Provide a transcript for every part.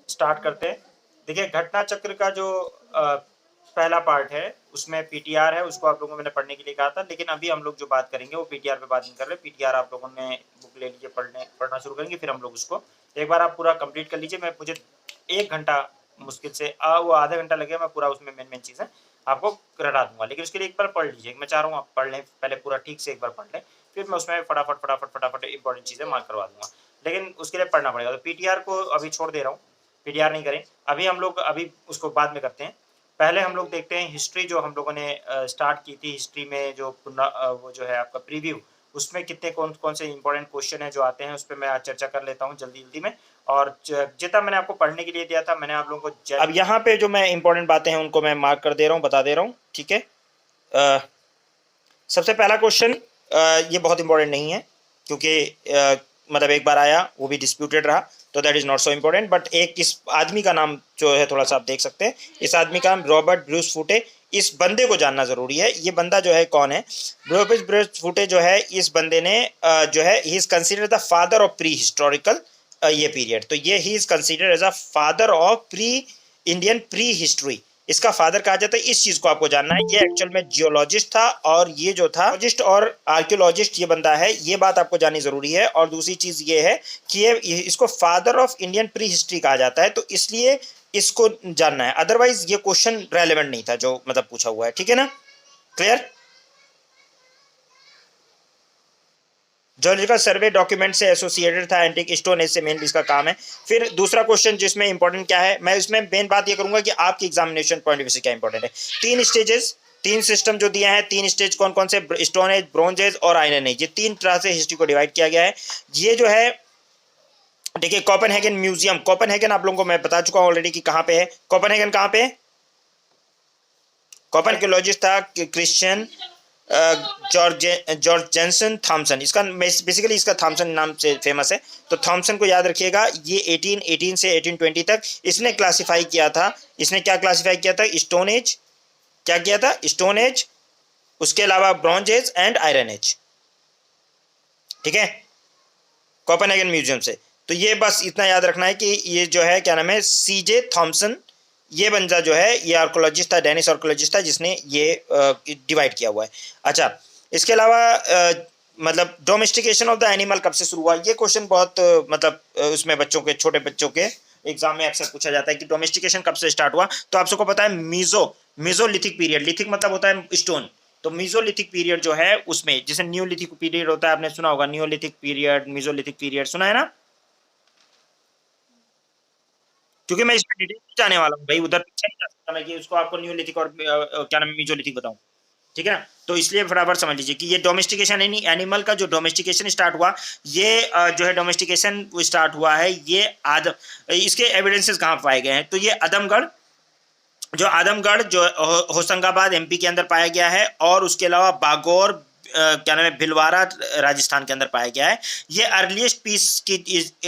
Start करते हैं। देखिए घटना चक्र का जो पहला पार्ट है उसमें पीटीआर है, उसको आप लोगों को मैंने पढ़ने के लिए कहा था, लेकिन अभी हम लोग जो बात करेंगे वो पीटीआर पे बात नहीं कर रहे। पीटीआर आप लोगों ने बुक ले लीजिए, पढ़ना शुरू करेंगे, फिर हम लोग उसको एक बार आप पूरा कंप्लीट कर लीजिए। मैं मुझे 1 घंटा मुश्किल से वो आधा घंटा लगेगा, मैं पूरा उसमें मेन चीज़ें आपको रटा दूंगा, लेकिन उसके लिए एक बार पढ़ लीजिए। मैं चाह रहा हूँ आप पढ़ लें पहले, पूरा ठीक से एक बार पढ़ लें, फिर मैं उसमें फटाफट फटाफट फटाफट इंपॉर्टेंट चीज़ें मार्क करवा दूंगा, लेकिन उसके लिए पढ़ना पड़ेगा। तो पीटीआर को अभी छोड़ दे रहा हूँ, पीटीआर नहीं करें अभी, हम लोग अभी उसको बाद में करते हैं। पहले हम लोग देखते हैं हिस्ट्री जो हम लोगों ने स्टार्ट की थी। हिस्ट्री में जो वो जो है आपका प्रीव्यू, उसमें कितने कौन कौन से इंपॉर्टेंट क्वेश्चन है जो आते हैं, उस पर मैं आज चर्चा कर लेता हूँ जल्दी जल्दी में। और जितना मैंने आपको पढ़ने के लिए दिया था मैंने आप लोगों को, अब यहाँ पे जो मैं इंपॉर्टेंट बातें हैं उनको मैं मार्क कर दे रहा हूँ, बता दे रहा हूँ, ठीक है। सबसे पहला क्वेश्चन ये बहुत इंपॉर्टेंट नहीं है, क्योंकि मतलब एक बार आया वो भी डिस्प्यूटेड रहा, तो that is not so important. But एक इस आदमी का नाम जो है थोड़ा सा आप देख सकते हैं, इस आदमी का नाम रॉबर्ट ब्रूस फूटे। इस बंदे को जानना जरूरी है। ये बंदा जो है कौन है? रॉबर्ट ब्रूस फूटे जो है, इस बंदे ने जो है ही is considered the father of pre historical ये पीरियड। तो ये ही is considered as a father of pre Indian pre history, इसका फादर कहा जाता है। इस चीज को आपको जानना है। ये एक्चुअल में जियोलॉजिस्ट था, और ये जो था जियोलॉजिस्ट और आर्कियोलॉजिस्ट ये बंदा है, ये बात आपको जाननी जरूरी है। और दूसरी चीज ये है कि ये इसको father of Indian pre history कहा जाता है, तो इसलिए इसको जानना है। अदरवाइज ये क्वेश्चन रेलेवेंट नहीं था जो मतलब पूछा हुआ है, ठीक है ना? क्लियर? जियोलॉजिकल सर्वे डॉक्यूमेंट से एसोसिएटेड था, एंटिक स्टोन एज से मेनली इसका काम है। फिर दूसरा क्वेश्चन जिसमें इंपॉर्टेंट क्या है, मैं इसमें मेन बात ये करूंगा कि आपकी एग्जामिनेशन पॉइंट ऑफ व्यू से क्या इंपॉर्टेंट है। 3 स्टेजेस, 3 सिस्टम जो दिया है, 3 स्टेज कौन कौन से? स्टोन एज, ब्रॉन्ज एज और आयरन एज। ये 3 तरह से हिस्ट्री को डिवाइड किया गया है। ये जो है देखिए कोपेनहेगन म्यूजियम, कोपेनहेगन आप लोगों को मैं बता चुका हूं ऑलरेडी कि कहां पे है। कोपेनहेगन कहां पे है? कोपेन आर्कियोलॉजिस्ट था क्रिश्चियन जॉर्ज जेनसन थॉमसन। इसका बेसिकली इसका थॉमसन नाम से फेमस है, तो थॉमसन को याद रखिएगा। ये 1818 से 1820 तक इसने क्लासिफाई किया था। इसने क्या क्लासिफाई किया था? स्टोन एज, क्या किया था? स्टोन एज, उसके अलावा bronze age and iron age, ठीक है, कोपेनहेगन म्यूजियम से। तो ये बस इतना याद रखना है कि ये जो है क्या नाम है, सीजे थॉमसन, ये बंदा जो है ये आर्कोलॉजिस्ट था, डेनिश आर्कोलॉजिस्ट था, जिसने ये डिवाइड किया हुआ है। अच्छा, इसके अलावा मतलब डोमेस्टिकेशन ऑफ द एनिमल कब से शुरू हुआ? ये क्वेश्चन बहुत मतलब उसमें बच्चों के, छोटे बच्चों के एग्जाम में अक्सर पूछा जाता है कि डोमेस्टिकेशन कब से स्टार्ट हुआ। तो आप सबको पता है मीजोलिथिक पीरियड। लिथिक मतलब होता है स्टोन, तो मीजोलिथिक पीरियड जो है उसमें, जैसे न्यूलिथिक पीरियड होता है, आपने सुना होगा न्यूलिथिक पीरियड, मीजोलिथिक पीरियड, सुना है ना? क्योंकि मैं इसमें डिटेल में जाने वाला हूँ भाई, उधर पीछे नहीं जा सकता मैं कि उसको आपको न्यूलिथिक और क्या नाम है मीजोलिथिक बताऊं, ठीक है ना? तो इसलिए फटाफट समझ लीजिए कि ये डोमेस्टिकेशन यानी एनिमल का जो डोमेस्टिकेशन स्टार्ट हुआ, ये जो है डोमेस्टिकेशन स्टार्ट हुआ है, ये आदम, इसके एविडेंसेस कहाँ पाए गए हैं? तो ये आदमगढ़, जो आदमगढ़ जो होशंगाबाद एमपी के अंदर पाया गया है, और उसके अलावा बागौर क्या नाम है, भिलवाड़ा राजस्थान के अंदर पाया गया है। ये अर्लीस्ट पीस की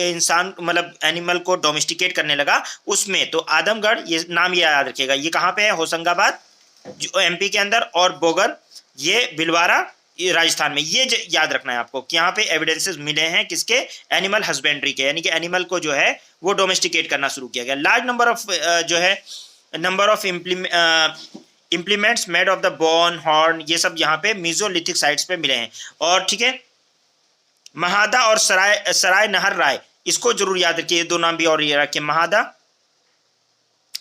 इंसान मतलब एनिमल को डोमेस्टिकेट करने लगा उसमें। तो आदमगढ़, ये नाम ये याद रखिएगा, ये कहाँ पे है? होशंगाबाद जो एमपी के अंदर, और बोगर ये भिलवाड़ा ये राजस्थान में। ये याद रखना है आपको कि यहाँ पे एविडेंसेस मिले हैं किसके? एनिमल हस्बेंड्री के, यानी कि एनिमल को जो है वो डोमेस्टिकेट करना शुरू किया गया। लार्ज नंबर ऑफ जो है number of implements made of the bone horn, ये सब यहाँ पे मीजोलिथिक साइट्स पे मिले हैं। और ठीक है, महादा और सराय नहर राय, इसको जरूर याद रखिए, ये 2 नाम भी और ये रखिए, महादा,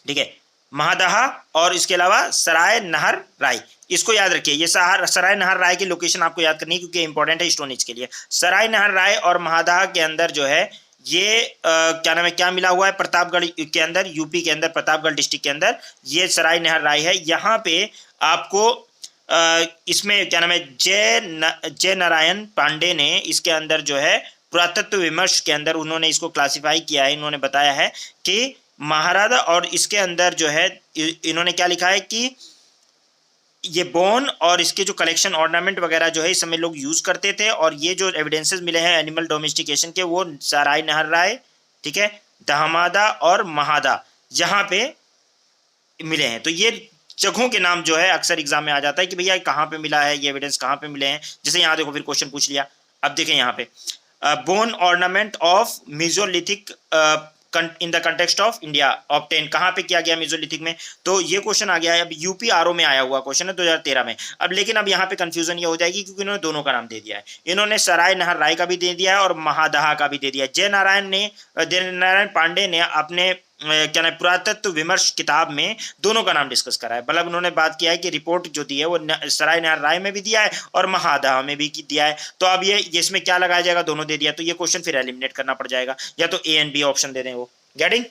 ठीक है, महादहा, और इसके अलावा सराय नहर राय, इसको याद रखिए। ये सराय नहर राय की लोकेशन आपको याद करनी है, क्योंकि इंपॉर्टेंट है स्टोन एज के लिए। सराय नहर राय और महादहा के अंदर जो है ये क्या नाम है, क्या मिला हुआ है? प्रतापगढ़ के अंदर, यूपी के अंदर, प्रतापगढ़ डिस्ट्रिक्ट के अंदर ये सराय नहर राय है। यहाँ पे आपको इसमें क्या नाम है, जय नारायण पांडे ने इसके अंदर जो है पुरातत्व विमर्श के अंदर उन्होंने इसको क्लासिफाई किया है। इन्होंने बताया है कि महाराजा, और इसके अंदर जो है इन्होंने क्या लिखा है कि ये बोन और इसके जो कलेक्शन ऑर्नामेंट वगैरह जो है इस समय लोग यूज करते थे। और ये जो एविडेंसेस मिले हैं एनिमल डोमेस्टिकेशन के, वो सराय नहर राय, ठीक है, दहमादा और महादा, यहाँ पे मिले हैं। तो ये जगहों के नाम जो है अक्सर एग्जाम में आ जाता है कि भैया कहाँ पे मिला है, ये एविडेंस कहाँ पे मिले हैं। जैसे यहाँ देखो, फिर क्वेश्चन पूछ लिया। अब देखें यहाँ पे bone ornament of mesolithic in the context of India obtain, कहाँ पे किया गया मेसोलिथिक में? तो ये क्वेश्चन आ गया है। अब यूपी आरओ में आया हुआ क्वेश्चन है 2013 में। अब लेकिन अब यहाँ पे कंफ्यूजन ये हो जाएगी क्योंकि इन्होंने दोनों का नाम दे दिया है। इन्होंने सराय नहर राय का भी दे दिया है और महादहा का भी दे दिया है। जय नारायण पांडे ने अपने क्या नाम पुरातत्व विमर्श किताब में दोनों का नाम डिस्कस करा है। मतलब उन्होंने बात किया है कि रिपोर्ट जो दी है वो सराय नहर राय में भी दिया है और महादहा में भी दिया है। तो अब ये इसमें क्या लगाया जाएगा? दोनों दे दिया, तो ये क्वेश्चन फिर एलिमिनेट करना पड़ जाएगा, या तो ए एंड बी ऑप्शन दे दें वो। गेटिंग?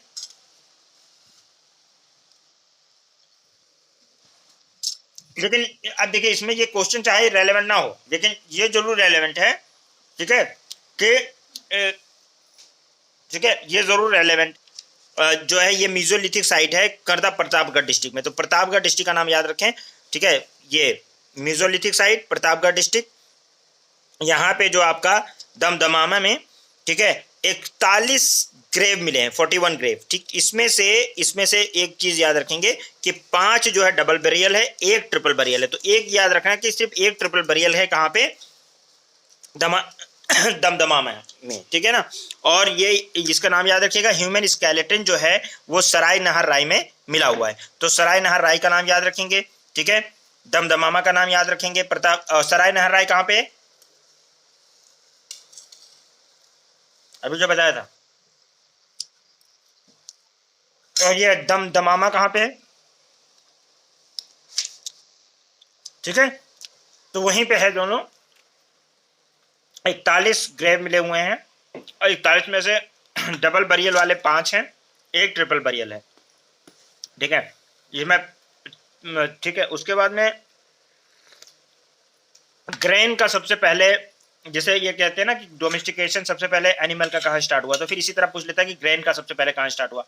लेकिन अब देखिए इसमें ये क्वेश्चन चाहे रेलेवेंट ना हो, लेकिन ये जरूर रेलेवेंट है, ठीक है, कि ठीक है, ये जरूर रेलेवेंट जो है, ये मीजोलिथिक साइट है करदा प्रतापगढ़ डिस्ट्रिक्ट में। तो प्रतापगढ़ डिस्ट्रिक्ट का नाम याद रखें, ठीक है। ये मीजोलिथिक साइट प्रतापगढ़ डिस्ट्रिक्ट, यहाँ पे जो आपका दमदमामा में, ठीक है, 41 ग्रेव मिले हैं, 41 ग्रेव, ठीक। इसमें से एक चीज याद रखेंगे कि 5 जो है डबल बरियल है, 1 ट्रिपल बरियल है। तो एक याद रखना है कि सिर्फ 1 ट्रिपल बरियल है, कहाँ पे? दमदमामा में, ठीक है ना। और ये इसका नाम याद रखिएगा, ह्यूमन स्केलेटन जो है वो सराय नहर राय में मिला हुआ है। तो सराय नहर राय का नाम याद रखेंगे, ठीक है। दमदमामा का नाम याद रखेंगे। सराय नहर राय कहाँ पे? अभी जो बताया था। और ये दमदमामा कहाँ पे है? ठीक है, तो वहीं पे है दोनों। 41 ग्रेव मिले हुए हैं और 41 में से डबल बरियल वाले 5 हैं, 1 ट्रिपल बरियल है, ठीक है। ये मैं ठीक है। उसके बाद में ग्रेन का सबसे पहले, जैसे ये कहते हैं ना कि डोमेस्टिकेशन सबसे पहले एनिमल का कहाँ स्टार्ट हुआ, तो फिर इसी तरह पूछ लेता है कि ग्रेन का सबसे पहले कहाँ स्टार्ट हुआ।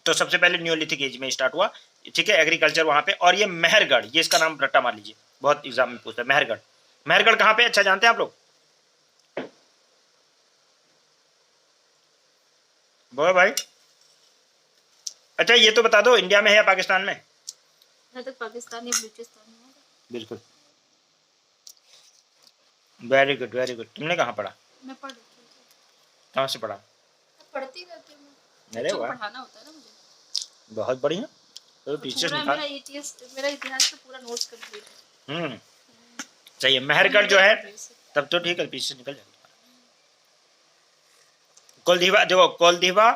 तो सबसे पहले न्यूलिथिक एज में स्टार्ट हुआ, ठीक है, एग्रीकल्चर वहां पे। और ये मेहरगढ़, ये इसका नाम रट्टा मार लीजिए, बहुत एग्जाम में पूछता है। मेहरगढ़, मेहरगढ़ कहाँ पे? अच्छा जानते हैं आप लोग? बोलो भाई। अच्छा ये तो बता दो, इंडिया में है या पाकिस्तान में? तक पाकिस्तान या बलूचिस्तान में। बिल्कुल, वेरी गुड वेरी गुड। तुमने कहाँ पढ़ा? मैं पढ़ कहाँ से पढ़ा? पढ़ती रहती हूँ। अरे वाह, पढ़ाना होता है ना मुझे। बहुत बढ़िया। तो टीचर्स निकाल। मेरा इतिहास तो पूरा नोट्स कंप्लीट है। सही है। मेहरगढ़ जो है तब तो ठीक है, पीछे निकल जाएगा। कोलदीवा, देखो कोलदीवा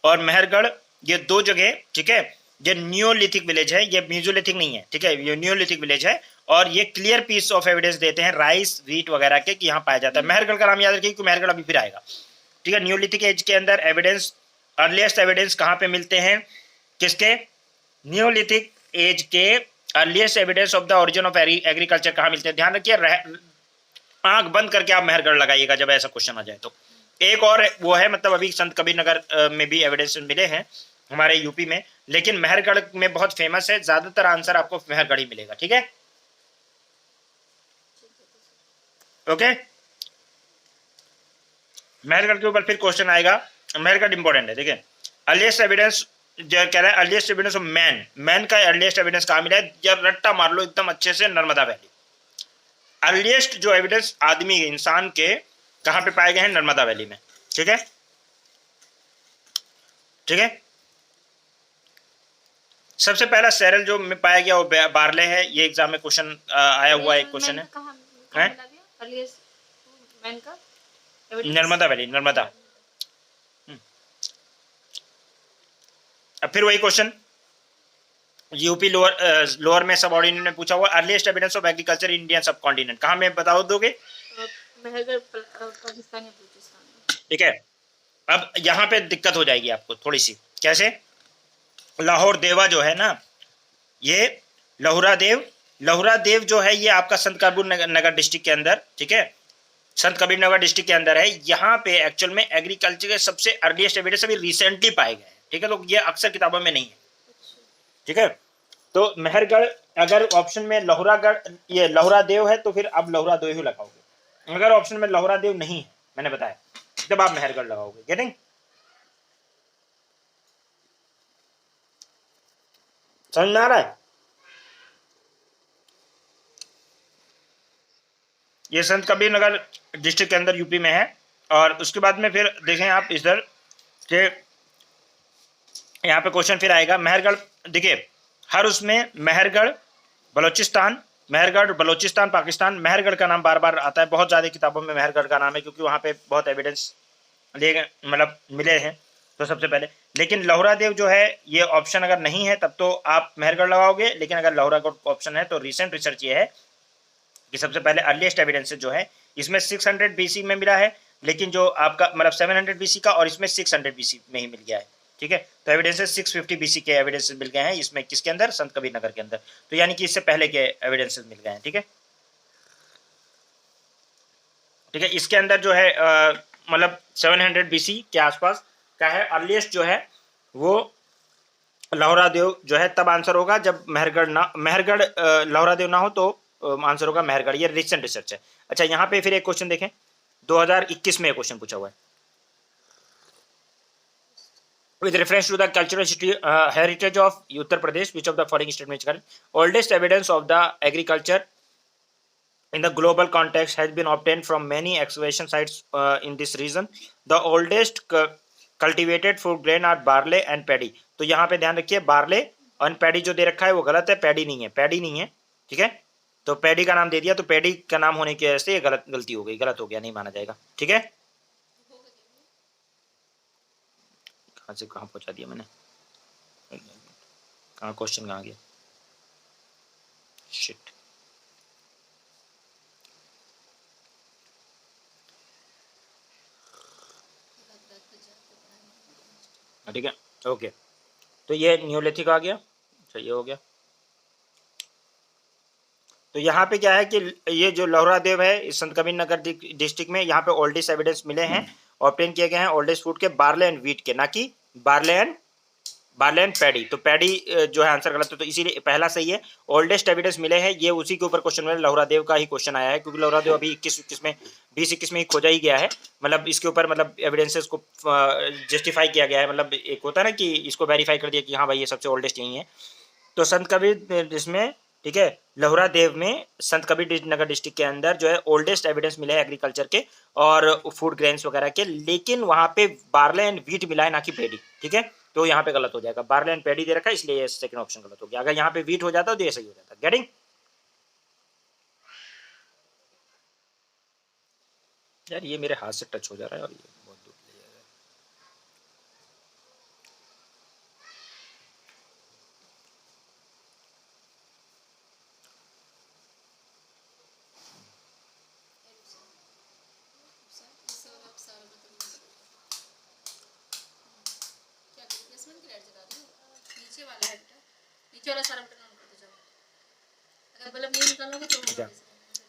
और मेहरगढ़ ये 2 जगह, ठीक है, ये न्यूलिथिक विलेज है, ये मीजोलिथिक नहीं है, ठीक है, ये न्यूलिथिक विलेज है। और ये क्लियर पीस ऑफ एविडेंस देते हैं राइस व्हीट वगैरह के कि यहाँ पाया जाता है। मेहरगढ़ का नाम याद रखिए क्योंकि मेहरगढ़ अभी फिर आएगा, ठीक है। न्यूलिथिक एज के अंदर एविडेंस, अर्लीस्ट एविडेंस कहाँ पे मिलते हैं? किसके? न्यूलिथिक एज के earliest evidence of the origin of agriculture कहाँ मिलते हैं? ध्यान रखिए, आंख बंद करके आप मेहरगढ़ लगाइएगा जब ऐसा क्वेश्चन आ जाए तो। एक और वो है, मतलब अभी संत कबीर नगर में भी एविडेंस मिले हैं हमारे यूपी में, लेकिन मेहरगढ़ में बहुत फेमस है, ज्यादातर आंसर आपको मेहरगढ़ ही मिलेगा, ठीक है। ओके, मेहरगढ़ के ऊपर फिर क्वेश्चन आएगा। मेहरगढ़ इंपॉर्टेंट है, देखिए। अर्लीस्ट एविडेंस जो कह रहा है, अर्लीस्ट एविडेंस ऑफ मैन का अर्लीस्ट एविडेंस कहाँ मिला है? जब रट्टा मार लो एकदम अच्छे से, नर्मदा वैली। अर्लीस्ट जो एविडेंस आदमी इंसान के कहाँ पे पाए गए हैं? नर्मदा वैली में, ठीक है, ठीक है। सबसे पहला सैरल जो में पाया गया वो बार्ले है, ये एग्जाम में क्वेश्चन आया हुआ एक क्वेश्चन है। नर्मदा वैली, नर्मदा। अब फिर वही क्वेश्चन यूपी लोअर में सब ऑर्डिनेट ने पूछा हुआ, earliest evidence of agriculture Indian सब कॉन्टिनेंट कहाँ में बताओ दोगे? पाकिस्तान या बलूचिस्तान, ठीक है। अब यहाँ पे दिक्कत हो जाएगी आपको थोड़ी सी, कैसे? लाहौर देवा जो है ना, ये लहुरा देव जो है ये आपका संत कबीर नगर डिस्ट्रिक्ट के अंदर, ठीक है, संत कबीर नगर डिस्ट्रिक्ट के अंदर है। यहाँ पे एक्चुअल में एग्रीकल्चर के सबसे अर्लीस्ट एविडेंस अभी रिसेंटली पाए गए हैं, ठीक है। तो ये अक्सर किताबों में नहीं है, ठीक है। तो मेहरगढ़ अगर ऑप्शन में ये लहुरा देव है तो फिर अब लहुरा देव ही लगाओगे। अगर ऑप्शन में लहुरा देव नहीं है, मैंने बताया, जब आप मेहरगढ़ लगाओगे। गेटिंग? समझ में आ रहा है? ये संत कबीर नगर डिस्ट्रिक्ट के अंदर यूपी में है। और उसके बाद में फिर देखें आप इधर के यहाँ पे क्वेश्चन फिर आएगा मेहरगढ़, देखिए हर उसमें मेहरगढ़ बलोचिस्तान, मेहरगढ़ बलोचिस्तान पाकिस्तान, मेहरगढ़ का नाम बार बार आता है, बहुत ज्यादा किताबों में मेहरगढ़ का नाम है क्योंकि वहां पे बहुत एविडेंस मतलब मिले हैं। तो सबसे पहले, लेकिन लौहरा देव जो है ये ऑप्शन अगर नहीं है तब तो आप मेहरगढ़ लगाओगे, लेकिन अगर लौहरा का ऑप्शन है तो रिसेंट रिसर्च ये है कि सबसे पहले अर्लीस्ट एविडेंस जो है इसमें 600 बीसी में मिला है, लेकिन जो आपका मतलब 700 बीसी का और इसमें 600 बीसी में ही मिल गया है। ठीक है, तो एविडेंसेस 650 बीसी के एविडेंसेस मिल गए हैं इसमें, किसके अंदर, संत कबीर नगर के अंदर, तो यानी कि इससे पहले के एविडेंसेस मिल गए हैं। ठीक है, ठीक है, इसके अंदर जो है मतलब 700 बीसी के आसपास का है अर्लीस्ट जो है वो लौहरा देव जो है, तब आंसर होगा जब मेहरगढ़ लौहरा देव ना हो तो आंसर होगा मेहरगढ़। ये रिसेंट रिसर्च है। अच्छा, यहाँ पे फिर एक क्वेश्चन देखें, 2021 में क्वेश्चन पूछा हुआ है, with reference to the cultural heritage of Uttar Pradesh, which of the following statements is correct? Oldest evidence of the agriculture in the global context has been obtained from many excavation sites in this region. The oldest cultivated food grain are barley and paddy. तो यहाँ पे ध्यान रखिए, barley और paddy जो दे रखा है वो गलत है, पैडी नहीं है, पैडी नहीं है। ठीक है, तो पैडी का नाम दे दिया, तो पैडी का नाम होने की वजह से ये गलती हो गई, गलत हो गया, नहीं माना जाएगा। ठीक है, कहाँ से कहाँ पहुंचा दिया मैंने, कहाँ क्वेश्चन कहाँ गया, शिट। ठीक है, ओके, तो ये न्यूलिथिक आ गया। अच्छा, ये हो गया। तो यहाँ पे क्या है कि ये जो लौहरा देव है इस संत कबीर नगर डिस्ट्रिक्ट में, यहाँ पे ओल्डेस्ट एविडेंस मिले हैं, ऑब्टेन किए गए हैं ओल्डेस्ट फूड के, बार्ले एंड व्हीट के, ना कि बार्ले एंड पैडी। तो पैडी जो है आंसर गलत है, तो इसीलिए पहला सही है। ओल्डेस्ट एविडेंस मिले हैं, ये उसी के ऊपर क्वेश्चन में लौहरा देव का ही क्वेश्चन आया है, क्योंकि लौहरा देव अभी 21 में 20-21 में ही खोजा ही गया है, मतलब इसके ऊपर मतलब एविडेंसेस को जस्टिफाई किया गया है, मतलब एक होता है ना कि इसको वेरीफाई कर दिया कि हाँ भाई ये सबसे ओल्डेस्ट यही है। तो संत कबीर इसमें, ठीक है, लौहरा देव में संत कबीर नगर डिस्ट्रिक्ट के अंदर जो है ओल्डेस्ट एविडेंस मिले हैं एग्रीकल्चर के और फूड ग्रेन्स वगैरह के, लेकिन वहां पे बार्ले एंड व्हीट मिला है, ना कि पेडी। ठीक है, तो यहाँ पे गलत हो जाएगा, बार्ले एंड पेडी दे रखा है इसलिए ये सेकंड ऑप्शन गलत हो गया। अगर यहाँ पे व्हीट हो जाता तो ये सही हो जाता। गेटिंग? यार ये मेरे हाथ से टच हो जा रहा है और ये बहुत दूर ले जा रहा है।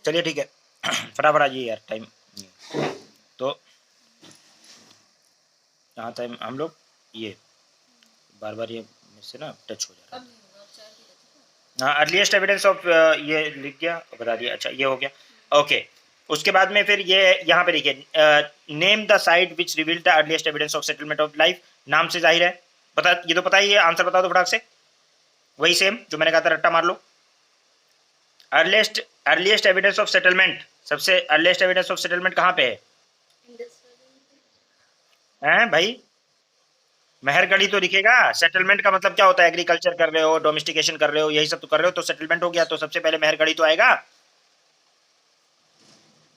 चलिए ठीक है, फटाफट आइए यार, टाइम। तो यहाँ टाइम हम लोग ये बार बार ये से ना टच हो जा रहा है। हाँ, अर्लीस्ट एविडेंस ऑफ ये लिख गया, बता दिया। अच्छा, ये हो गया, ओके। उसके बाद में फिर ये यहाँ पे देखिए, name the site which reveal the earliest evidence of settlement of life. नाम से जाहिर है, पता, ये तो पता ही है, आंसर बता दो फटाक से, वही सेम जो मैंने कहा था, रट्टा मार लो। अर्लीस्ट एविडेंस ऑफ सेटलमेंट, सबसे अर्लीस्ट एविडेंस ऑफ सेटलमेंट कहाँ पे है? हैं भाई, मेहरगढ़ी तो दिखेगा। सेटलमेंट का मतलब क्या होता है? एग्रीकल्चर कर रहे हो, डोमेस्टिकेशन कर रहे हो, यही सब तो कर रहे हो, तो सेटलमेंट हो गया, तो सबसे पहले मेहरगढ़ी तो आएगा।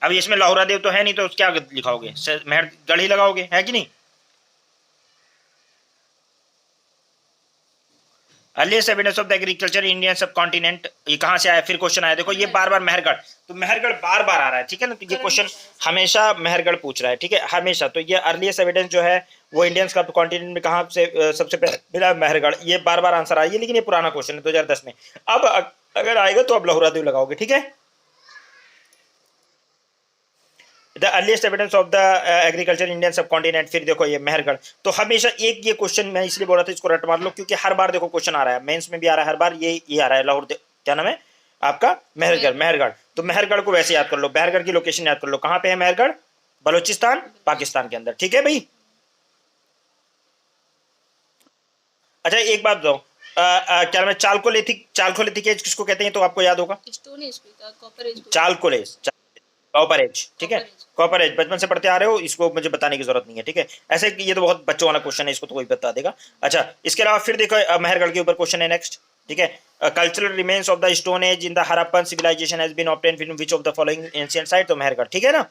अब इसमें लौहरा देव तो है नहीं, तो क्या लिखाओगे? मेहरगढ़ी लगाओगे, है कि नहीं? Earliest evidence of the agriculture Indian सब कॉन्टिनेंट, ये कहाँ से आया? फिर क्वेश्चन आया, देखो ये बार बार मेहरगढ़, तो मेहरगढ़ बार बार आ रहा है, ठीक है ना, तो ये क्वेश्चन हमेशा मेहरगढ़ पूछ रहा है, ठीक है, हमेशा। तो ये अर्लीस्ट एविडेंस जो है वो इंडियन सब कॉन्टिनेंट में कहाँ से सबसे पहले मिला? मेहरगढ़। ये बार बार आंसर आई है, लेकिन ये पुराना क्वेश्चन है 2010 में। अब अगर आएगा तो अब लौहरा देव लगाओगे, ठीक है। The earliest evidence of the agriculture Indian सब कॉन्टिनेंट, फिर देखो ये मेहरगढ़। तो हमेशा एक ये क्वेश्चन मैं इसलिए बोल रहा था इसको रट मार लो, क्योंकि हर बार देखो क्वेश्चन आ रहा है, मेंस में भी आ रहा है, हर बार ये आ रहा है, लाहौर क्या नाम है आपका? मेहरगढ़। तो मेहरगढ़ को वैसे याद कर लो, मेहरगढ़ की लोकेशन याद कर लो, कहाँ पे है मेहरगढ़? बलोचिस्तान, पाकिस्तान के अंदर, ठीक है भाई। अच्छा, एक बात बताओ, क्या मैं चालकोलिथिक एज किसको कहते हैं? तो आपको याद होगा, चालकोलेज। कॉपर एज, ठीक है। Copper Age। कॉपर एज बचपन से पढ़ते आ रहे हो, इसको मुझे बताने की जरूरत नहीं है, ठीक है। ऐसे कि ये तो बहुत बच्चों वाला क्वेश्चन है, इसको तो कोई बता देगा। अच्छा, इसके अलावा फिर देखो मेहरगढ़ के ऊपर क्वेश्चन है नेक्स्ट, ठीक है। Cultural remains of the stone age in the Harappan civilisation has been obtained from which of the following ancient site, तो मेहरगढ़, ठीक है ना।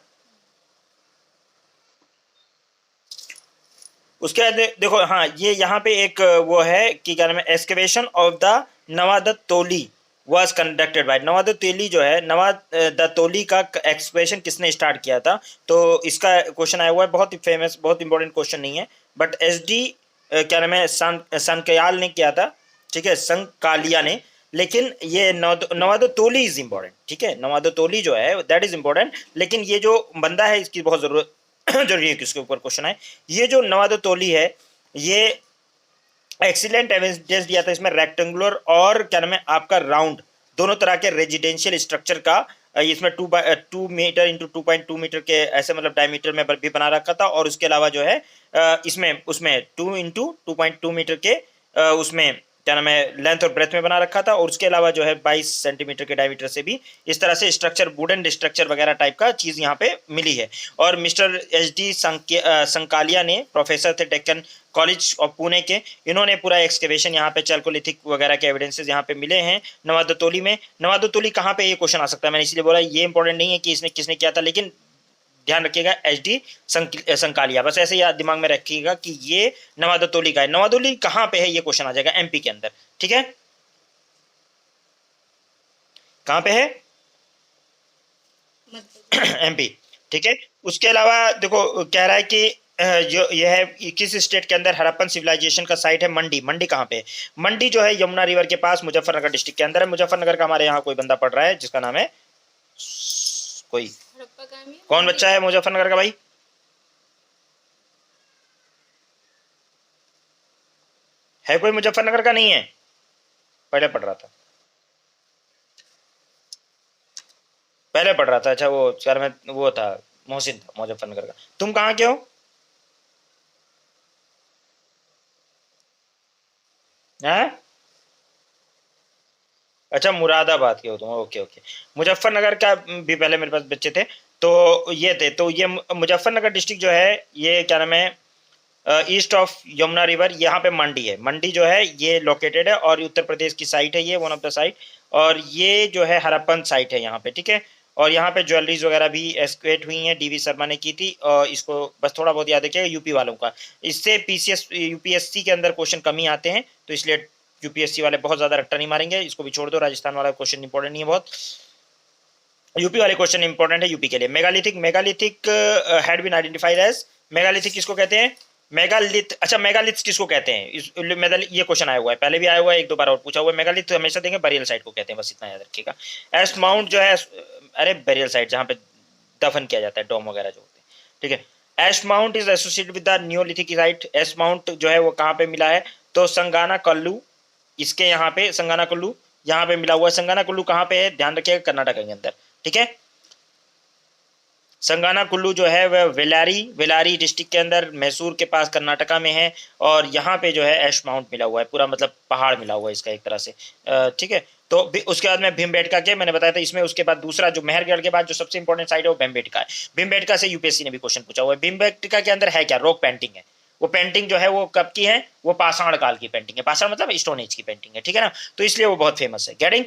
उसके बाद देखो, हाँ ये यहाँ पे एक वो है कि क्या नाम है, excavation of the Navdatoli was conducted by Navdatoli, जो है नवादतोली का एक्सकेवेशन किसने स्टार्ट किया था, तो इसका क्वेश्चन आया हुआ है, बहुत ही फेमस, बहुत इंपॉर्टेंट क्वेश्चन नहीं है, बट एसडी क्या नाम है संकयाल ने किया था, ठीक है, संकालिया ने। लेकिन ये नवादतोली इज इंपॉर्टेंट, ठीक है, नवादतोली जो है दैट इज इंपॉर्टेंट, लेकिन ये जो बंदा है इसकी बहुत जरूरत जरूरी है कि उसके ऊपर क्वेश्चन आए। ये जो नवादतोली है, ये एक्सीलेंट एविडेंस दिया था इसमें रेक्टेंगुलर और क्या नाम है आपका राउंड, दोनों तरह के रेजिडेंशियल स्ट्रक्चर का इसमें 2 मीटर इंटू 2.2 मीटर के ऐसे मतलब डायमीटर में भी बना रखा था, और उसके अलावा जो है इसमें उसमें 2 इंटू 2.2 मीटर के उसमें क्या नाम है लेंथ और ब्रेथ में बना रखा था, और उसके अलावा जो है 22 सेंटीमीटर के डायमीटर से भी इस तरह से स्ट्रक्चर, वुडन स्ट्रक्चर वगैरह टाइप का चीज यहाँ पे मिली है। और मिस्टर एच डी संकालिया ने, प्रोफेसर थे डेक्कन कॉलेज ऑफ पुणे के, इन्होंने पूरा एक्सकेवेशन यहाँ पे चैल्कोलिथिक वगैरह के एविडेंसेस यहाँ पे मिले हैं नवादतोली में। नवादतोली कहाँ पे, ये क्वेश्चन आ सकता है, मैंने इसलिए बोला ये इंपॉर्टेंट नहीं है कि इसने किसने किया था, लेकिन ध्यान रखिएगा एच डी संकालिया, बस ऐसे याद दिमाग में रखिएगा कि ये नवादतोली का है। नवादोली कहाँ पे है, ये क्वेश्चन आ जाएगा एमपी के अंदर, ठीक है, कहाँ पे है, एमपी, ठीक है। उसके अलावा देखो कह रहा है कि जो यह है किस स्टेट के अंदर हड़प्पन सिविलाइजेशन का साइट है, मंडी, मंडी कहाँ पे है, मंडी जो है यमुना रिवर के पास मुजफ्फरनगर डिस्ट्रिक्ट के अंदर है। मुजफ्फरनगर का हमारे यहाँ कोई बंदा पढ़ रहा है जिसका नाम है कोई, हड़प्पा कहाँ में है? कौन बच्चा है मुजफ्फरनगर का भाई, है कोई मुजफ्फरनगर का, नहीं है, पहले पढ़ रहा था, पहले पढ़ रहा था, अच्छा वो सर में वो था, मोहसिन था मुजफ्फरनगर का। तुम कहाँ के हो, हैं, अच्छा मुरादाबाद के हो तुम, ओके ओके। मुजफ्फरनगर का भी पहले मेरे पास बच्चे थे, तो ये थे, तो ये मुजफ्फरनगर डिस्ट्रिक्ट जो है ये क्या नाम है ईस्ट ऑफ यमुना रिवर, यहाँ पे मंडी है, मंडी जो है ये लोकेटेड है, और उत्तर प्रदेश की साइट है ये, वन ऑफ द साइट, और ये जो है हड़प्पन साइट है यहाँ पे, ठीक है। और यहाँ पे ज्वेलरीज वगैरह भी एक्सकेवेट हुई हैं, डीवी शर्मा ने की थी, और इसको बस थोड़ा बहुत याद रखिएगा यूपी वालों का, इससे पीसीएस यूपीएससी के अंदर क्वेश्चन कम ही आते हैं, तो इसलिए यूपीएससी वाले बहुत ज्यादा रट्टा नहीं मारेंगे, इसको भी छोड़ दो, राजस्थान वाला क्वेश्चन इंपॉर्टेंट नहीं है बहुत, यूपी वाले क्वेश्चन इंपॉर्टेंट है यूपी के लिए। Megalithic, megalithic had been identified as, megalithic किसको कहते हैं, मेगालिथ, अच्छा मेगालिथ किसको कहते हैं, ये क्वेश्चन आया हुआ है, पहले भी आया हुआ है, एक दो बार और पूछा हुआ है। मेगालिथ हमेशा देंगे बरियल साइट को कहते हैं, बस इतना याद रखिएगा। एस्ट माउंट जो है, अरे बरियल साइट जहाँ पे दफन किया जाता है, डोम वगैरह जो होते हैं, ठीक है। East mount is associated with the neolithic site, east mount जो है वो कहाँ पे मिला है, तो संगाना कल्लू, इसके यहाँ पे संगाना कुल्लू यहाँ पे मिला हुआ है। संगाना कुल्लू कहाँ पे है, ध्यान रखिएगा, कर्नाटक के अंदर, ठीक है। संगाना कुल्लू जो है वह वेलारी, वेलारी डिस्ट्रिक्ट के अंदर मैसूर के पास कर्नाटका में है, और यहाँ पे जो है एश माउंट मिला हुआ है, पूरा मतलब पहाड़ मिला हुआ है इसका एक तरह से, ठीक है। तो उसके बाद में भीमबेटका के मैंने बताया था इसमें, उसके बाद दूसरा जो मेहरगढ़ के बाद जो सबसे इंपॉर्टेंट साइट है वो भीमबेटका है। भीमबेटका से यूपीएससी ने भी क्वेश्चन पूछा हुआ है। भीमबेटका के अंदर है क्या, रॉक पेंटिंग है, वो पेंटिंग जो है वो कब की है, वो पाषाण काल की पेंटिंग है, पाषाण मतलब स्टोन एज की पेंटिंग है, ठीक है ना, तो इसलिए वो बहुत फेमस है। गेटिंग,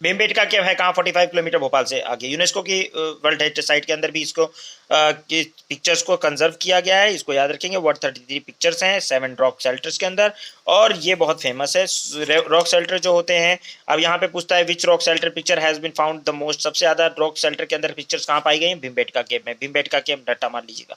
भीमबेटका क्या है, कहाँ 45 किलोमीटर भोपाल से आगे, यूनेस्को की वर्ल्ड हेरिटेज साइट के अंदर भी इसको पिक्चर्स को कंजर्व किया गया है, इसको याद रखेंगे। 133 पिक्चर्स हैं 7 रॉक शेल्टर्स के अंदर, और ये बहुत फेमस है। रॉक शेल्टर जो होते हैं, अब यहाँ पे पूछता है which rock shelter picture has been found the most, सबसे ज्यादा रॉक शेल्टर के अंदर पिक्चर्स कहाँ पाई गई हैं, भीमबेटका केव में। भीमबेटका केव रट्टा मार लीजिएगा,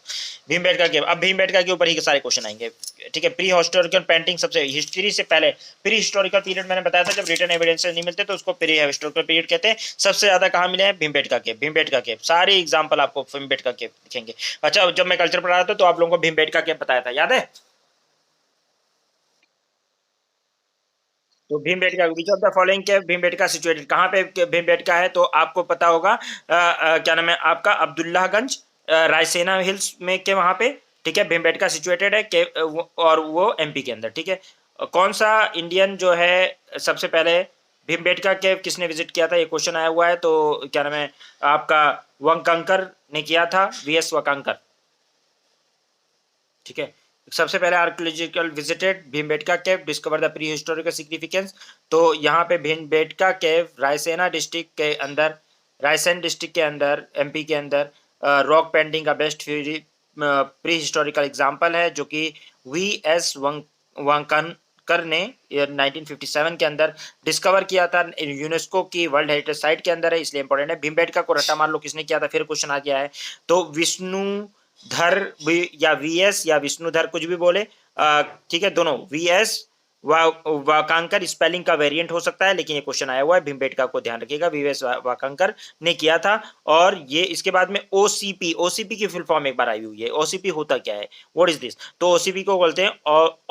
भीमबेटका केव। अब भीमबेटका के ऊपर ही सारे क्वेश्चन आएंगे, ठीक है। प्री हिस्टोरिकल पेंटिंग, सबसे हिस्ट्री से पहले, प्री हिस्टोरिकल पीरियड मैंने बताया था, जब रिटन एविडेंसेस नहीं मिलते तो उसको प्री हिस्टोरिकल पीरियड कहते हैं। सबसे ज्यादा कहाँ मिले हैं, भीमबेटका केव, भीमबेटका केव, सारे एग्जांपल आपको भीमबेटका केव दिखेंगे। अच्छा, जब मैं कल्चर पढ़ा रहा था तो आप लोगों को भीमबेटका केव बताया था, याद है, तो भीमबेटका, विच of the following cave Bhimbetka situated, कहाँ पे भीमबेटका है, तो आपको पता होगा क्या नाम है आपका, अब्दुल्लाहगंज, रायसेना हिल्स में के वहां पे, ठीक है, भीमबेटका सिचुएटेड है के, और वो एमपी के अंदर, ठीक है। कौन सा इंडियन जो है सबसे पहले भीमबेटका केव किसने विजिट किया था, ये क्वेश्चन आया हुआ है। तो क्या नाम है आपका, वंकांकर ने किया था, वीएस वकांकर। ठीक है, सबसे पहले archaeological visited Bhimbetka cave, discover the pre historical significance. तो यहाँ पे भीमबेटका केव रायसेना डिस्ट्रिक्ट के अंदर, रायसेन डिस्ट्रिक्ट के अंदर, एमपी के अंदर रॉक पेंटिंग का बेस्ट प्री हिस्टोरिकल एग्जाम्पल है, जो कि वी.एस. वांकानकर ने 1957 के अंदर डिस्कवर किया था। यूनेस्को की वर्ल्ड हेरिटेज साइट के अंदर है, इसलिए इंपॉर्टेंट है। भीमबेटका को रट्टा मार लो किसने किया था, फिर क्वेश्चन आ गया है। तो विष्णुधर या वीएस या विष्णुधर कुछ भी बोले, ठीक है, दोनों वीएस वाकांकर स्पेलिंग का वेरिएंट हो सकता है, लेकिन ये क्वेश्चन आया हुआ है भीमबेटका को, ध्यान रखिएगा, वीएस वाकांकर ने किया था। और ये इसके बाद में ओसीपी, ओसीपी की फुल फॉर्म एक बार आई हुई है। ओसीपी होता क्या है, व्हाट इज दिस? तो ओसीपी को बोलते हैं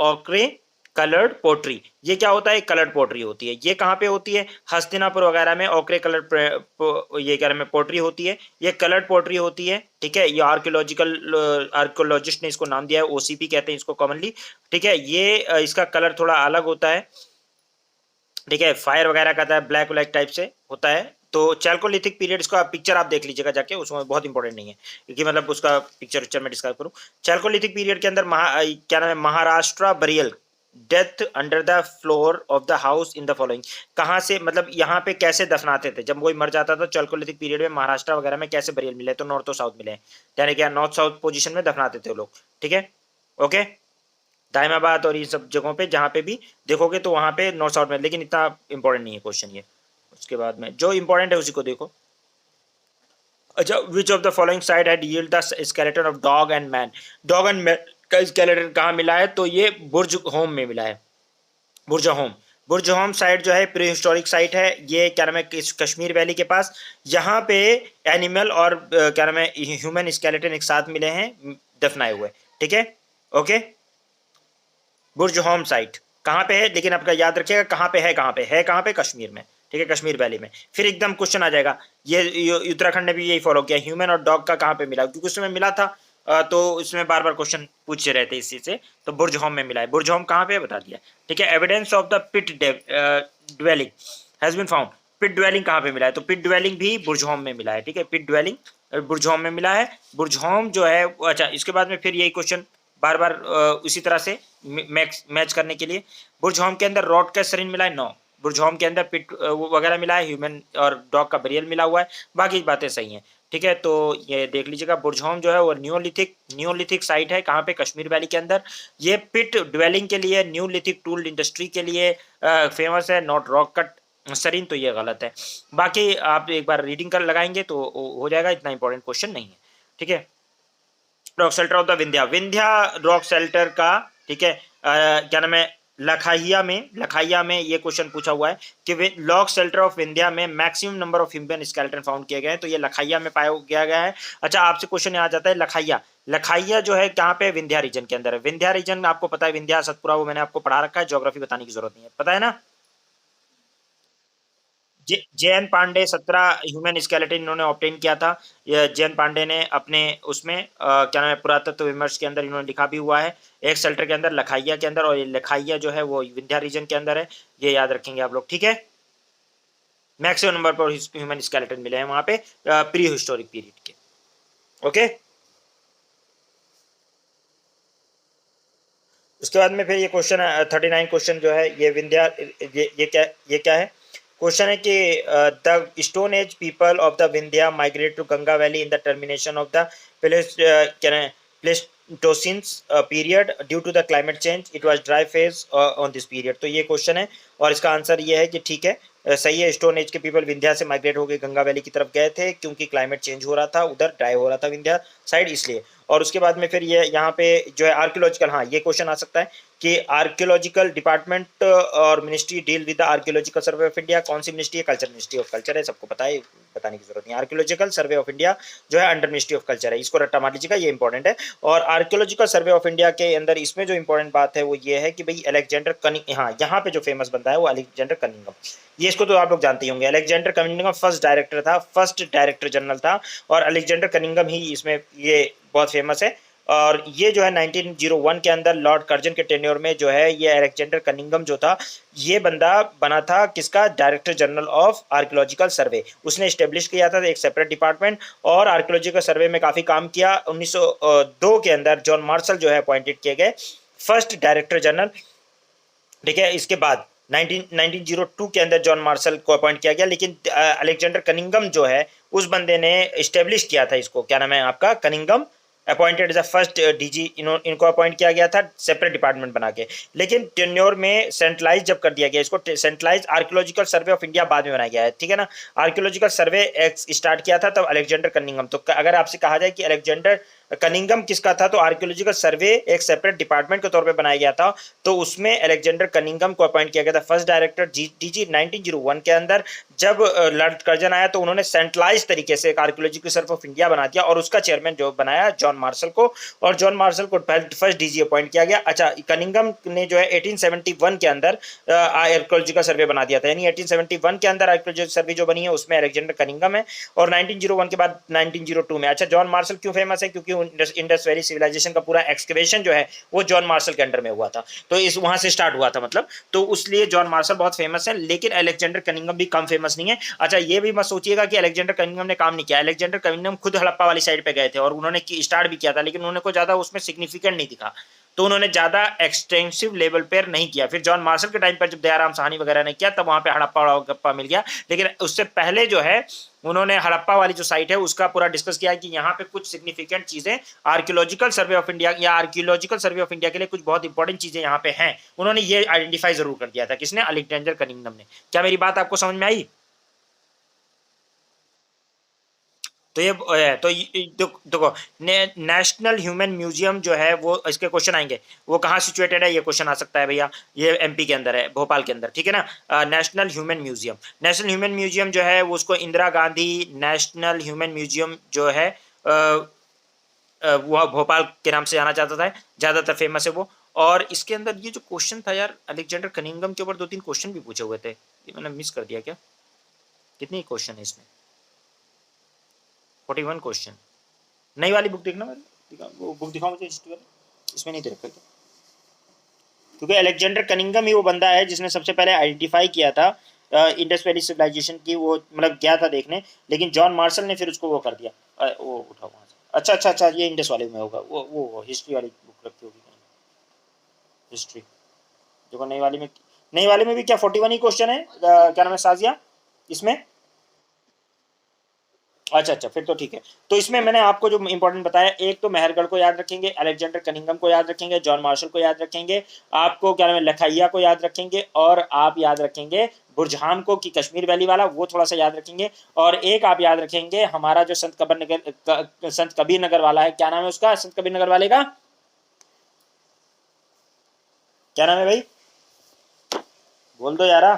ऑक्रे कलर्ड पोट्री। ये क्या होता है, कलर्ड पोट्री होती है। ये कहाँ पे होती है, हस्तिनापुर वगैरह में ऑक्रे कलर्ड ये क्या में पोट्री होती है, ये कलर्ड पोट्री होती है। ठीक है, ये आर्कियोलॉजिस्ट ने इसको नाम दिया है, ओसीपी कहते हैं इसको कॉमनली। ठीक है, ये इसका कलर थोड़ा अलग होता है। ठीक है, फायर वगैरह का था, ब्लैक ब्लैक टाइप से होता है। तो चैल्कोलिथिक पीरियड, इसका पिक्चर आप देख लीजिएगा जाके, उसमें बहुत इंपॉर्टेंट नहीं है क्योंकि मतलब उसका पिक्चर में डिस्क्राइब करूँ। चैल्कोलिथिक पीरियड के अंदर क्या नाम है, Maharashtra burial death under the floor of the house in the following. कहाँ से, मतलब यहाँ पे कैसे दफनाते थे जब कोई मर जाता था चैल्कोलिथिक पीरियड में, महाराष्ट्र वगैरह में कैसे बरियल मिले, तो नॉर्थ और साउथ मिले, यानी क्या नॉर्थ साउथ पोजीशन में दफनाते थे लोग। ठीक है, ओके, दाइमाबाद और ये सब जगहों पे जहाँ पे भी देखोगे तो वहाँ पे नॉर्थ साउथ में, लेकिन इतना इंपॉर्टेंट नहीं है क्वेश्चन ये। उसके बाद में जो इंपॉर्टेंट है उसी को देखो। अच्छा, विच of the following side had yield the skeleton of dog and man. Dog and man का स्केलेटन कहाँ मिला है, तो ये बुर्ज होम में मिला है, बुर्ज होम। बुर्ज होम साइट जो है प्री हिस्टोरिक साइट है, ये क्या नाम है कश्मीर वैली के पास। यहाँ पे एनिमल और क्या नाम है ह्यूमन स्केलेटन एक साथ मिले हैं दफनाए हुए। ठीक है, ओके, बुर्ज होम साइट कहाँ पे है, लेकिन आपका याद रखिएगा कहाँ पे है, कहाँ पे कश्मीर में। ठीक है, कश्मीर वैली में। फिर एकदम क्वेश्चन आ जाएगा, ये उत्तराखंड ने भी यही फॉलो किया, ह्यूमन और डॉग का कहाँ पे मिला, क्योंकि उसमें मिला था तो इसमें बार बार क्वेश्चन पूछे रहते इसी से। तो बुर्ज होम में मिला है, बुर्ज होम कहाँ पे बता दिया। ठीक है, evidence of the pit dwelling has been found. Pit dwelling कहाँ पे मिला है, तो पिट ड्वेलिंग भी बुर्ज होम में मिला है। ठीक है, पिट ड्वेलिंग बुर्ज होम में मिला है। बुर्ज होम जो है, अच्छा, इसके बाद में फिर यही क्वेश्चन बार बार उसी तरह से मैच करने के लिए। बुर्ज होम के अंदर रॉड का शरीर मिला है, 9। बुर्ज होम के अंदर पिट वगैरह मिला है, ह्यूमन और डॉग का बरियल मिला हुआ है, बाकी बातें सही हैं। ठीक है, तो ये देख लीजिएगा, बुर्ज होम जो है वो न्यूलिथिक साइट है, कहाँ पे, कश्मीर वैली के अंदर। ये पिट ड्वेलिंग के लिए, न्यूलिथिक टूल इंडस्ट्री के लिए फेमस है, नॉट रॉक कट सरीन, तो ये गलत है। बाकी आप एक बार रीडिंग कर लगाएंगे तो हो जाएगा, इतना इंपॉर्टेंट क्वेश्चन नहीं है। ठीक है, rock shelter of the Vindhya rock shelter का, ठीक है, क्या नाम है, लखाइया में ये क्वेश्चन पूछा हुआ है कि रॉक शेल्टर ऑफ विंध्या में maximum number of human skeleton found किए गए हैं, तो ये लखाइया में पाया गया है। अच्छा, आपसे क्वेश्चन आ जाता है, लखाइया जो है कहाँ पे, विंध्या रीजन के अंदर है। विंध्या रीजन आपको पता है, विंध्या सतपुरा, वो मैंने आपको पढ़ा रखा है, ज्योग्राफी बताने की जरूरत नहीं है, पता है ना। जयंत पांडे 17 ह्यूमन स्केलेटन इन्होंने ऑब्टेन किया था। जयंत पांडे ने अपने उसमें क्या नाम है, पुरातत्व विमर्श के अंदर इन्होंने लिखा भी हुआ है, एक शेल्टर के अंदर, लखाइया के अंदर, और ये लखाइया जो है वो विंध्या रीजन के अंदर है, ये याद रखेंगे आप लोग। ठीक है, मैक्सिमम नंबर पर ह्यूमन स्केलेटन मिले हैं वहां पे प्री हिस्टोरिक पीरियड के। ओके, उसके बाद में फिर ये क्वेश्चन 39 क्वेश्चन जो है, ये विंध्या, ये क्या है, क्वेश्चन है कि the stone age people of the Vindhya migrate to Ganga valley in the termination of the Pleistocene period due to the climate change, it was dry phase on this period. तो ये क्वेश्चन है और इसका आंसर ये है कि ठीक है, सही है, स्टोन एज के पीपल विंध्या से माइग्रेट होकर गंगा वैली की तरफ गए थे, क्योंकि क्लाइमेट चेंज हो रहा था, उधर ड्राई हो रहा था विंध्या साइड, इसलिए। और उसके बाद में फिर ये यहाँ पे जो है आर्कियोलॉजिकल, हाँ, ये क्वेश्चन आ सकता है कि आर्कियोलॉजिकल डिपार्टमेंट और ministry deal with the archaeological survey of India. कौन सी मिनिस्ट्री है, कल्चर, मिनिस्ट्री ऑफ कल्चर है, सबको पता है, बताने की जरूरत नहीं। आर्कियोलॉजिकल सर्वे ऑफ इंडिया जो है अंडर मिनिस्ट्री ऑफ कल्चर है, इसको रट्टा मार लीजिएगा, ये इंपॉर्टेंट है। और आर्कियोलॉजिकल सर्वे ऑफ इंडिया के अंदर इसमें जो इंपॉर्टेंट बात है वो ये है कि भाई अलेक्जेंडर कनिंग, हाँ, यहाँ पे जो फेमस बंदा है वो अलेक्जेंडर कनिंगम, ये इसको तो आप लोग जानते ही होंगे। अलेक्जेंडर कनिंगम फर्स्ट डायरेक्टर था, फर्स्ट डायरेक्टर जनरल था, और अलेक्जेंडर कनिंगम ही इसमें ये बहुत फेमस है। और ये जो है 1901 के अंदर लॉर्ड कर्जन के टेन्योर में जो है ये अलेक्जेंडर कनिंघम जो था, ये बंदा बना था किसका, डायरेक्टर जनरल ऑफ आर्कियोलॉजिकल सर्वे। उसने स्टेब्लिश किया था एक सेपरेट डिपार्टमेंट और आर्कियोलॉजिकल सर्वे में काफी काम किया। 1902 के अंदर जॉन मार्शल जो है अपॉइंटेड किए गए फर्स्ट डायरेक्टर जनरल। ठीक है, इसके बाद 1902 के अंदर जॉन मार्शल को अपॉइंट किया गया, लेकिन अलेक्जेंडर कनिंघम जो है उस बंदे ने स्टेब्लिश किया था इसको, क्या नाम है आपका, Cunningham appointed as a first DG. इनको अपॉइंट किया गया था सेपरेट डिपार्टमेंट बना के, लेकिन टेन्योर में सेंट्रलाइज जब कर दिया गया इसको, centralise archaeological survey of India बाद में बनाया गया है, ठीक है ना। आर्कियोलॉजिकल सर्वे स्टार्ट किया था तब अलेक्जेंडर कनिंघम। तो अगर आपसे कहा जाए कि अलेक्जेंडर कनिंघम किसका था, तो आर्कियोलॉजिकल सर्वे एक सेपरेट डिपार्टमेंट के तौर पे बनाया गया था, तो उसमें अलेक्जेंडर कनिंघम को अपॉइंट किया गया था फर्स्ट डायरेक्टर डीजी 1901 के अंदर। जब लॉर्ड कर्जन आया तो उन्होंने सेंट्रलाइज तरीके से एक आर्कियोलॉजिकल सर्वे ऑफ इंडिया बना दिया और उसका चेयरमैन जो बनाया जॉन मार्शल को, और जॉन मार्शल को फर्स्ट डीजी अपॉइंट किया गया। अच्छा, कनिंघम ने जो है 1871 के अंदर आर्कियोलॉजिकल सर्वे बना दिया था, यानी 1871 के अंदर आर्कियोलॉजिकल सर्वे जो बनी है उसमें अलेक्जेंडर कनिंघम है, और 1901 के बाद 1902 में। अच्छा, जॉन मार्शल क्यों फेमस है, क्योंकि इंडस वैली सिविलाइजेशन का पूरा एक्सकवेशन जो है वो जॉन मार्शल के अंडर में हुआ था, तो इस वहां से स्टार्ट हुआ था मतलब, तो उसलिए जॉन मार्शल बहुत फेमस है, लेकिन अलेक्जेंडर कनिंघम भी कम फेमस नहीं है। अच्छा, ये भी मत सोचिएगा कि अलेक्जेंडर कनिंघम ने काम नहीं किया। अलेक्जेंडर कनिंघम खुद हड़प्पा वाली साइड पे गए थे और उन्होंने स्टार्ट भी किया था, लेकिन उन्होंने को ज्यादा उसमें सिग्निफिकेंट नहीं दिखा, तो उन्होंने ज्यादा एक्सटेंसिव लेवल पर नहीं किया। फिर जॉन मार्शल के टाइम पर जब दयाराम साहनी वगैरह ने किया तब वहां पे हड़प्पा मिल गया, लेकिन उससे पहले जो है उन्होंने हड़प्पा वाली जो साइट है उसका पूरा डिस्कस किया कि यहाँ पे कुछ सिग्निफिकेंट चीजें आर्कियोलॉजिकल सर्वे ऑफ इंडिया या आर्कियोलॉजिकल सर्वे ऑफ इंडिया के लिए कुछ बहुत इंपॉर्टेंट चीजें यहाँ पे हैं, उन्होंने ये आइडेंटिफाई जरूर कर दिया था। किसने, अलेक्जेंडर कनिंघम ने। क्या मेरी बात आपको समझ में आई? तो देखो, नेशनल ह्यूमन म्यूजियम जो है वो, इसके क्वेश्चन आएंगे, वो कहाँ सिचुएटेड है, ये क्वेश्चन आ सकता है भैया। ये एमपी के अंदर है, भोपाल के अंदर, ठीक है ना। National human museum, national human museum जो है वो उसको Indira Gandhi national human museum जो है वो भोपाल के नाम से जाना जाता था, ज्यादातर फेमस है वो। और इसके अंदर ये जो क्वेश्चन था यार, अलेक्जेंडर कनिंघम के ऊपर 2-3 क्वेश्चन भी पूछे हुए थे, ये मैंने मिस कर दिया क्या? कितने क्वेश्चन है इसमें? 41 क्वेश्चन। नई वाली बुक देखना, मेरे वो बुक दिखाओ मुझे हिस्ट्री वाली, इसमें नहीं दे रखा क्या? क्योंकि अलेक्जेंडर कनिंघम ही वो बंदा है जिसने सबसे पहले आइडेंटिफाई किया था इंडस वैली सिविलाइजेशन की, वो मतलब गया था देखने, लेकिन जॉन मार्शल ने फिर उसको वो कर दिया, वो उठा वहाँ से। अच्छा अच्छा अच्छा, ये इंडस वाले में होगा, वो हिस्ट्री वाली बुक रखी होगी कहीं, हिस्ट्री। देखो नई वाले में भी क्या 41 ही क्वेश्चन है, क्या नाम है साजिया इसमें? अच्छा अच्छा, फिर तो ठीक है। तो इसमें मैंने आपको जो इंपॉर्टेंट बताया, एक तो मेहरगढ़ को याद रखेंगे, अलेक्जेंडर कनिंघम को याद रखेंगे, जॉन मार्शल को याद रखेंगे, आपको क्या नाम है लखाइया को याद रखेंगे, और आप याद रखेंगे बुरजहान को कि कश्मीर वैली वाला, वो थोड़ा सा याद रखेंगे। और एक आप याद रखेंगे हमारा जो संत कबीर नगर वाला है, क्या नाम है उसका, संत कबीर नगर वाले का क्या नाम है भाई? बोल दो यारा,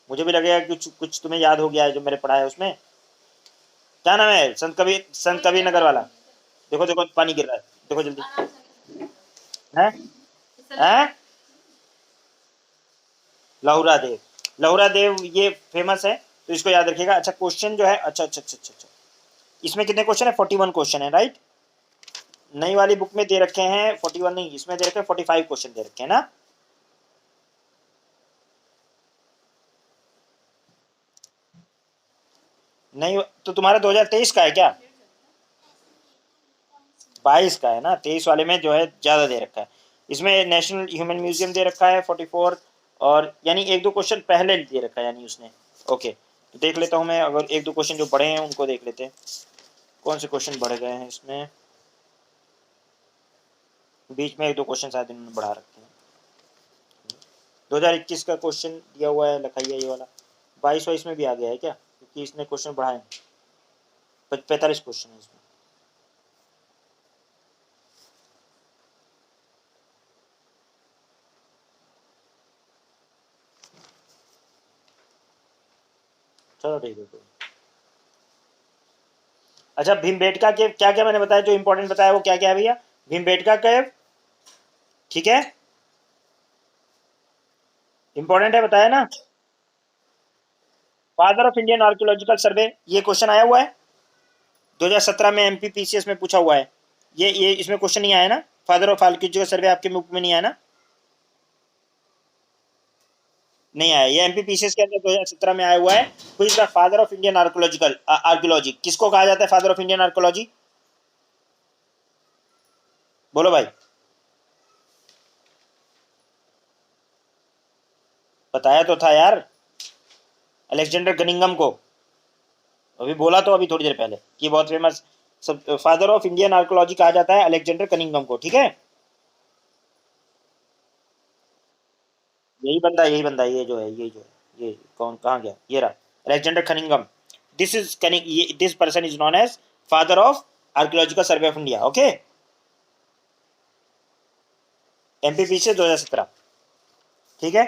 मुझे भी लगेगा कि कुछ तुम्हें याद हो गया है जो मैंने पढ़ा है उसमें। क्या नाम है संत कबीर नगर वाला? देखो देखो पानी गिर रहा है, देखो जल्दी। है हैं? लहुरा देव, लहुरा देव ये फेमस है, तो इसको याद रखिएगा। अच्छा, क्वेश्चन जो है, अच्छा अच्छा अच्छा अच्छा अच्छा, इसमें कितने क्वेश्चन है? 41 क्वेश्चन है, राइट। नई वाली बुक में दे रखे हैं 41 नहीं, इसमें दे रखे हैं 45 क्वेश्चन दे रखे हैं ना। नहीं तो तुम्हारा 2023 का है क्या? 22 का है ना, 23 वाले में जो है ज्यादा दे रखा है। इसमें नेशनल ह्यूमन म्यूजियम दे रखा है 44, और यानी एक दो क्वेश्चन पहले दे रखा है यानी उसने। ओके, तो देख लेता हूँ मैं, अगर एक दो क्वेश्चन जो बड़े हैं उनको देख लेते हैं, कौन से क्वेश्चन बढ़ गए हैं इसमें। बीच में एक दो क्वेश्चन शायद इन्होंने बढ़ा रखे हैं। 2021 का क्वेश्चन दिया हुआ है लखाइया ये वाला, 22 में भी आ गया है क्या, क्योंकि इसने क्वेश्चन बढ़ाए, 45 क्वेश्चन है इसमें। चलो ठीक है। अच्छा, भीमबेटका केव क्या क्या मैंने बताया, जो इंपॉर्टेंट बताया वो क्या क्या है भैया? भीमबेटका केव, ठीक है, इंपॉर्टेंट है, बताया ना। फादर ऑफ इंडियन आर्कियोलॉजिकल सर्वे, ये क्वेश्चन आया हुआ है 2017 में एमपीपीसीएस में पूछा हुआ है, ये इसमें क्वेश्चन नहीं आया ना, फादर ऑफ आर्कियोलॉजिकल सर्वे आपके मुख में नहीं आया ना, नहीं आया। ये एमपीपीसीएस के अंदर 2017 में आया हुआ है। Who is the father of Indian archaeological archaeology, किसको कहा जाता है फादर ऑफ इंडियन आर्कियोलॉजी? बोलो भाई, बताया तो था यार, अलेक्जेंडर कनिंगम को, अभी बोला तो अभी थोड़ी देर पहले कि बहुत फेमस सब फादर ऑफ इंडियन आर्कियोलॉजी कहा जाता है अलेक्जेंडर कनिंगम को, ठीक है। यही बंदा ये जो है, ये जो है, ये कौन कहाँ गया, ये रहा Alexander Cunningham. This is Cunning, this person is known as father of archaeological survey of India, okay. MPP से 2017, ठीक है,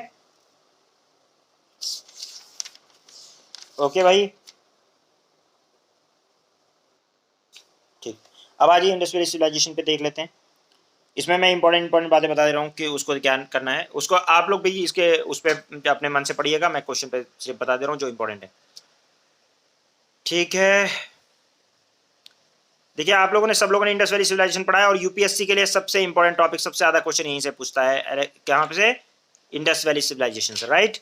ओके भाई, ठीक। अब आ जाइए इंडस्ट्रियल सिविलाइजेशन पे देख लेते हैं। इसमें मैं इंपॉर्टेंट बातें बता दे रहा हूँ कि उसको क्या करना है, उसको आप लोग भी इसके उस पर अपने मन से पढ़िएगा, मैं क्वेश्चन पे से बता दे रहा हूँ जो इंपॉर्टेंट है, ठीक है। देखिए आप लोगों ने सब लोगों ने इंडस वैली सिविलाइजेशन पढ़ा है और यूपीएससी के लिए सबसे इंपॉर्टेंट टॉपिक, सबसे ज्यादा क्वेश्चन यहीं से पूछता है, अरे कहाँ से, इंडस वैली सिविलाइजेशन से, राइट।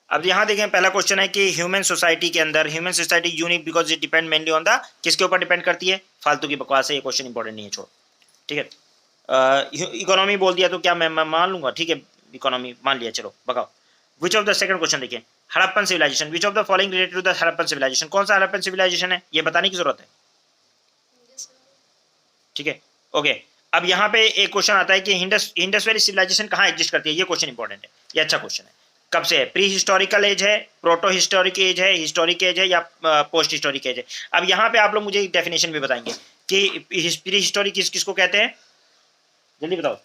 अब यहां देखें पहला क्वेश्चन है कि ह्यूमन सोसाइटी के अंदर, human society unique because it depend mainly on the, किसके ऊपर डिपेंड करती है, फालतू की बकवास है, ये क्वेश्चन इंपॉर्टेंट नहीं है, छोड़ो, ठीक है। इकोनॉमी बोल दिया तो क्या मैं मान लूंगा, ठीक है, इकोनॉमी मान लिया, चलो बताओ। Which of the, second question देखिए, Harappan civilization, which of the following related to the Harappan civilization, कौन सा हड़प्पन सिविलाइजेशन है, ये बताने की जरूरत है, ठीक है, ओके। अब यहाँ पे एक क्वेश्चन आता है कि इंडस वैली सिविलाइजेशन कहाँ एग्जिस्ट करती है, ये क्वेश्चन इंपॉर्टेंट है, ये अच्छा क्वेश्चन है। कब से है, प्री हिस्टोरिकल एज है, प्रोटो हिस्टोरिक एज है, हिस्टोरिक एज है, या पोस्ट हिस्टोरिक एज है। अब यहाँ पे आप लोग मुझे डेफिनेशन भी बताएंगे कि प्री हिस्टोरिक किसको कहते हैं, जल्दी बताओ।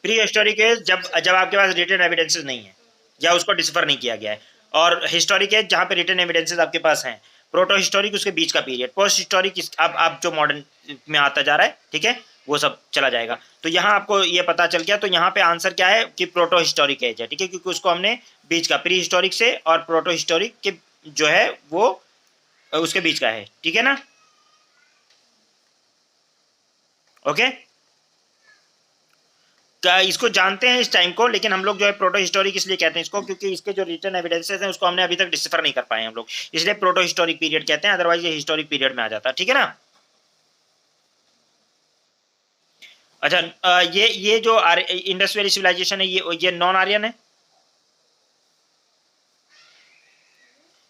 प्री हिस्टोरिक एज जब जब आपके पास रिटन एविडेंसेस नहीं है या उसको डिस्फर नहीं किया गया है, और हिस्टोरिक एज जहाँ पे रिटन एविडेंसेस आपके पास हैं। प्रोटो हिस्टोरिक उसके बीच का पीरियड, पोस्ट हिस्टोरिक अब जो मॉडर्न में आता जा रहा है, ठीक है, वो सब चला जाएगा। तो यहाँ आपको ये पता चल गया, तो यहाँ पे आंसर क्या है कि प्रोटो हिस्टोरिक एज है, ठीक है, क्योंकि उसको हमने बीच का, प्री हिस्टोरिक से और प्रोटो हिस्टोरिक के जो है वो उसके बीच का है, ठीक है ना, ओके। इसको जानते हैं इस टाइम को, लेकिन हम लोग जो है प्रोटो हिस्टोरिक इसलिए कहते हैं इसको क्योंकि इसके जो रिटन एविडेंसेस हैं उसको हमने अभी तक डिस्फर नहीं कर पाए हम लोग, इसलिए प्रोटो हिस्टोरिक पीरियड कहते हैं, अदरवाइज ये हिस्टोरिक पीरियड में आ जाता है, ठीक है ना। अच्छा, ये जो इंडस वैली सिविलाइजेशन है, ये नॉन आर्यन है,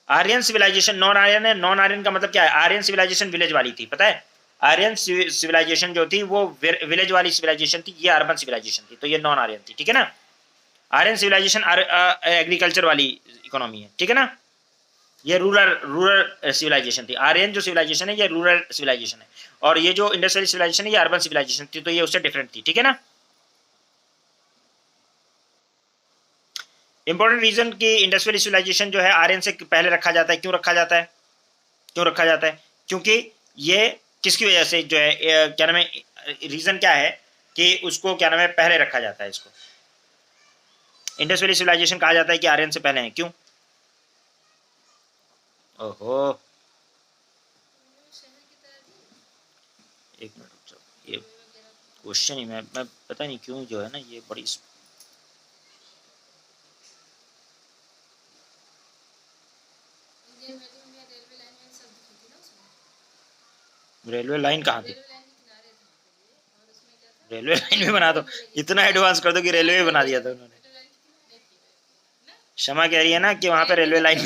आर्यन सिविलाइजेशन नॉन आर्यन है। नॉन आर्यन का मतलब क्या है, आर्यन सिविलाइजेशन विलेज वाली थी, पता है, आर्यन सिविलाइजेशन जो थी वो विलेज वाली सिविलाइजेशन थी, ये अर्बन सिविलाइजेशन थी, तो ये नॉन आर्यन थी, ठीक है ना। आर्यन सिविलाइजेशन एग्रीकल्चर वाली इकोनॉमी है, ठीक है ना, ये रूरल रूरल सिविलाइजेशन थी। आर्यन जो सिविलाइजेशन है ये रूरल सिविलाइजेशन है, और ये जो इंडस वैली सिविलाइजेशन है ये अर्बन सिविलाइजेशन थी, तो ये उससे डिफरेंट थी, ठीक है ना। इंपॉर्टेंट रीजन कि इंडस वैली सिविलाइजेशन जो है आर्यन से पहले रखा जाता है, क्यों रखा जाता है, क्यों रखा जाता है, क्योंकि ये किसकी वजह से जो है क्या नाम है, रीजन क्या है कि उसको क्या नाम है पहले रखा जाता है, इसको इंडस वैली सिविलाइजेशन कहा जाता है कि आर्यन से पहले है, क्यों? ओहो, एक मिनट रुक जाओ, ये क्वेश्चन ही मैं पता नहीं क्यों जो है ना ये बड़ी, रेलवे लाइन कहाँ थी, रेलवे लाइन में बना दो, इतना एडवांस कर दो कि रेलवे बना दिया था उन्होंने। क्षमा कह रही है ना कि वहां पे railway line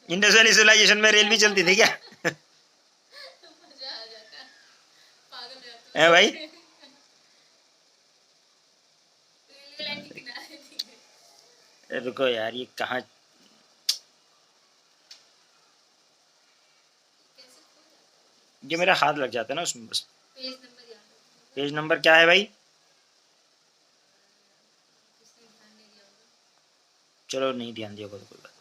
Indus valley civilisation में रेल भी चलती थी क्या है भाई? रुको यार, ये कहाँ, ये मेरा हाथ लग जाता है ना उसमें बस। पेज नंबर क्या है भाई, चलो नहीं ध्यान दिया कोई बात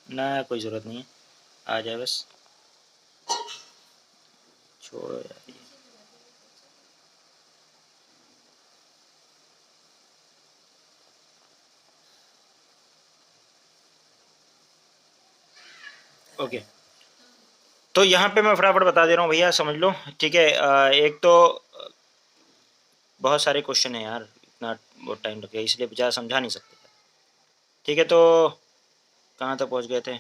ना, कोई जरूरत नहीं है, आ जाए बस, छोड़ो यार। ओके, तो यहाँ पे मैं फटाफट बता दे रहा हूँ भैया, समझ लो, ठीक है। एक तो बहुत सारे क्वेश्चन है यार, इतना बहुत टाइम लगेगा, इसलिए ज़्यादा समझा नहीं सकते। ठीक है, तो कहाँ तक पहुँच गए थे?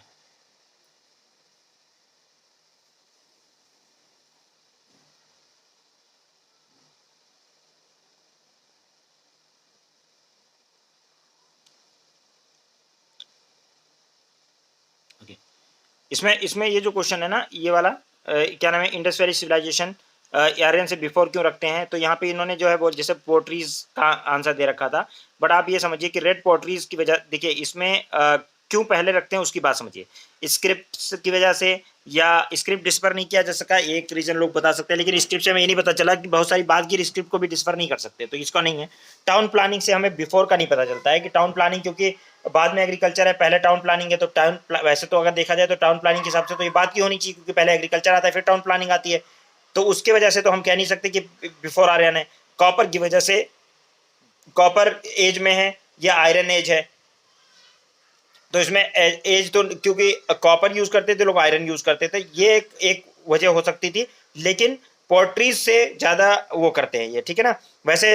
ओके, इसमें इसमें ये जो क्वेश्चन है ना, ये वाला क्या नाम है, इंडस वैली सिविलाइजेशन आर्यन से बिफोर क्यों रखते हैं, तो यहाँ पे इन्होंने जो है वो जैसे पोर्ट्रीज का आंसर दे रखा था, बट आप ये समझिए कि रेड पोर्ट्रीज की वजह, देखिए इसमें क्यों पहले रखते हैं उसकी बात समझिए, स्क्रिप्ट की वजह से, या स्क्रिप्ट डिस्फर नहीं किया जा सका, एक रीजन लोग बता सकते हैं, लेकिन स्क्रिप्ट से हमें ये नहीं पता चला कि बहुत सारी बात की स्क्रिप्ट को भी डिस्फर नहीं कर सकते, तो इसका नहीं है। टाउन प्लानिंग से हमें बिफोर का नहीं पता चलता है कि टाउन प्लानिंग, क्योंकि बाद में एग्रीकल्चर है, पहले टाउन प्लानिंग है, तो वैसे तो अगर देखा जाए तो टाउन प्लानिंग के हिसाब से तो ये बात की होनी चाहिए, क्योंकि पहले एग्रीकल्चर आता है फिर टाउन प्लानिंग आती है, तो उसकी वजह से तो हम कह नहीं सकते कि बिफोर आर्यन है। कॉपर की वजह से, कॉपर एज में है या आयरन एज है, तो इसमें एज तो, क्योंकि कॉपर यूज करते थे लोग, आयरन यूज करते थे, ये एक वजह हो सकती थी, लेकिन पोर्ट्रीज से ज्यादा वो करते हैं ये, ठीक है ना। वैसे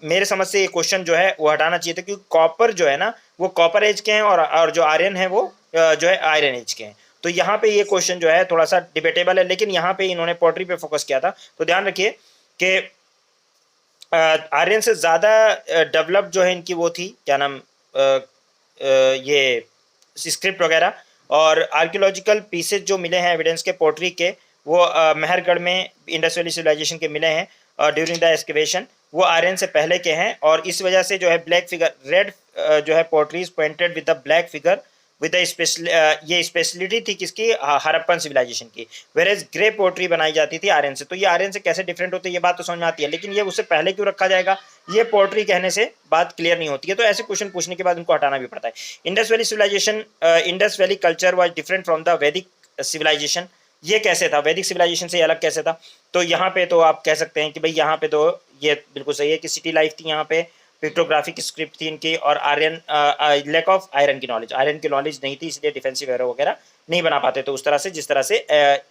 मेरे समझ से ये क्वेश्चन जो है वो हटाना चाहिए था, क्योंकि कॉपर जो है ना वो कॉपर एज के हैं, और जो आयरन है वो जो है आयरन एज के हैं, तो यहाँ पे ये क्वेश्चन जो है थोड़ा सा डिबेटेबल है, लेकिन यहाँ पे इन्होंने पोर्ट्री पे फोकस किया था, तो ध्यान रखिए कि आर्यन से ज्यादा डेवलप जो है इनकी वो थी, क्या नाम, ये स्क्रिप्ट वगैरह, और आर्कियोलॉजिकल पीसेज जो मिले हैं एविडेंस के पोर्ट्री के, वो मेहरगढ़ में इंडस वैली सिविलाइजेशन के मिले हैं ड्यूरिंग द एक्सकेवेशन, वो आर्यन से पहले के हैं, और इस वजह से जो है ब्लैक फिगर, रेड जो है portrays painted with the black figure with special, ये स्पेशलिटी थी किसकी, हड़प्पन सिविलाइजेशन की, वेरेज ग्रे पोर्ट्री बनाई जाती थी आर्यन से, तो ये आर्यन से कैसे डिफरेंट होते हैं ये बात तो समझ में आती है, लेकिन ये उससे पहले क्यों रखा जाएगा, ये पोर्ट्री कहने से बात क्लियर नहीं होती है, तो ऐसे क्वेश्चन पूछने के बाद उनको हटाना भी पड़ता है। Indus valley civilisation, Indus valley culture was different from the Vedic civilisation, ये कैसे था, वैदिक सिविलाइजेशन से अलग कैसे था, तो यहाँ पे तो आप कह सकते हैं कि भाई यहाँ पे तो ये बिल्कुल सही है कि सिटी लाइफ थी यहाँ पे, पिक्टोग्राफिक स्क्रिप्ट थी इनकी, और आर्यन, लैक ऑफ आयरन की नॉलेज, आयरन की नॉलेज नहीं थी, इसलिए डिफेंसिव एरो वगैरह नहीं बना पाते थे उस तरह से जिस तरह से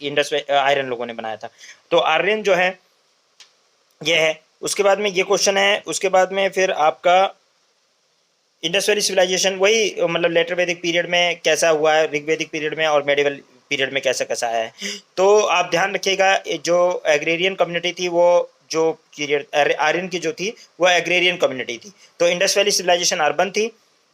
इंडस आयरन लोगों ने बनाया था, तो आर्यन जो है ये है। उसके बाद में ये क्वेश्चन है, उसके बाद में फिर आपका इंडस वैली सिविलाइजेशन वही मतलब लेटर वैदिक पीरियड में कैसा हुआ है, ऋग्वैदिक पीरियड में और मेडिवल पीरियड में कैसा कैसा आया है, तो आप ध्यान रखिएगा जो एग्रेरियन कम्युनिटी थी वो, जो पीरियड आर्यन की जो थी वो एग्रेरियन कम्युनिटी थी, तो इंडस वैली सिविलाइजेशन अर्बन थी,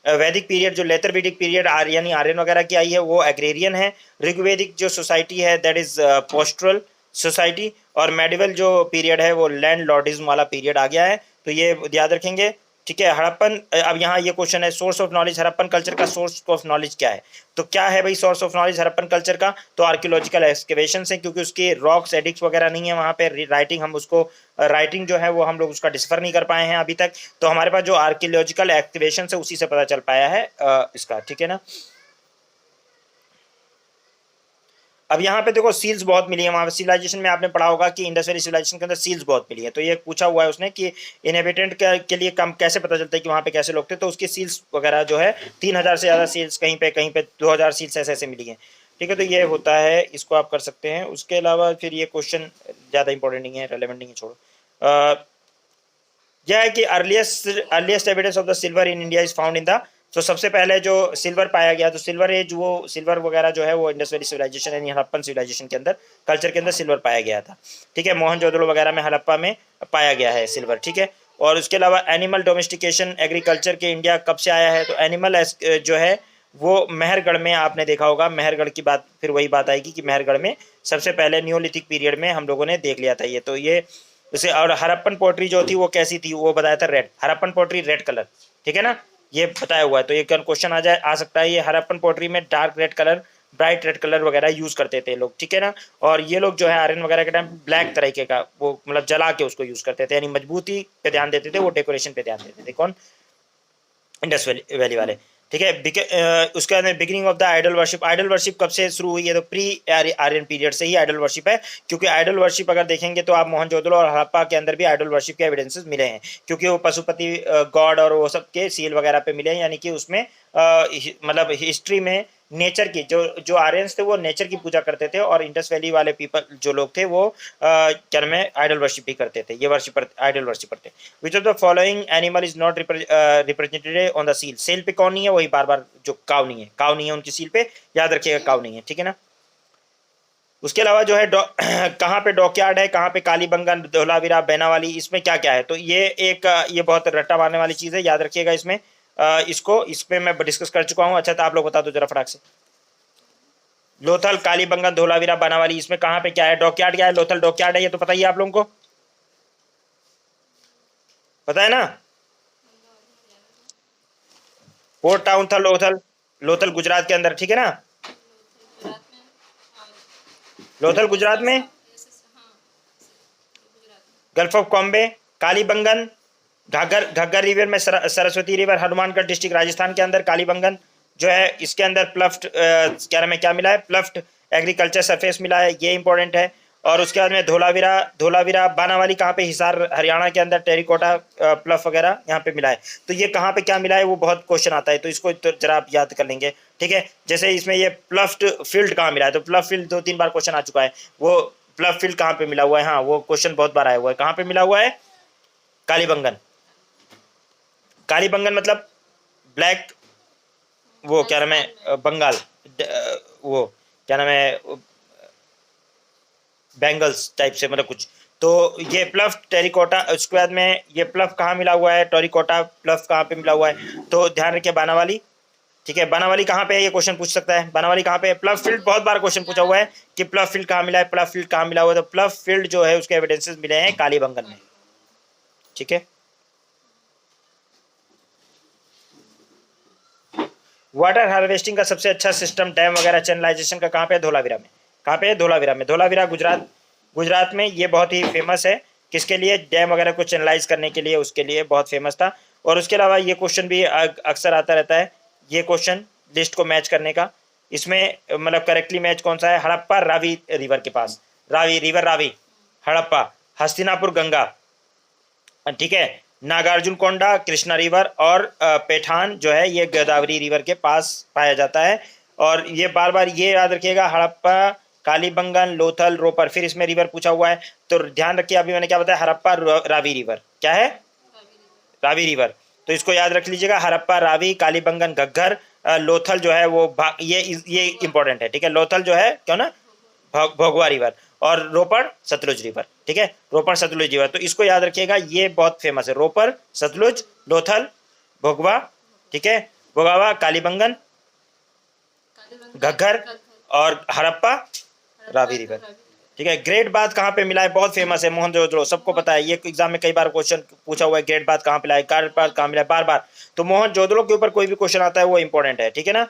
वैदिक पीरियड जो लेटर वैदिक पीरियड यानी आर्यन वगैरह की आई है वो एग्रेरियन है, ऋग्वैदिक जो सोसाइटी है दैट इज पोस्टरल सोसाइटी, और मेडिवल जो पीरियड है वो लैंड लॉर्डिज्म वाला पीरियड आ गया है, तो ये याद रखेंगे, ठीक है। हड़प्पन, अब यहाँ ये क्वेश्चन है source of knowledge, Harappan culture का सोर्स ऑफ नॉलेज क्या है, तो क्या है भाई source of knowledge Harappan culture का, तो आर्कियोलॉजिकल एक्सकेवेशन है, क्योंकि उसके रॉक्स एडिक्स वगैरह नहीं है वहाँ पे, राइटिंग हम उसको, राइटिंग जो है वो हम लोग उसका डिस्फर नहीं कर पाए हैं अभी तक, तो हमारे पास जो आर्कियोलॉजिकल एक्सकेवेशन है उसी से पता चल पाया है इसका, ठीक है ना। अब यहाँ पे देखो सील्स बहुत मिली है, वहाँ सिविलाइजेशन में आपने पढ़ा होगा कि इंडस वैली सिविलाइजेशन के अंदर सील्स बहुत मिली है, तो ये पूछा हुआ है उसने कि इनहेबिटेंट के लिए कम कैसे पता चलता है कि वहाँ पे कैसे लोग थे, तो उसकी सील्स वगैरह जो है 3000 से ज़्यादा सील्स, कहीं पे 2000 सील्स ऐसे ऐसे मिली हैं, ठीक है, तो ये होता है, इसको आप कर सकते हैं। उसके अलावा फिर ये क्वेश्चन ज़्यादा इंपॉर्टेंट नहीं है, रेलेवेंट नहीं है, छोड़ो। यह है कि earliest evidence of the silver in India is found in the, तो सबसे पहले जो सिल्वर पाया गया, तो सिल्वर एज, वो सिल्वर वगैरह जो है वो इंडस वैली सिविलाइजेशन यानी हड़प्पन सिविलाइजेशन के अंदर, कल्चर के अंदर सिल्वर पाया गया था, ठीक है, मोहनजोदड़ो वगैरह में, हड़प्पा में पाया गया है सिल्वर, ठीक है। और उसके अलावा एनिमल डोमेस्टिकेशन एग्रीकल्चर के इंडिया कब से आया है, तो एनिमल जो है वो मेहरगढ़ में, आपने देखा होगा मेहरगढ़ की बात, फिर वही बात आएगी कि मेहरगढ़ में सबसे पहले न्योलिथिक पीरियड में हम लोगों ने देख लिया था ये, तो ये उसे, और हड़प्पन पोट्री जो थी वो कैसी थी, वो बताया था red, Harappan pottery red colour, ठीक है ना, ये बताया हुआ है, तो ये क्वेश्चन आ सकता है, ये हड़प्पन पोट्री में dark red colour, bright red colour वगैरह यूज करते थे लोग, ठीक है ना, और ये लोग जो है आयरन वगैरह के टाइम ब्लैक तरीके का वो मतलब जला के उसको यूज करते थे, यानी मजबूती पे ध्यान देते थे, वो डेकोरेशन पे ध्यान देते थे, कौन, इंडस वैली वाले, ठीक है। उसके बाद में beginning of the idol worship कब से शुरू हुई है, तो प्री आर्यन पीरियड से ही आइडल वर्शिप है, क्योंकि आइडल वर्शिप अगर देखेंगे तो आप मोहनजोदड़ो और हड़प्पा के अंदर भी आइडल वर्शिप के एविडेंसेस मिले हैं, क्योंकि वो पशुपति गॉड और वो सब के सील वगैरह पे मिले हैं, यानी कि उसमें मतलब हिस्ट्री में नेचर की, जो जो आर्यंस थे वो नेचर की पूजा करते थे, और इंडस वैली वाले पीपल जो लोग थे वो क्या नाम है, आइडल वर्शिप भी करते थे, ये वर्शिपर आइडल वर्शिपर थे। Which of the following animal is not represented on the seal, seal पे कौन नहीं है, वही बार बार जो काव नहीं है, काव नहीं है उनकी सील पे, याद रखिएगा काव नहीं है, ठीक है ना। उसके अलावा जो है कहाँ पे डॉकयार्ड है, कहाँ पे कालीबंगन, धोलावीरा, बैनावाली, इसमें क्या क्या है, तो ये एक ये बहुत रट्टा मारने वाली चीज है, याद रखिएगा इसमें। इसको इस पे मैं डिस्कस कर चुका हूँ। अच्छा तो आप लोग बता दो जरा फटाक से, लोथल, कालीबंगन, धोलावीरा, बनावाली, इसमें कहाँ पे क्या है, डॉकयार्ड क्या है, लोथल डॉकयार्ड है, ये तो पता ही है आप लोगों को, पता है ना। पोर्ट टाउन था लोथल, लोथल गुजरात के अंदर, ठीक है ना, गुजरात में और लोथल गुजरात में, ऐसे हाँ गुजरात में। Gulf of Cambay, Kalibangan, Ghaghar, Ghaggar river में सरस्वती रिवर, हनुमानगढ़ डिस्ट्रिक्ट राजस्थान के अंदर, कालीबंगन जो है इसके अंदर प्लफ्ट क्या नाम है, क्या मिला है, प्लफ्ट एग्रीकल्चर सरफेस मिला है, ये इंपॉर्टेंट है। और उसके बाद में धोलावीरा, धोलावीरा बानावाली कहाँ पे, हिसार हरियाणा के अंदर, टेरिकोटा प्लफ वगैरह यहाँ पे मिला है। तो ये कहाँ पे क्या मिला है वो बहुत क्वेश्चन आता है, तो इसको तो जरा आप याद कर लेंगे, ठीक है। जैसे इसमें ये प्लफ्ट फील्ड कहाँ मिला है, तो प्लफ फील्ड 2-3 बार क्वेश्चन आ चुका है, वो प्लफ फील्ड कहाँ पे मिला हुआ है, हाँ वो क्वेश्चन बहुत बार आया हुआ है, कहाँ पे मिला हुआ है, कालीबंगन, कालीबंगन मतलब ब्लैक, वो क्या नाम है, राजस्थान में बंगाल, वो क्या नाम है, बैंगल्स टाइप से मतलब कुछ। तो ये प्लफ टेरिकोटा, उसके बाद में ये प्लफ कहाँ मिला हुआ है, टेरिकोटा प्लफ कहाँ पे मिला हुआ है, तो ध्यान रखिए बानावाली, ठीक है। बानावाली कहाँ पे है, ये क्वेश्चन पूछ सकता है, बानावाली कहाँ पे है, प्लफ फील्ड बहुत बार क्वेश्चन पूछा हुआ है कि प्लफ फील्ड कहाँ मिला है, प्लफ फील्ड कहाँ मिला हुआ है, तो प्लफ फील्ड जो है उसके एविडेंसेस मिले हैं कालीबंगन में, ठीक है। वाटर हार्वेस्टिंग का सबसे अच्छा सिस्टम, डैम वगैरह चैनलाइजेशन का कहाँ पे है, धोलावीरा में, कहाँ पे है, धोलावीरा में, धोलावीरा गुजरात, गुजरात में, ये बहुत ही फेमस है, किसके लिए, डैम वगैरह को चैनलाइज करने के लिए, उसके लिए बहुत फेमस था। और उसके अलावा ये क्वेश्चन भी अक्सर आता रहता है, ये क्वेश्चन लिस्ट को मैच करने का, इसमें मतलब करेक्टली मैच कौन सा है, हड़प्पा रावी रिवर के पास, रावी रिवर, रावी, हड़प्पा, हस्तिनापुर गंगा, ठीक है, नागार्जुन कोंडा कृष्णा रिवर, और पेठान जो है ये गोदावरी रिवर के पास पाया जाता है। और ये बार बार ये याद रखिएगा, हड़प्पा, कालीबंगन, लोथल, रोपर, फिर इसमें रिवर पूछा हुआ है, तो ध्यान रखिए अभी मैंने क्या बताया, हड़प्पा रावी रिवर, क्या है, रावी रिवर, तो इसको याद रख लीजिएगा, हड़प्पा, रावी, कालीबंगन, घग्गर, लोथल जो है वो ये इंपॉर्टेंट है, ठीक है, लोथल जो है क्यों ना, भोगवा रिवर, और रोपड़ सतलुज रिवर, ठीक है, रोपड़ सतलुज रिवर, तो इसको याद रखिएगा, ये बहुत फेमस है, रोपड़, सतलुज, लोथल, भोगवा, ठीक है, भोगावा, कालीबंगन, घग्गर, और हड़प्पा रावी रिवर, ठीक है। ग्रेट बात कहाँ पे मिला है, बहुत फेमस है, मोहनजोदड़ो, सबको पता है, ये एग्जाम में कई बार क्वेश्चन पूछा हुआ है, ग्रेट बात कहाँ पे मिला है, ग्रेट बात कहाँ मिला है, बार बार, तो मोहनजोदड़ो के ऊपर कोई भी क्वेश्चन आता है वो इंपॉर्टेंट है, ठीक है ना।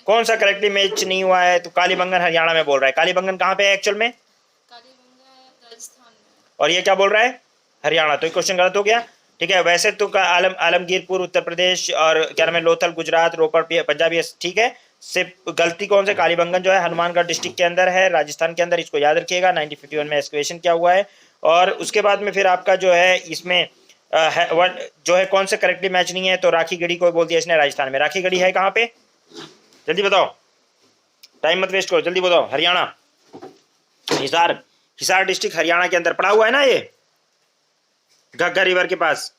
कौन सा करेक्टली मैच नहीं हुआ है, तो कालीबंगन हरियाणा में बोल रहा है, कालीबंगन कहाँ पे है एक्चुअल में, कालीबंगा राजस्थान में। और ये क्या बोल रहा है, हरियाणा, तो ये क्वेश्चन गलत हो गया, ठीक है। वैसे तो आलमगीरपुर उत्तर प्रदेश, और क्या नाम है, लोथल गुजरात, रोपड़ पंजाब, ये ठीक है, सिर्फ गलती कौन से, कालीबंगन जो है हनुमानगढ़ डिस्ट्रिक्ट के अंदर है, राजस्थान के अंदर, इसको याद रखिएगा, 1951 में एक्सकवेशन किया हुआ है। और उसके बाद में फिर आपका जो है इसमें जो है कौन से करेक्टली मैच नहीं है, तो राखी गढ़ी को बोल दिया इसने राजस्थान में, राखी गढ़ी है कहाँ पे, जल्दी बताओ, टाइम मत वेस्ट करो, जल्दी बताओ, हरियाणा, हिसार, हिसार डिस्ट्रिक्ट हरियाणा के अंदर पड़ा हुआ है ना ये, घग्गर रिवर के पास।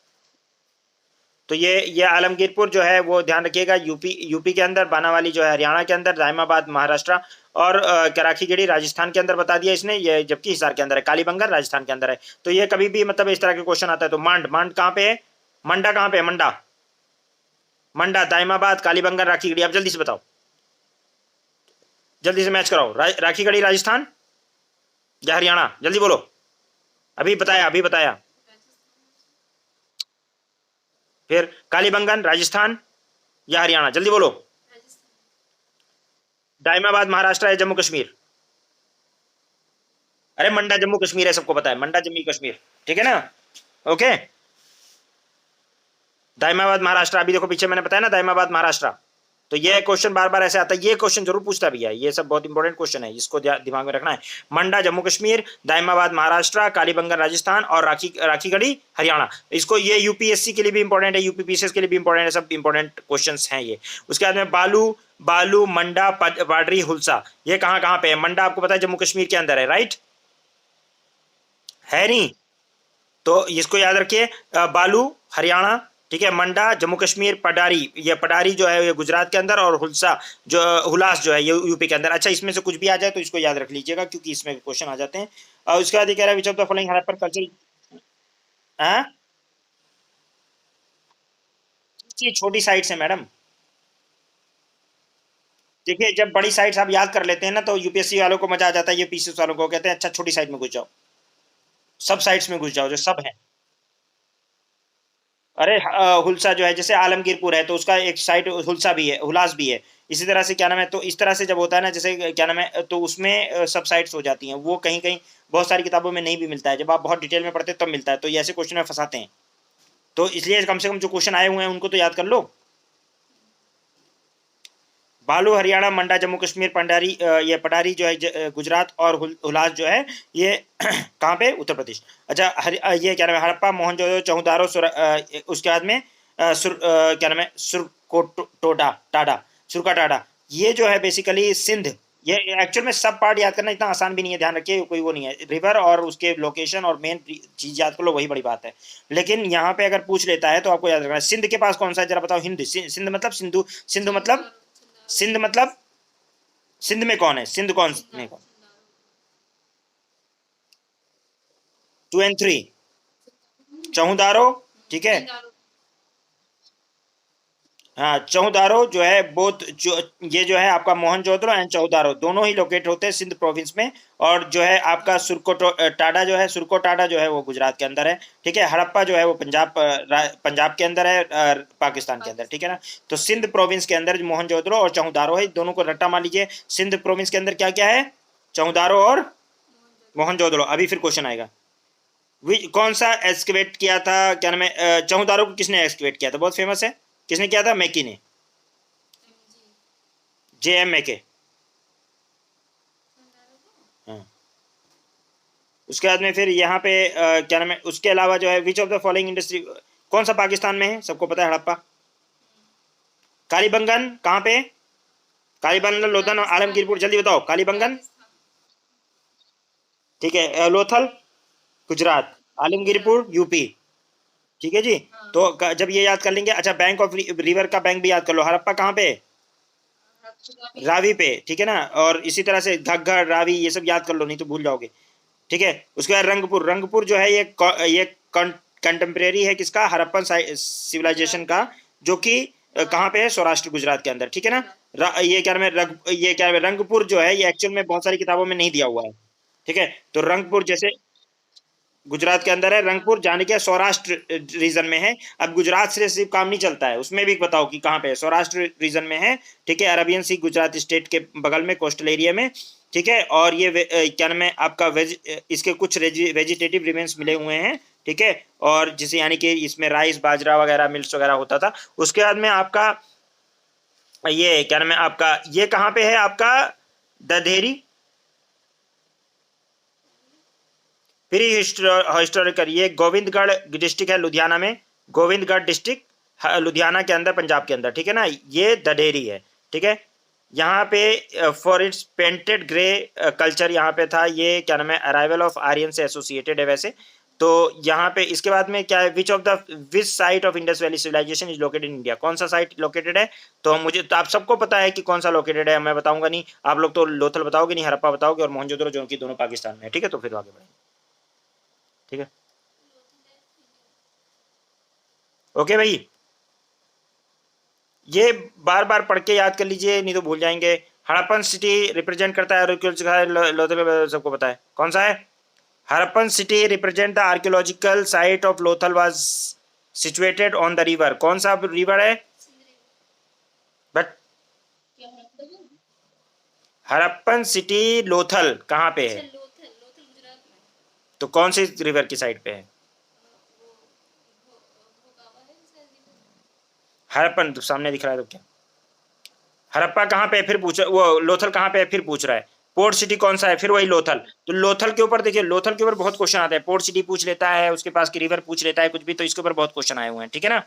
तो ये आलमगीरपुर जो है वो ध्यान रखिएगा, यूपी के अंदर, बानावाली जो है हरियाणा के अंदर, दाइमाबाद महाराष्ट्र, और कराखीगढ़ी राजस्थान के अंदर बता दिया इसने, ये जबकि हिसार के अंदर है, कालीबंगन राजस्थान के अंदर है। तो ये कभी भी मतलब इस तरह के क्वेश्चन आता है, तो मांड, मांड कहाँ पे है, मंडा कहाँ पे है, मंडा, मंडा, दाइमाबाद, कालीबंगन, राखीगढ़ी, अब जल्दी से बताओ, जल्दी से मैच कराओ, राखीगढ़ी राजस्थान या हरियाणा, जल्दी बोलो, अभी बताया, अभी बताया, फिर कालीबंगन राजस्थान या हरियाणा, जल्दी बोलो, दाइमाबाद महाराष्ट्र है, जम्मू कश्मीर, अरे मंडा जम्मू कश्मीर है, सबको पता है, मंडा जम्मू कश्मीर, ठीक है ना, ओके। दाइमाबाद महाराष्ट्र, अभी देखो पीछे मैंने बताया ना, दाइमाबाद महाराष्ट्र, तो ये क्वेश्चन बार बार ऐसे आता है, ये क्वेश्चन जरूर पूछता भी है, ये सब बहुत इंपॉर्टेंट क्वेश्चन है, इसको दिमाग में रखना है। मंडा जम्मू कश्मीर, दाइमाबाद महाराष्ट्र, कालीबंगन राजस्थान और राखीगढ़ी हरियाणा। इसको ये यूपीएससी के लिए भी इंपॉर्टेंट है, यूपीपीसीएस के लिए भी इंपॉर्टेंट है, सब इंपॉर्टेंट क्वेश्चन हैं ये। उसके बाद में बालू मंडा पाडरी हुलसा, ये कहाँ कहाँ पे है? मंडा आपको पता है जम्मू कश्मीर के अंदर है, राइट है नहीं? तो इसको याद रखिए, बालू हरियाणा, ठीक है, मंडा जम्मू कश्मीर, पडारी जो है ये गुजरात के अंदर, और हुलसा जो हुलास जो है ये यूपी के अंदर। अच्छा, इसमें से कुछ भी आ जाए तो इसको याद रख लीजिएगा, क्योंकि इसमें क्वेश्चन आ जाते हैं। और उसके बाद ये कह रहा है विच of the following Harappan culture, छोटी साइट्स है मैडम। देखिए, जब बड़ी साइट्स आप याद कर लेते हैं ना, तो यूपीएससी वालों को मजा आ जाता है, यूपीएससी वालों को कहते हैं अच्छा छोटी साइट में घुस जाओ, सब साइट्स में घुस जाओ जो सब है। अरे हुलसा जो है, जैसे आलमगीरपुर है तो उसका एक साइड हुलसा भी है, हुलास भी है। इसी तरह से क्या नाम है, तो इस तरह से जब होता है ना, जैसे क्या नाम है, तो उसमें सब साइट्स हो जाती हैं, वो कहीं कहीं बहुत सारी किताबों में नहीं भी मिलता है, जब आप बहुत डिटेल में पढ़ते हैं तब मिलता है, तो ये ऐसे क्वेश्चन में फंसाते हैं। तो इसलिए कम से कम जो क्वेश्चन आए हुए हैं उनको तो याद कर लो। बालू हरियाणा, मंडा जम्मू कश्मीर, ये पटारी जो है गुजरात, और हुलास जो है ये कहाँ पे? उत्तर प्रदेश। अच्छा, ये क्या नाम है, हड़प्पा, मोहनजोदड़ो, चौदारो, उसके बाद में क्या नाम है, सुरकोटोडा टाडा, सुरका टाडा, ये जो है बेसिकली सिंध। ये एक्चुअल में सब पार्ट याद करना इतना आसान भी नहीं है, ध्यान रखिए, कोई वो नहीं है। रिवर और उसके लोकेशन और मेन चीज याद कर लो, वही बड़ी बात है। लेकिन यहाँ पे अगर पूछ लेता है तो आपको याद रखना है, सिंध के पास कौन सा है जरा बताओ? हिंद, सिंध मतलब सिंधु, सिंधु मतलब सिंध मतलब सिंध में कौन है? सिंध कौन में कौन? 2 and 3, चौदारो, ठीक है। हाँ, चौदारो जो है बोथ जो, ये जो है आपका मोहनजोदड़ो एंड चौदारो दोनों ही लोकेट होते हैं सिंध प्रोविंस में। और जो है आपका टाडा जो है, सुरको टाडा जो है वो गुजरात के अंदर है, ठीक है। हड़प्पा जो है वो पंजाब के अंदर है, पाकिस्तान के अंदर, ठीक है ना। तो सिंध प्रोविंस के अंदर मोहनजोदड़ो और चौदारो है, दोनों को रट्टा मार लीजिए। सिंध प्रोविंस के अंदर क्या क्या है? चौदारो और मोहनजोदड़ो। अभी फिर क्वेश्चन आएगा, कौन सा एक्सकेवेट किया था, क्या नाम है, चौदारो को किसने एक्सकेवेट किया था? बहुत फेमस है, किसने किया था? मैकी ने, JM मैके। हाँ। उसके बाद में फिर यहाँ पे क्या नाम है, उसके अलावा जो है विच ऑफ द फॉलोइंग इंडस्ट्री, कौन सा पाकिस्तान में है? सबको पता है हड़प्पा। कालीबंगन कहाँ पे? कालीबंगन, लोथल, आलमगीरपुर, जल्दी बताओ। कालीबंगन, ठीक है, लोथल गुजरात, आलमगीरपुर यूपी, ठीक है जी। तो जब ये याद कर लेंगे, अच्छा बैंक ऑफ रिवर का बैंक भी याद कर लो। हड़प्पा कहाँ पे? रावी पे, ठीक है ना। और इसी तरह से घग्गर, रावी, ये सब याद कर लो, नहीं तो भूल जाओगे, ठीक है। उसके बाद रंगपुर, रंगपुर जो है ये कंटेम्प्रेरी है किसका? हड़प्पन सिविलाइजेशन का, जो कि कहाँ पे है? सौराष्ट्र गुजरात के अंदर, ठीक है ना। ये क्या नाम है, ये क्या नाम है, रंगपुर जो है ये एक्चुअल में बहुत सारी किताबों में नहीं दिया हुआ है, ठीक है। तो रंगपुर जैसे गुजरात के अंदर है, रंगपुर जाने के सौराष्ट्र रीजन में है। अब गुजरात से सिर्फ काम नहीं चलता है, उसमें भी बताओ कि कहाँ पे है। सौराष्ट्र रीजन में है, ठीक है, अरबियन सी गुजरात स्टेट के बगल में, कोस्टल एरिया में, ठीक है। और ये क्या नाम है आपका इसके कुछ वेजिटेटिव रिमेन्स मिले हुए हैं, ठीक है। और जिसे यानी कि इसमें राइस, बाजरा वगैरह, मिल्स वगैरह होता था। उसके बाद में आपका ये क्या नाम है आपका, ये कहाँ पे है आपका? दधेरी। फिर हिस्टोरिकल, ये गोविंदगढ़ डिस्ट्रिक्ट है लुधियाना में, गोविंदगढ़ डिस्ट्रिक्ट लुधियाना के अंदर, पंजाब के अंदर, ठीक है ना। ये दडेरी है, ठीक है। यहाँ पे for its painted grey culture यहाँ पे था, ये क्या नाम है, अराइवल ऑफ आर्यन से एसोसिएटेड है वैसे। तो यहाँ पे इसके बाद में क्या है, which site of Indus valley civilisation is located in India, कौन सा साइट लोकेटेड है? तो मुझे तो आप सबको पता है कि कौन सा लोकेटेड है, मैं बताऊंगा नहीं, आप लोग तो लोथल बताओगे नहीं, हड़प्पा बताओगे, और मोहनजोदड़ो, जो कि दोनों पाकिस्तान में है, ठीक है। तो फिर आगे बढ़ेंगे, ठीक है। ओके भाई, ये बार बार पढ़ के याद कर लीजिए, नहीं तो भूल जाएंगे। हड़प्पन सिटी रिप्रेजेंट करता है आर्कियोलॉजिकल, सबको पता है कौन सा है? Harappan city represent the archaeological site of Lothal was situated on the river, कौन सा रिवर है? बट हड़प्पन सिटी लोथल कहाँ पे है? तो कौन सी रिवर की साइड पे है? हड़प्पन तो सामने दिख रहा है, तो क्या? हड़प्पा कहाँ पे है फिर पूछ, वो लोथल कहाँ पे है फिर पूछ रहा है। पोर्ट सिटी कौन सा है, फिर वही लोथल। तो लोथल के ऊपर देखिए, लोथल के ऊपर बहुत क्वेश्चन आते हैं। पोर्ट सिटी पूछ लेता है, उसके पास की रिवर पूछ लेता है, कुछ भी, तो इसके ऊपर बहुत क्वेश्चन आए हुए हैं, ठीक है ना।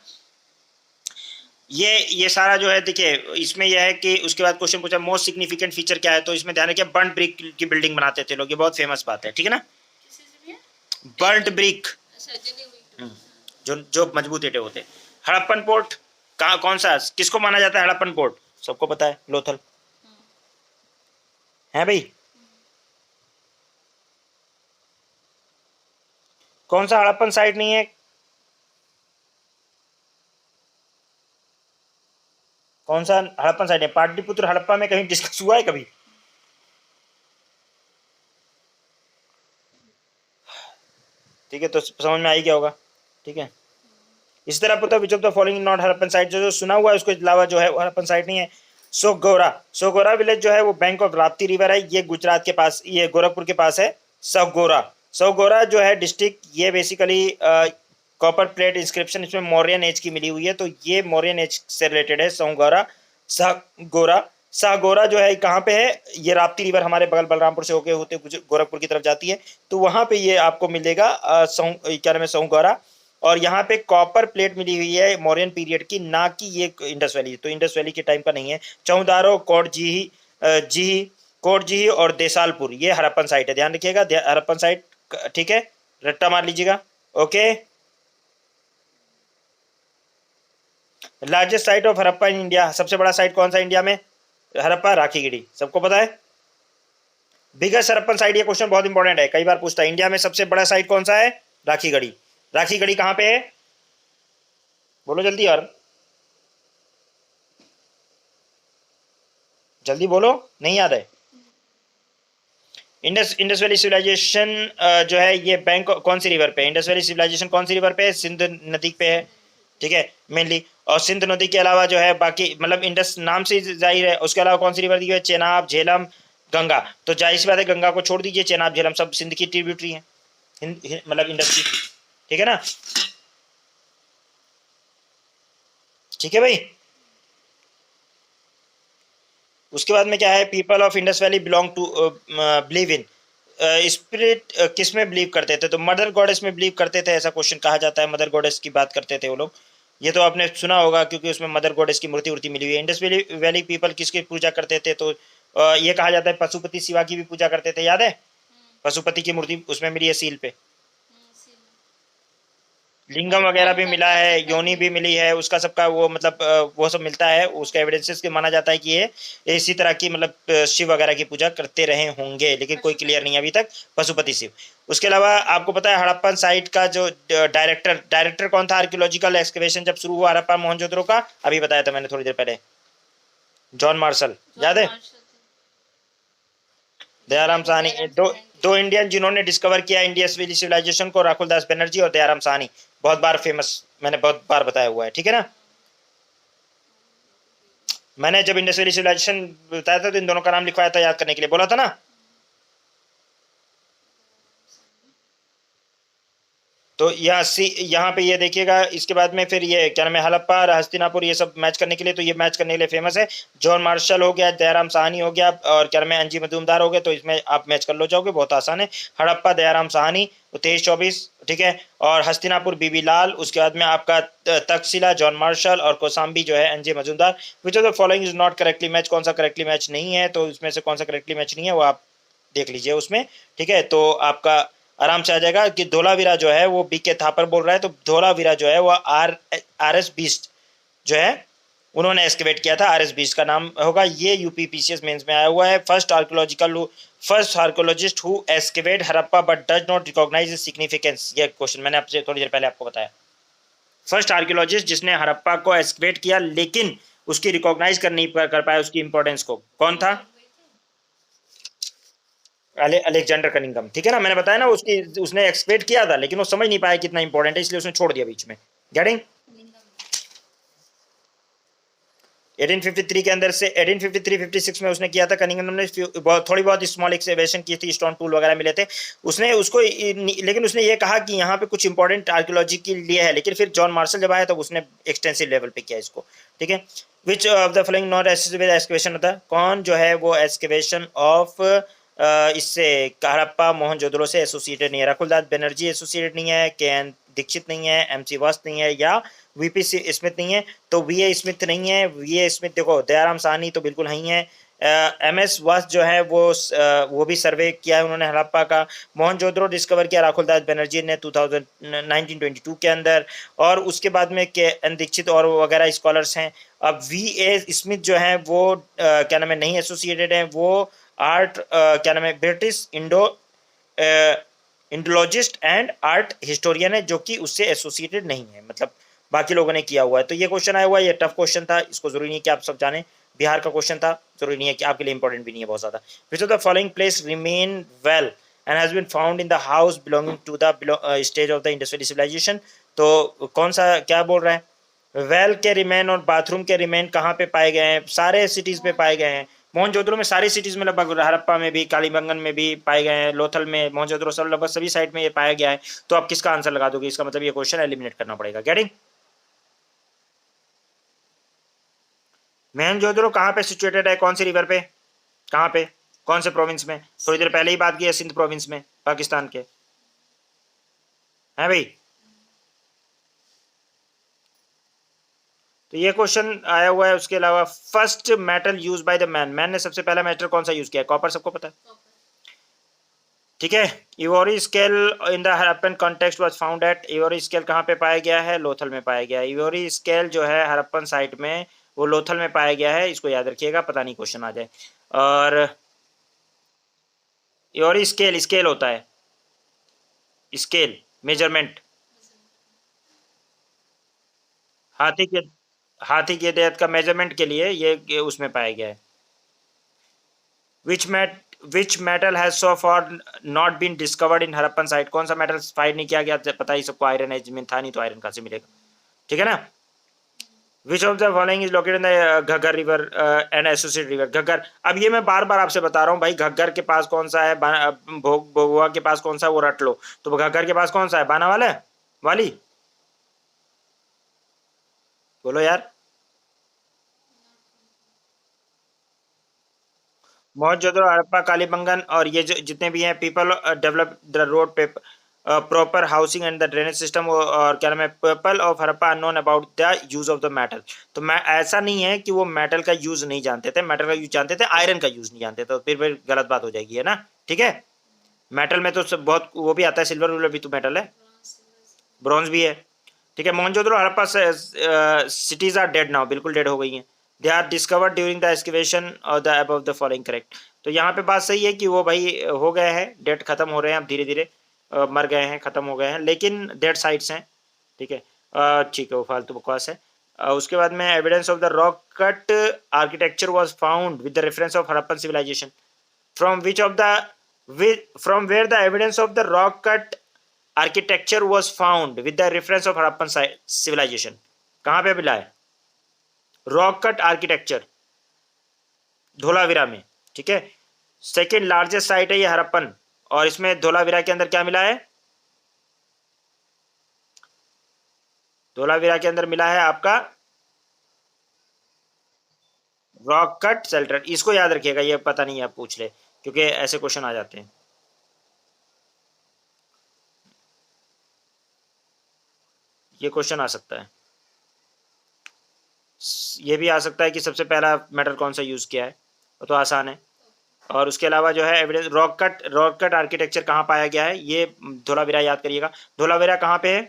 ये सारा जो है देखिए, इसमें यह है कि उसके बाद क्वेश्चन पूछा मोस्ट सिग्निफिकेंट फीचर क्या है, तो इसमें ध्यान रखिए बर्न्ट ब्रिक की बिल्डिंग बनाते थे लोग, ये बहुत फेमस बात है, ठीक है ना। किस चीज़ में? बर्न्ट ब्रिक, अच्छा, जली हुई। जो मजबूत ईंटें होते हैं। हड़प्पन पोर्ट कहाँ, कौन सा, किसको माना जाता है हड़प्पन पोर्ट, सबको पता है, लोथल है भाई। कौन सा हड़प्पन साइट नहीं है, कौन सा हड़प्पन साइट है। पाटलिपुत्र हड़प्पा में कहीं डिस्कस हुआ है कभी। ठीक है, तो समझ में आ ही गया होगा, ठीक है। इस तरह पता विच of the following not Harappan site, जो सुना हुआ है उसके अलावा जो है वो हड़प्पन साइट नहीं है। सोगोरा, सोगोरा विलेज जो है वो बैंक ऑफ राप्ती रिवर है, ये गुजरात के पास, ये गोरखपुर के पास है। सगोरा, सगोरा जो है डिस्ट्रिक्ट, ये बेसिकली कॉपर प्लेट इंस्क्रिप्शन इसमें मौर्यन एज की मिली हुई है, तो ये मौर्यन एज से रिलेटेड है। सगोरा, सागोरा, सागोरा जो है कहाँ पे है, ये राप्ती रिवर हमारे बगल बलरामपुर से होके होते गोरखपुर की तरफ जाती है, तो वहां पे ये आपको मिलेगा क्या नाम है, सगोरा। और यहाँ पे कॉपर प्लेट मिली हुई है मौर्यन पीरियड की, ना कि ये इंडस वैली, तो इंडस वैली के टाइम का नहीं है। चौदारो, कोटजीही, कोटजीही और देसालपुर, ये हड़प्पन साइट है, ध्यान रखिएगा हड़प्पन साइट, ठीक है, रट्टा मार लीजिएगा, okay. Largest site of Harappa in India, सबसे बड़ा साइट कौन सा इंडिया में, हड़प्पा, राखीगढ़ी, सबको पता है। बिगेस्ट हड़प्पन साइट, ये क्वेश्चन बहुत इंपॉर्टेंट है, कई बार पूछता है, इंडिया में सबसे बड़ा साइट कौन सा है, राखीगढ़ी। राखीगढ़ी कहाँ पे है, बोलो जल्दी यार, जल्दी बोलो, नहीं याद है। इंडस वैली सिविलाइजेशन जो है ये बैंक कौन सी रिवर पे है, इंडस वैली सिविलाइजेशन कौन सी रिवर पे है, सिंध नदी पे है, ठीक है, मेनली। और सिंध नदी के अलावा जो है बाकी, मतलब इंडस नाम से जाहिर है, उसके अलावा कौन सी रिवर दी है, चेनाब, झेलम, गंगा। तो जाहिर सी बात है, गंगा को छोड़ दीजिए, चेनाब झेलम सब सिंध की ट्रिब्यूटरी है, मतलब इंडस की, ठीक है ना, ठीक है भाई। उसके बाद में क्या है, people of Indus valley belong to believe in spirit, किस में बिलीव करते थे, तो मदर गॉडेस में बिलीव करते थे, ऐसा क्वेश्चन कहा जाता है, मदर गॉडेस की बात करते थे वो लोग, ये तो आपने सुना होगा क्योंकि उसमें मदर गॉडेस की मूर्ति उर्ति मिली हुई है। इंडस वैली पीपल किसकी पूजा करते थे, तो ये कहा जाता है पशुपति शिवा की भी पूजा करते थे, याद है, पशुपति की मूर्ति उसमें मिली है सील पे, लिंगम वगैरह भी मिला है, योनि भी मिली है, उसका सबका वो मतलब वो सब मिलता है, उसका एविडेंसेस के माना जाता है कि ये इसी तरह की मतलब शिव वगैरह की पूजा करते रहे होंगे, लेकिन कोई क्लियर नहीं है अभी तक, पशुपति शिव। उसके अलावा आपको पता है हड़प्पन साइट का जो डायरेक्टर कौन था, आर्कियोलॉजिकल एक्सकवेशन जब शुरू हुआ हड़प्पा मोहनजोदड़ो का, अभी बताया था मैंने थोड़ी देर पहले, जॉन मार्शल, याद है। दयाराम साहनी, दो इंडियन जिन्होंने डिस्कवर किया इंडियस वैली सिविलाइजेशन को, राकुल दास बनर्जी और दयाराम साहनी, बहुत बार फेमस, मैंने बहुत बार बताया हुआ है, ठीक है ना। मैंने जब इंडस वैली सिविलाइजेशन बताया था तो इन दोनों का नाम लिखवाया था, याद करने के लिए बोला था ना। तो यहाँ पे ये देखिएगा, इसके बाद में फिर ये क्या नाम है, हड़प्पा, हस्तिनापुर, ये सब मैच करने के लिए, तो ये मैच करने के लिए फेमस है। जॉन मार्शल हो गया, दयाराम साहनी हो गया, और क्या नाम है, अंजी मजूमदार हो गए, तो इसमें आप मैच कर लो जाओगे, बहुत आसान है। हड़प्पा, दयाराम साहनी, 2324, ठीक है। और हस्तिनापुर बीबी लाल, उसके बाद में आपका तक्षशिला जॉन मार्शल, और कौसाम्बी जो है अंजी मजूमदार। विच of the following is not correctly match, कौन सा करेक्टली मैच नहीं है, तो इसमें से कौन सा करेक्टली मैच नहीं है वो आप देख लीजिए उसमें, ठीक है। तो आपका आराम से आ जाएगा कि धोलावीरा जो है वो बीके थापर बोल रहा है, तो धोलावीरा जो है वो आर एस बीस्ट जो है उन्होंने एक्सकेवेट किया था, आर एस बीस्ट का नाम होगा, ये यूपीपीसीएस मेंस में आया हुआ है। First archaeologist who excavate Harappa but does not recognise significance, ये क्वेश्चन मैंने आपसे थोड़ी देर पहले आपको बताया। फर्स्ट आर्कियोलॉजिस्ट जिसने हड़प्पा को एक्सकेवेट किया लेकिन उसकी रिकॉग्नाइज कर नहीं कर पाया उसकी इंपॉर्टेंस को, कौन था, अलेक्जेंडर कनिंगम, ठीक है ना। मैंने बताया ना उसने एक्सपेक्ट किया था लेकिन वो समझ नहीं पाया कितना इंपॉर्टेंट है, इसलिए उसने छोड़ दिया बीच में, गेटिंग। 1853 के अंदर से 1853-56 में उसने किया था। कनिंघम ने थोड़ी बहुत स्मॉल एक्सकेवेशन की थी, स्टोन टूल वगैरह मिले थे उसने उसको, लेकिन उसने ये कहा कि यहाँ पे कुछ इंपॉर्टेंट आर्कियोलॉजी के लिए है, लेकिन फिर जॉन मार्शल जब आया तो उसने एक्सटेंसिव लेवल पे किया इसको, ठीक है। विच of the following not excavation होता है, कौन जो है वो एक्सकेवेशन ऑफ इससे हड़प्पा मोहनजोदड़ो से एसोसिएटेड नहीं है? रकुलदास बनर्जी एसोसिएटेड नहीं है, के एन दीक्षित नहीं है, एमसी वस्त नहीं है, या वीपी स्मिथ नहीं है? तो वीए स्मिथ नहीं है। वीए स्मिथ देखो, दयाराम साहनी तो बिल्कुल नहीं है। एमएस वस्त जो है वो भी सर्वे किया है उन्होंने हड़प्पा का। मोहनजोदड़ो डिस्कवर किया राकुलदास बनर्जी ने 1922 के अंदर, और उसके बाद में के एन दीक्षित और वगैरह स्कॉलर्स हैं। अब वीए स्मिथ जो है वो क्या नाम है, नहीं एसोसिएटेड है। वो आर्ट क्या नाम है, British Indologist and art historian है, जो कि उससे एसोसिएटेड नहीं है, मतलब बाकी लोगों ने किया हुआ है। तो ये क्वेश्चन आया हुआ है, ये टफ क्वेश्चन था, इसको जरूरी नहीं कि आप सब जाने, बिहार का क्वेश्चन था, जरूरी नहीं है कि आपके लिए इंपॉर्टेंट भी नहीं है बहुत ज्यादा। Which of the following place remain well and has been found in the house belonging to the stage of the industrial civilisation? तो कौन सा क्या बोल रहा है? वेल के रिमेन और बाथरूम के रिमेन कहाँ पे पाए गए हैं? सारे सिटीज पे पाए गए हैं। मोहनजोदड़ो में सारी सिटीज में लगभग, हड़प्पा में भी, कालीबंगन में भी पाए गए हैं, लोथल में, मोहनजोदड़ो, सब लगभग सभी साइड में ये पाया गया है। तो आप किसका आंसर लगा दोगे? इसका मतलब ये क्वेश्चन एलिमिनेट करना पड़ेगा। गेटिंग? मोहनजोदड़ो कहाँ पे सिचुएटेड है, कौन सी रिवर पे, कहाँ पे, कौन से प्रोविंस में? थोड़ी देर पहले ही बात की है, सिंध प्रोविंस में, पाकिस्तान के, है भाई। तो ये क्वेश्चन आया हुआ है। उसके अलावा first metal use by the man, man ने सबसे पहला मेटल कौन सा यूज किया? कॉपर, सबको पता है, ठीक है। Ivory scale in the Harappan context was found at, ivory scale कहाँ पे पाया गया है? लोथल में पाया गया है। इवोरी स्केल जो है हड़प्पन साइट में, वो लोथल में पाया गया है, इसको याद रखिएगा, पता नहीं क्वेश्चन आ जाए। और इवोरी स्केल, स्केल होता है, स्केल मेजरमेंट, हाथी के, हाथी के देह का मेजरमेंट के लिए ये उसमें पाया गया है। Which metal has so far not been discovered in Harappan site? कौन सा मेटल फाइंड नहीं किया गया? पता ही सबको, आयरन है, जिसमें था नहीं तो आयरन कहाँ से मिलेगा, ठीक है ना। विच of the following is located in the Ghaggar river and associated river? Ghaggar, अब ये मैं बार बार आपसे बता रहा हूँ भाई, घग्गर के पास कौन सा है, भोगुआ के पास कौन सा है, वो रट लो। तो घग्गर के पास कौन सा है? बाना वाला वाली, बोलो यार। मोहनजोदड़ो, हड़प्पा, कालीबंगन, और ये जो जितने भी हैं, पीपल डेवलप द रोड पे proper housing and the drainage system, और क्या नाम है, people of Harappa known about the use of the metal. तो मैं, ऐसा नहीं है कि वो मेटल का यूज नहीं जानते थे, मेटल का यूज जानते थे, आयरन का यूज नहीं जानते थे, तो फिर गलत बात हो जाएगी, है ना, ठीक है। मेटल में तो सब बहुत वो भी आता है, सिल्वर विल्वर भी तो मेटल है, ब्रॉन्ज भी है, ठीक है। Mohenjodaro, Harappa cities are dead now, बिल्कुल डेड हो गई हैं। They are discovered during the excavation और the above the following correct? तो यहाँ पे बात सही है कि वो भाई हो गए हैं, डेड खत्म हो रहे हैं अब धीरे धीरे, मर गए हैं, खत्म हो गए हैं, लेकिन डेड साइट्स हैं, ठीक है। ठीक है, वो फालतू बकवास है। उसके बाद में evidence of the rock cut architecture was found with the reference of Harappan civilisation, from which of the, from where the evidence of the rock cut architecture was found with the reference of Harappan civilisation? कहाँ पे मिला है rock cut architecture? Dholavira में, ठीक है। Second largest site है ये हड़प्पन, और इसमें धोलावीरा के अंदर क्या मिला है? धोलावीरा के अंदर मिला है आपका रॉक कट शेल्टर। इसको याद रखिएगा, ये पता नहीं है, आप पूछ ले, क्योंकि ऐसे क्वेश्चन आ जाते हैं, ये क्वेश्चन आ सकता है। ये भी आ सकता है कि सबसे पहला मेटल कौन सा यूज किया है, वो तो आसान है। और उसके अलावा जो है एविडेंस, रॉक कट आर्किटेक्चर कहाँ पाया गया है? ये धोलावीरा, याद करिएगा। धोलावीरा कहाँ पे है?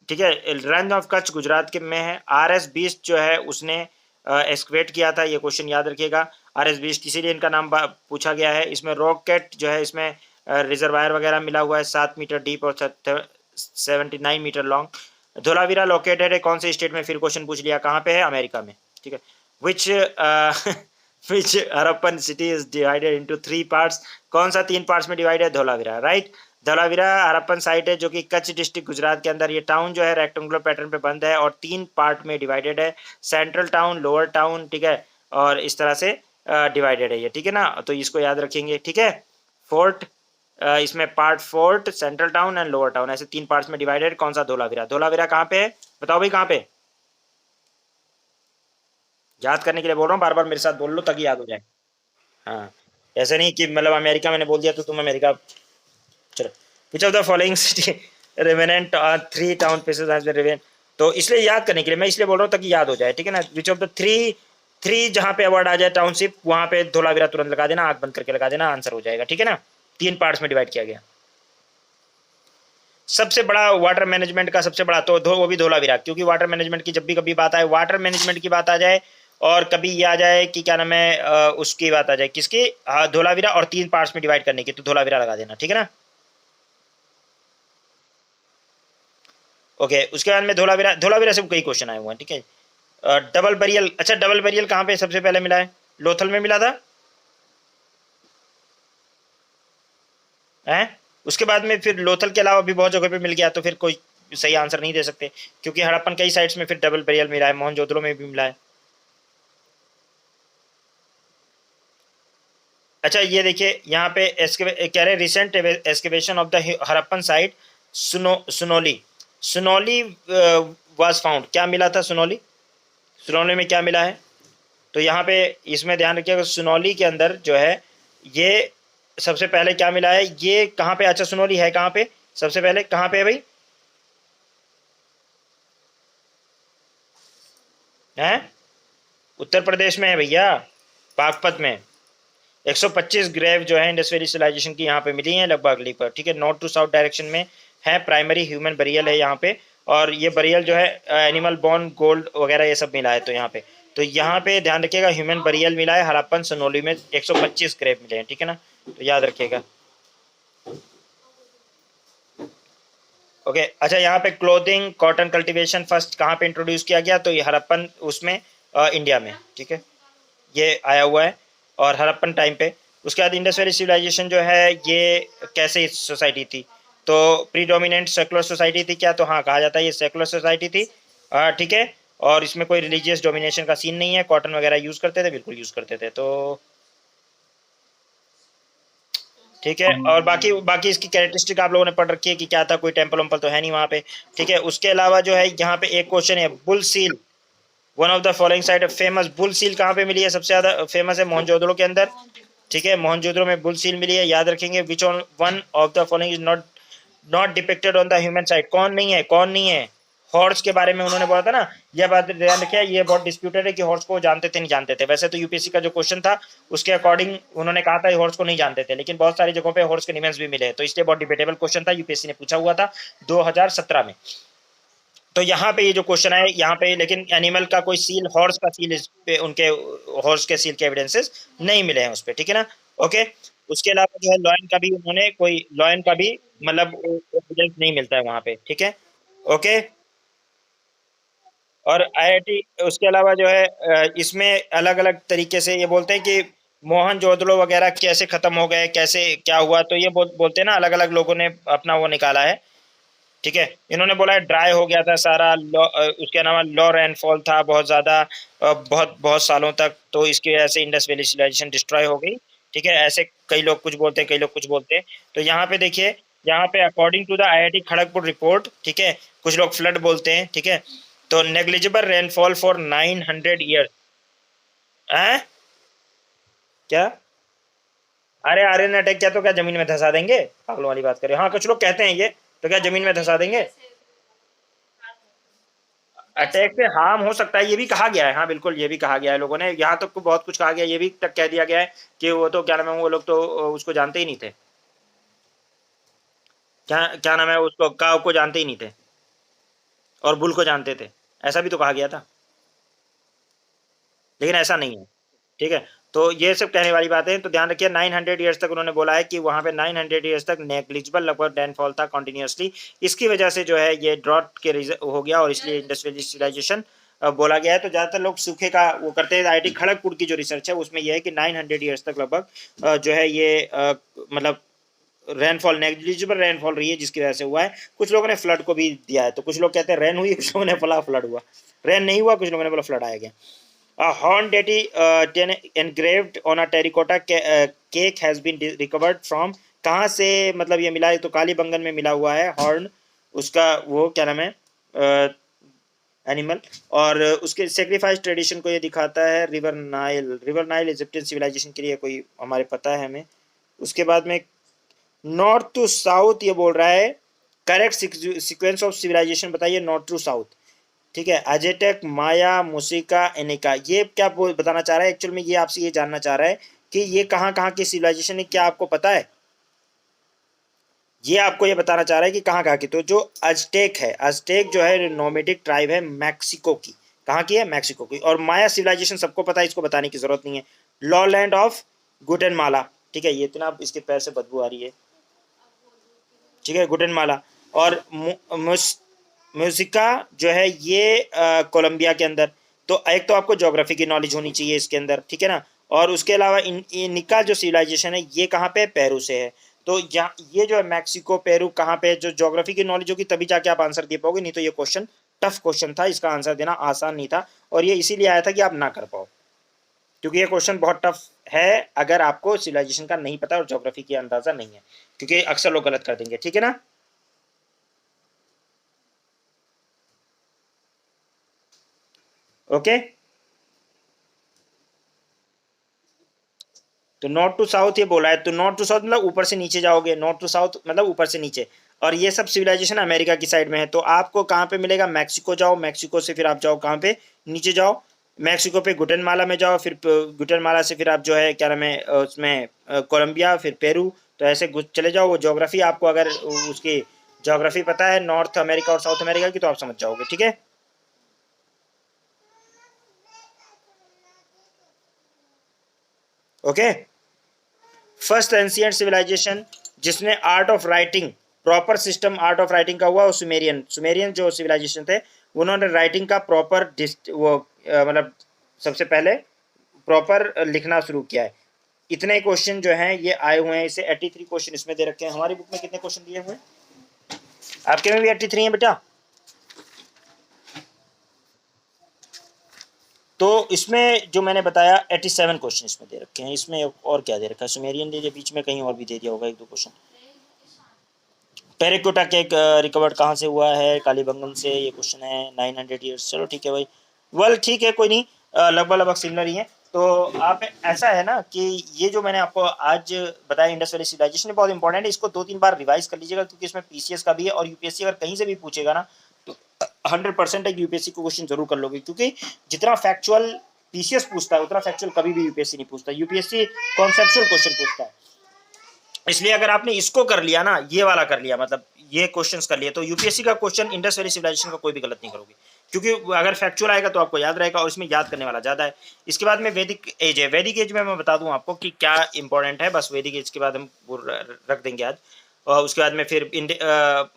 ठीक है, रेंज ऑफ कच्छ गुजरात के में है। RS बीस्ट जो है उसने एक्सकवेट किया था, ये क्वेश्चन याद रखिएगा। RS बीस्ट इसीलिए इनका नाम पूछा गया है। इसमें रॉक कट जो है, इसमें रिजर्वायर वगैरह मिला हुआ है, 7 मीटर डीप और 79 मीटर लॉन्ग। धोलावीरा लोकेटेड है कौन से स्टेट में? फिर क्वेश्चन पूछ लिया, कहाँ पे है? अमेरिका में, ठीक है। Which which Harappan city is divided into 3 parts? कौन सा 3 पार्ट्स में डिवाइड है? धोलावीरा, राइट। धौलावीरा हड़प्पन साइट है जो कि कच्छ डिस्ट्रिक्ट गुजरात के अंदर। ये टाउन जो है रेक्टेंगुलर पैटर्न पे बंद है और 3 पार्ट में डिवाइडेड है, सेंट्रल टाउन, लोअर टाउन, ठीक है, और इस तरह से डिवाइडेड है ये, ठीक है ना, तो इसको याद रखेंगे, ठीक है। फोर्ट, इसमें part fort, central town and lower town, ऐसे 3 पार्ट्स में डिवाइडेड। कौन सा? धौलावीरा। धौलावीरा कहाँ पे है बताओ भाई, कहाँ पे? याद करने के लिए बोल रहा हूँ, बार बार मेरे साथ बोल लो ताकि याद हो जाए। हाँ, ऐसे नहीं कि मतलब अमेरिका मैंने बोल दिया तो तुम अमेरिका। चलो, which of the following city revenant 3 town places has been remain, तो इसलिए याद करने के लिए मैं इसलिए बोल रहा हूँ ताकि याद हो जाए, ठीक है ना। विच ऑफ द थ्री जहाँ पे अवार्ड आ जाए टाउनशिप, वहां पे धौलावीरा तुरंत लगा देना, आंख बंद करके लगा देना, आंसर हो जाएगा, ठीक है ना। 3 पार्ट्स में डिवाइड किया गया। सबसे बड़ा वाटर मैनेजमेंट का सबसे बड़ा तो वो भी धौलावीरा, क्योंकि वाटर मैनेजमेंट की जब भी कभी बात आए, वाटर मैनेजमेंट की बात आ जाए और कभी ये आ जाए कि क्या नाम है उसकी बात आ जाए, किसकी? धौलावीरा, और 3 पार्ट्स में डिवाइड करने की, तो धौलावीरा लगा देना, ठीक है ना। ओके, उसके बाद में धौलावीरा, धौलावीरा से कई क्वेश्चन आए हुए हैं, ठीक है। डबल बरियल, अच्छा डबल बरियल कहाँ पे सबसे पहले मिला है? लोथल में मिला था, हैं? उसके बाद में फिर लोथल के अलावा भी बहुत जगह पे मिल गया, तो फिर कोई सही आंसर नहीं दे सकते, क्योंकि हड़प्पन कई साइट्स में फिर डबल बरियल मिला है, मोहनजोदड़ो में भी मिला है। अच्छा ये देखिए यहाँ पे कह रहे recent excavation of the Harappan site Sinauli, Sinauli was found, क्या मिला था सुनोली? सुनोली में क्या मिला है? तो यहाँ पे इसमें ध्यान रखिएगा, सुनौली के अंदर जो है ये सबसे पहले क्या मिला है, ये कहाँ पे? अच्छा सुनौली है कहाँ पे सबसे पहले, कहाँ पे है भाई? हैं? उत्तर प्रदेश में है भैया, बागपत में। 125 ग्रेव जो है इंडस वैली सिविलाइजेशन की यहाँ पे मिली हैं लगभग अगली पर, ठीक है। नॉर्थ टू साउथ डायरेक्शन में है, प्राइमरी ह्यूमन बरियल है यहाँ पे, और ये बरियल जो है एनिमल बोन, गोल्ड वगैरह ये सब मिला है, तो यहाँ पे, तो यहाँ पे ध्यान रखिएगा ह्यूमन बरियल मिला है हड़प्पन सोनोली में, 125 ग्रेव मिले हैं, ठीक है ना, तो याद रखिएगा। ओके, अच्छा यहाँ पे क्लोथिंग कॉटन कल्टीवेशन फर्स्ट कहाँ पे इंट्रोड्यूस किया गया? तो ये हड़प्पन उसमें इंडिया में, ठीक है, ये आया हुआ है, और हड़प्पन टाइम पे। उसके बाद इंडस वैली सिविलाइजेशन जो है ये कैसे सोसाइटी थी? तो प्रीडोमिनेंट सेकुलर सोसाइटी थी क्या? तो हाँ, कहा जाता है ये सेकुलर सोसाइटी थी, ठीक है, और इसमें कोई रिलीजियस डोमिनेशन का सीन नहीं है। कॉटन वगैरह यूज करते थे, बिल्कुल यूज करते थे, तो ठीक है। और बाकी बाकी इसकी कैरेक्टरिस्टिक आप लोगों ने पढ़ रखी है कि क्या था, कोई टेम्पल वम्पल तो है नहीं वहाँ पे, ठीक है। उसके अलावा जो है यहाँ पे एक क्वेश्चन है, bull seal, one of the following site famous bull seal कहाँ पे मिली है? सबसे ज्यादा फेमस है मोहनजोदड़ो के अंदर, ठीक है, मोहनजोदड़ो में बुल सील मिली है, याद रखेंगे। Which on one of the following is not not depicted on the human side, कौन नहीं है, कौन नहीं है? हॉर्स के बारे में उन्होंने बोला था ना, यह बात ध्यान रखिए, ये बहुत डिस्प्यूटेड है कि हॉर्स को जानते थे नहीं जानते थे। वैसे तो यूपीएससी का जो क्वेश्चन था उसके अकॉर्डिंग उन्होंने कहा था हॉर्स को नहीं जानते थे, लेकिन बहुत सारी जगहों पे हॉर्स के निमेंस भी मिले, तो इसलिए बहुत डिबेटेबल क्वेश्चन था, यूपीएससी ने पूछा हुआ था 2017 में। तो यहाँ पे ये जो क्वेश्चन है यहाँ पे, लेकिन एनिमल का कोई सील, हॉर्स का सील इस पे, उनके हॉर्स के सील के एविडेंसेस नहीं मिले हैं उस पे, ठीक है ना। ओके, उसके अलावा जो है लॉयन का भी उन्होंने कोई, लॉयन का भी मतलब एविडेंस नहीं मिलता है वहाँ पे, ठीक है। ओके, और आईआईटी उसके अलावा जो है इसमें अलग अलग तरीके से ये बोलते हैं कि मोहनजोदड़ो वगैरह कैसे खत्म हो गए, कैसे क्या हुआ, तो ये बोलते हैं ना, अलग अलग लोगों ने अपना वो निकाला है, ठीक है। इन्होंने बोला है ड्राई हो गया था सारा, उसके अलावा लो रेनफॉल था बहुत ज़्यादा, बहुत बहुत सालों तक, तो इसकी वजह से इंडस वैली सिविलाइजेशन डिस्ट्रॉय हो गई, ठीक है। ऐसे कई लोग कुछ बोलते हैं, कई लोग कुछ बोलते हैं, तो यहाँ पे देखिए, यहाँ पे according to the IIT Kharagpur report, ठीक है, कुछ लोग फ्लड बोलते हैं, ठीक है, तो नेग्लिजिबल रेनफॉल फॉर 900 ईयर्स है क्या? अरे आर्यन अटैक क्या, तो क्या जमीन में धंसा देंगे? पागलों वाली बात करें, हाँ कुछ लोग कहते हैं ये, तो क्या जमीन में धंसा देंगे? अटैक से हार्म हो सकता है, ये भी कहा गया है, हाँ बिल्कुल, ये भी कहा गया है, लोगों ने यहाँ तक तो बहुत कुछ कहा गया है, ये भी तक कह दिया गया है कि वो तो क्या नाम है, वो लोग तो उसको जानते ही नहीं थे, क्या क्या नाम है, उसको काव को जानते ही नहीं थे, और बुल को जानते थे, ऐसा भी तो कहा गया था, लेकिन ऐसा नहीं है, ठीक है। तो ये सब कहने वाली बातें हैं, तो ध्यान रखिए 900 ईयर्स तक उन्होंने बोला है कि वहाँ पे 900 ईयर्स तक नेग्लिजिबल लगभग रेनफॉल था कंटिन्यूअसली, इसकी वजह से जो है ये ड्रॉट के हो गया, और इसलिए इंडस्ट्रियल सिविलाइजेशन बोला गया है। तो ज़्यादातर लोग सूखे का वो करते हैं, आईआईटी खड़गपुर की जो रिसर्च है उसमें यह है कि 900 ईयर्स तक लगभग जो है ये मतलब रेनफॉल, नेग्लिजिबल रेनफॉल रही है जिसकी वजह से हुआ है। कुछ लोगों ने फ्लड को भी दिया है, तो कुछ लोग कहते हैं रेन हुई, कुछ लोगों ने बोला फ्लड हुआ। रेन नहीं हुआ, कुछ लोगों ने बोला फ्लड आया गया। A horn deity engraved on a terracotta cake has been recovered from, कहाँ से मतलब ये मिला है, तो कालीबंगन में मिला हुआ है हॉर्न, उसका वो क्या नाम है एनिमल, और उसके सेक्रीफाइस ट्रेडिशन को ये दिखाता है। River Nile, river Nile Egyptian civilisation के लिए कोई हमारे पता है हमें। उसके बाद में नॉर्थ टू साउथ ये बोल रहा है, करेक्ट सीक्वेंस ऑफ सिविलाइजेशन बताइए नॉर्थ टू साउथ। ठीक है, अजेटेक, माया, मुसिका, एनिका, ये क्या बताना चाह रहा है एक्चुअल में, ये आपसे ये जानना चाह रहा है कि ये कहाँ कहाँ की सिविलाइजेशन है, क्या आपको पता है? ये आपको ये बताना चाह रहा है कि कहाँ कहाँ की। तो जो अजटेक है, अजटेक जो है नोमेडिक ट्राइब है मैक्सिको की। कहाँ की है? मैक्सिको की। और माया सिविलाइजेशन सबको पता है, इसको बताने की जरूरत नहीं है, लॉ लैंड ऑफ गुटेनमाला। ठीक है, ये इतना इसके पैर से बदबू आ रही है। ठीक है, गुटेनमाला। और म्यूजिका जो है ये कोलंबिया के अंदर। तो एक तो आपको ज्योग्राफी की नॉलेज होनी चाहिए इसके अंदर, ठीक है ना। और उसके अलावा इनका जो सिविलाइजेशन है ये कहाँ पे? पेरू से है। तो ये जो है मैक्सिको, पेरू कहाँ पे? जो ज्योग्राफी की नॉलेज होगी तभी जाके आप आंसर दे पाओगे, नहीं तो ये क्वेश्चन टफ क्वेश्चन था, इसका आंसर देना आसान नहीं था। और ये इसीलिए आया था कि आप ना कर पाओ, क्योंकि ये क्वेश्चन बहुत टफ है अगर आपको सिविलाइजेशन का नहीं पता और ज्योग्राफी की अंदाजा नहीं है, क्योंकि अक्सर लोग गलत कर देंगे। ठीक है ना। ओके, तो नॉर्थ टू साउथ ये बोला है, तो नॉर्थ टू साउथ मतलब ऊपर से नीचे जाओगे, नॉर्थ टू साउथ मतलब ऊपर से नीचे। और ये सब सिविलाइजेशन अमेरिका की साइड में है, तो आपको कहाँ पे मिलेगा? मैक्सिको जाओ, मैक्सिको से फिर आप जाओ कहाँ पे? नीचे जाओ, मैक्सिको पे गुटेनमाला में जाओ, फिर गुटेनमाला से फिर आप जो है क्या नाम है उसमें कोलंबिया, फिर पेरू। तो ऐसे चले जाओ। वो ज्योग्राफी आपको अगर उसकी ज्योग्राफी पता है नॉर्थ अमेरिका और साउथ अमेरिका की, तो आप समझ जाओगे। ठीक है, ओके। फर्स्ट एंशिएंट सिविलाइजेशन जिसने art of writing, proper system art of writing का हुआ, वो सुमेरियन। सुमेरियन जो सिविलाइजेशन थे उन्होंने राइटिंग का प्रॉपर वो मतलब सबसे पहले प्रॉपर लिखना शुरू किया है। इतने क्वेश्चन जो हैं ये आए हुए हैं, इसे 83 क्वेश्चन इसमें दे रखे हैं। हमारी बुक में कितने क्वेश्चन दिए हुए हैं? आपके में भी 83 है बेटा। तो इसमें जो मैंने बताया 87 क्वेश्चन इसमें दे रखे हैं। इसमें और क्या दे रखा है? सुमेरियन दे दिया, बीच में कहीं और भी दे दिया होगा एक दो क्वेश्चन। टेराकोटा केक रिकवर्ड कहाँ से हुआ है? कालीबंगन से, ये क्वेश्चन है। 900 ईयर्स, चलो ठीक है भाई, वेल ठीक है, कोई नहीं, लगभग लगभग सिमिलर ही है। तो आप ऐसा है ना कि ये जो मैंने आपको आज बताया इंडस वैली सिविलाइजेशन बहुत इंपॉर्टेंट है, इसको 2-3 बार रिवाइज कर लीजिएगा, क्योंकि इसमें पीसीएस का भी है और यूपीएससी अगर कहीं से भी पूछेगा ना तो 100% एक यूपीएससी को क्वेश्चन जरूर कर लोगे, क्योंकि जितना फैक्चुअल पीसीएस पूछता है उतना फैक्चुअल कभी भी यूपीएससी नहीं पूछता। यूपीएससी कॉन्सेप्चुअल क्वेश्चन पूछता है। इसलिए अगर आपने इसको कर लिया ना, ये वाला कर लिया, मतलब ये क्वेश्चंस कर लिए, तो यूपीएससी का क्वेश्चन इंडस वैली सिविलाइजेशन का कोई भी गलत नहीं करोगे, क्योंकि अगर फैक्चुअल आएगा तो आपको याद रहेगा और इसमें याद करने वाला ज्यादा है। इसके बाद में वैदिक एज है। वैदिक एज में मैं बता दूं आपको कि क्या इंपॉर्टेंट है, बस वैदिक एज के बाद हम रख देंगे आज। और उसके बाद में फिर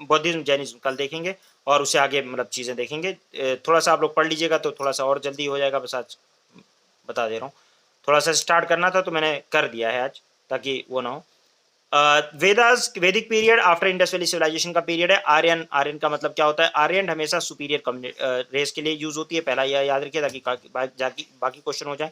बौद्धिज्म जैनिज्म कल देखेंगे, और उससे आगे मतलब चीज़ें देखेंगे। थोड़ा सा आप लोग पढ़ लीजिएगा तो थोड़ा सा और जल्दी हो जाएगा, बस आज बता दे रहा हूँ। थोड़ा सा स्टार्ट करना था तो मैंने कर दिया है आज, ताकि वो ना हो। Vedas Vedic period after Indus valley civilisation का पीरियड है। आर्यन, आर्यन का मतलब क्या होता है? आर्यन हमेशा सुपीरियर रेस के लिए यूज होती है, पहला यह याद रखिए ताकि बाकी क्वेश्चन हो जाए।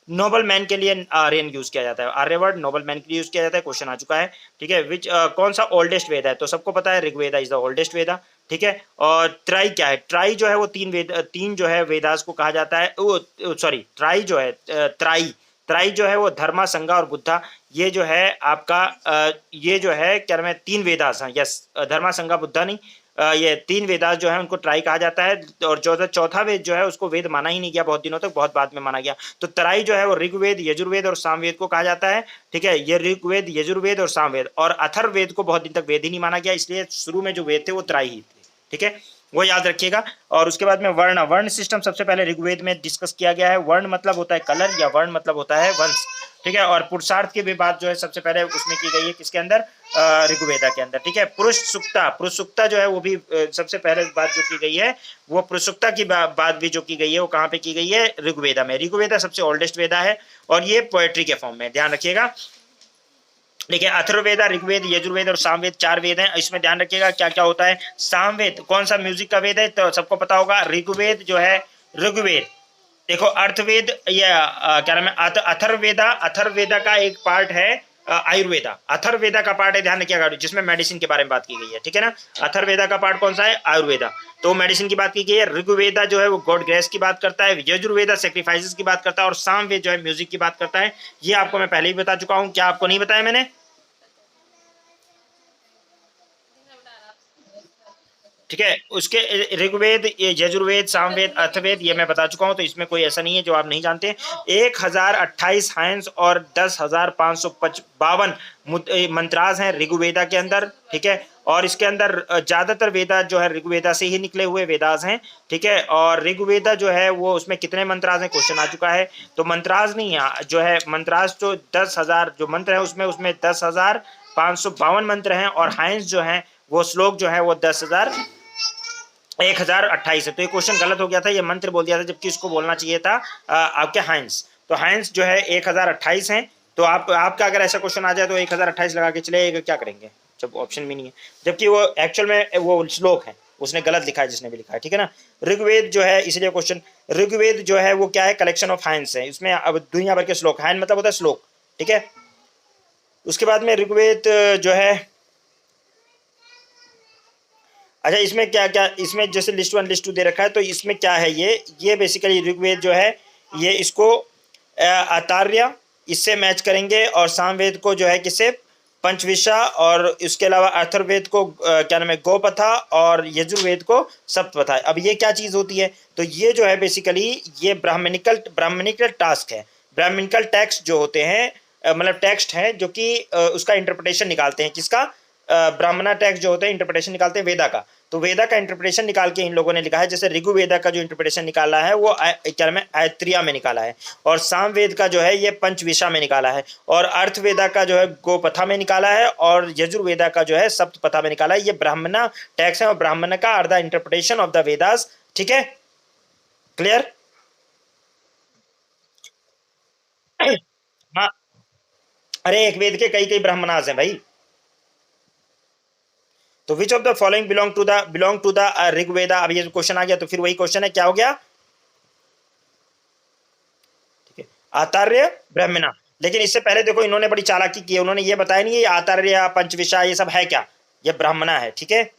नोबल मैन के लिए आर्यन यूज किया जाता है, आर्यवर्ड नोबल मैन के लिए यूज किया जाता है, क्वेश्चन आ चुका है। ठीक है, विच कौन सा ओल्डेस्ट वेद है? तो सबको पता है ऋग्वेदा इज द ओल्डेस्ट वेदा। ठीक है, और ट्राई क्या है? ट्राई जो है वो तीन जो है वेदास को कहा जाता है, वो सॉरी ट्राई जो है त्राई, त्राई जो है वो धर्मा, संगा और बुद्धा, ये जो है आपका ये जो है क्या नाम है, तीन वेदास हैं। यस, धर्मा, संगा, बुद्धा नहीं, ये तीन वेदास जो है उनको ट्राई कहा जाता है। और चौथा वेद जो है उसको वेद माना ही नहीं गया बहुत दिनों तक, बहुत बाद में माना गया। तो तराई जो है वो ऋग्वेद, यजुर्वेद और सामवेद को कहा जाता है। ठीक है, ये ऋग्वेद, यजुर्वेद और सामवेद, और अथर्ववेद को बहुत दिन तक वेद ही नहीं माना गया, इसलिए शुरू में जो वेद थे वो तराई ही थे। ठीक है, वो याद रखिएगा। और उसके बाद में वर्ण, वर्ण सिस्टम सबसे पहले ऋग्वेद में डिस्कस किया गया है। वर्ण मतलब होता है कलर, या वर्ण मतलब होता है वंश। ठीक है, और पुरुषार्थ की भी बात जो है सबसे पहले उसमें की गई है, किसके अंदर? ऋग्वेदा के अंदर। ठीक है, पुरुष सुक्ता, पुरुष सुक्ता जो है वो भी सबसे पहले बात जो की गई है वो पुरुष सुक्ता की बात भी जो की गई है वो कहाँ पे की गई है? ऋग्वेदा में। ऋग्वेदा सबसे ओल्डेस्ट वेदा है और ये पोएट्री के फॉर्म में, ध्यान रखिएगा। देखिए अथर्ववेद, ऋग्वेद, यजुर्वेद और सामवेद 4 वेद हैं। इसमें ध्यान रखिएगा क्या क्या होता है। सामवेद कौन सा म्यूजिक का वेद है, तो सबको पता होगा। ऋग्वेद जो है, ऋग्वेद देखो अर्थवेद, या क्या नाम है, अथर्ववेदा, अथर्ववेदा का एक पार्ट है आयुर्वेदा, अथर्ववेदा का पार्ट है, ध्यान रखिएगा, जिसमें मेडिसिन के बारे में बात की गई है, ठीक है ना। अथर्ववेदा का पार्ट कौन सा है, आयुर्वेदा, तो मेडिसिन की बात की गई है। ऋग्वेदा जो है वो गॉड ग्रेस की बात करता है, यजुर्वेदा सेक्रीफाइसेस की बात करता है, और सामवेद जो है म्यूजिक की बात करता है। ये आपको मैं पहले ही बता चुका हूं, क्या आपको नहीं बताया मैंने? ठीक है, उसके ऋग्वेद, यजुर्वेद, सामवेद, अर्थवेद ये मैं बता चुका हूं, तो इसमें कोई ऐसा नहीं है जो आप नहीं जानते। 1028 हाइंस और 10,552 मंत्रास हैं ऋग्वेदा के अंदर, ठीक है। और इसके अंदर ज्यादातर वेदा जो है ऋग्वेदा से ही निकले हुए वेदास हैं, ठीक है। और ऋग्वेदा जो है वो, उसमें कितने मंत्रास हैं, क्वेश्चन आ चुका है, तो मंत्रास नहीं है जो है, मंत्रास जो 10,000 जो मंत्र है उसमें 10,552 मंत्र हैं, और हाइंस जो है वो श्लोक जो है वो 1028 है। तो ये क्वेश्चन गलत हो गया था, ये मंत्र बोल दिया था, जबकि इसको बोलना चाहिए था आपके हाइंस। तो हाइंस जो है 1028 है। तो आपका अगर ऐसा क्वेश्चन आ जाए तो 1028 लगा के चले, क्या करेंगे जब ऑप्शन भी नहीं है, जबकि वो एक्चुअल में वो श्लोक है, उसने गलत लिखा है जिसने भी लिखा है, ठीक है ना। ऋग्वेद जो है, इसलिए क्वेश्चन, ऋग्वेद जो है वो क्या है, कलेक्शन ऑफ हाइंस है, इसमें अब दुनिया भर के श्लोक, हाइन मतलब होता है श्लोक, ठीक है। उसके बाद में ऋग्वेद जो है, अच्छा इसमें क्या क्या, इसमें जैसे लिस्ट 1 लिस्ट 2 दे रखा है, तो इसमें क्या है, ये बेसिकली ऋग्वेद जो है ये इसको आतार्य इससे मैच करेंगे, और सामवेद को जो है किससे, पंचविशा, और इसके अलावा अथर्ववेद को क्या नाम है, गोपथा, और यजुर्वेद को सप्तपथा। अब ये क्या चीज होती है, तो ये जो है बेसिकली ये ब्राह्मणिकल टास्क है, ब्राह्मणिकल टेक्स्ट जो होते हैं, मतलब टेक्स्ट है जो कि उसका इंटरप्रिटेशन निकालते हैं, किसका, ब्राह्मणा टेक्स्ट जो होते हैं इंटरप्रिटेशन निकालते हैं वेदा का। तो वेदा का इंटरप्रिटेशन निकाल के इन लोगों ने लिखा है, जैसे ऋग्वेदा का जो इंटरप्रिटेशन निकाला है वो क्या में आयत्रिया में निकाला है, और सामवेद का जो है ये पंचविशा में निकाला है, और अर्थवेदा का जो है गोपथा में निकाला है, और यजुर्वेदा का जो है सप्तपथा में निकाला है। ये ब्राह्मणा टेक्स्ट है, और ब्राह्मण का are the interpretation of the Vedas, ठीक है, क्लियर। हाँ, अरे एक वेद के कई कई ब्राह्मणास हैं भाई। तो which of the following belong to the Rigveda. अब ये क्वेश्चन आ गया, तो फिर वही क्वेश्चन है, क्या हो गया, ठीक है, आचार्य ब्राह्मणा। लेकिन इससे पहले देखो इन्होंने बड़ी चालाकी की है, उन्होंने ये बताया नहीं ये आचार्य पंचविशा ये सब है क्या, ये ब्राह्मणा है, ठीक है।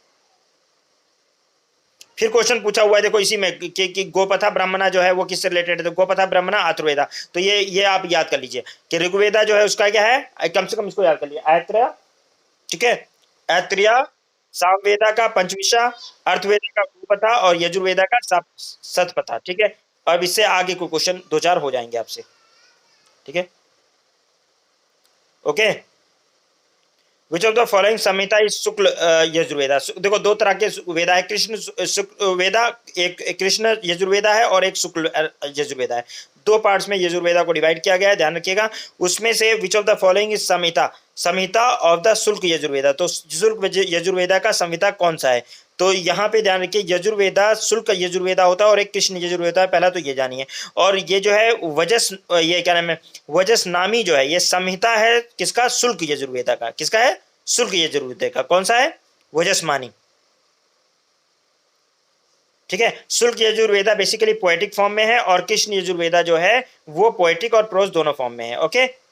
फिर क्वेश्चन पूछा हुआ है देखो इसी में कि गोपथा ब्राह्मणा जो है वो किससे रिलेटेड है, तो गोपथा ब्राह्मणा अथर्ववेदा। तो ये आप याद कर लीजिए कि ऋग्वेदा जो है उसका क्या है, कम से कम इसको याद कर लीजिए, ऐत्रेय, ठीक है, ऐत्रेय, सामवेदा का पंचविशा, अर्थवेदा का गोपथा, और यजुर्वेदा का सतपथा, ठीक है। अब इससे आगे को क्वेश्चन 2-4 हो जाएंगे आपसे, ठीक है, okay. Which of the following Samhita is Shukla Yajurveda. देखो दो तरह के वेदा है, कृष्ण शुक्ल वेदा, एक कृष्ण यजुर्वेदा है और एक शुक्ल यजुर्वेदा है। दो पार्ट्स में यजुर्वेदा को डिवाइड किया गया है, ध्यान रखिएगा। उसमें से विच of the following is Samhita, Samhita of the शुल्क यजुर्वेदा। तो शुल्क यजुर्वेदा का संहिता कौन सा है, तो यहाँ पे ध्यान रखिए, यजुर्वेदा शुल्क यजुर्वेदा होता है और एक कृष्ण यजुर्वेदा है, पहला तो ये जानिए। और ये जो है वजस, ये क्या नाम है, वजस नामी जो है ये संहिता है किसका, शुल्क यजुर्वेदा का। किसका है, शुल्क यजुर्वेदा का। कौन सा है, वजसमानी, ठीक है। शुल्क यजुर्वेदा बेसिकली पोएटिक फॉर्म में है, और कृष्ण यजुर्वेदा जो है वो पोएटिक और प्रोज दोनों फॉर्म में है, ओके।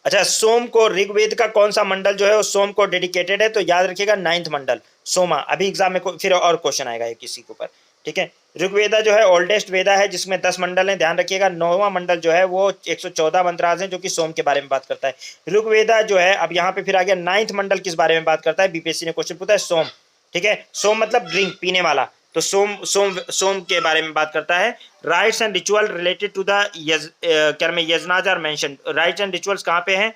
अच्छा, सोम को, ऋग्वेद का कौन सा मंडल जो है वो सोम को डेडिकेटेड है, तो याद रखिएगा 9th मंडल सोमा। अभी एग्जाम में फिर और क्वेश्चन आएगा ये किसी के ऊपर, ठीक है। ऋग्वेदा जो है ओल्डेस्ट वेदा है जिसमें 10 मंडल हैं, ध्यान रखिएगा। 9वां मंडल जो है वो 114 मंत्रास हैं जो कि सोम के बारे में बात करता है। ऋग्वेदा जो है, अब यहाँ पे फिर आ गया 9th मंडल किस बारे में बात करता है, बीपीएससी ने क्वेश्चन पूछा है, सोम, ठीक है। सोम मतलब ड्रिंक, पीने वाला, तो सोम सोम सोम के बारे में बात करता है। Rites and ritual related to the क्या में yajnas are mention. Rites and rituals कहाँ पे हैं,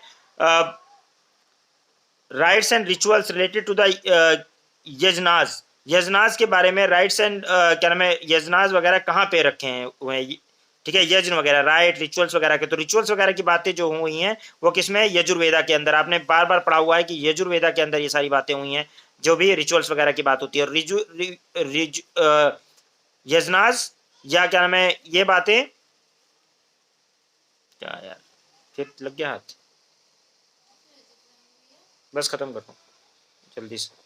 rites and rituals related to the yajnas, yajnas के बारे में राइट्स एंड क्या नाम है, यजनाज वगैरह कहाँ पे रखे हैं हुए हैं, ठीक है, यज्ञ वगैरह, राइट, रिचुअल्स वगैरह के। तो रिचुअल्स वगैरह की बातें जो हुई हैं वो किसमें, यजुर्वेदा के अंदर। आपने बार बार पढ़ा हुआ है कि यजुर्वेदा के अंदर ये सारी बातें हुई हैं, जो भी रिचुअल्स वगैरह की बात होती है। और यजनाज या क्या नाम है, ये बातें क्या यार, फिर लग गया हाथ, बस खत्म करो जल्दी से।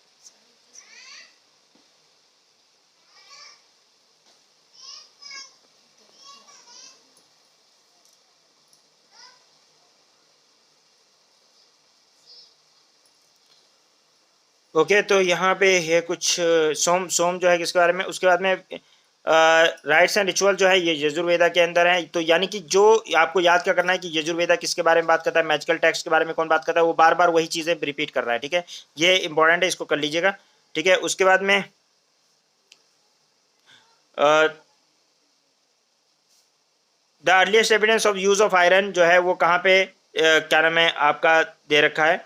ओके, तो यहाँ पे है कुछ सोम सोम जो है किसके बारे में, उसके बाद में राइट्स एंड रिचुअल जो है ये यजुर्वेदा के अंदर है। तो यानी कि जो आपको याद क्या करना है कि यजुर्वेदा किसके बारे में बात करता है, मैजिकल टेक्स्ट के बारे में कौन बात करता है, वो बार बार वही चीजें रिपीट कर रहा है, ठीक है, ये इंपॉर्टेंट है, इसको कर लीजिएगा, ठीक है। उसके बाद में the earliest evidence of use of iron जो है वो कहाँ पे क्या नाम है आपका दे रखा है,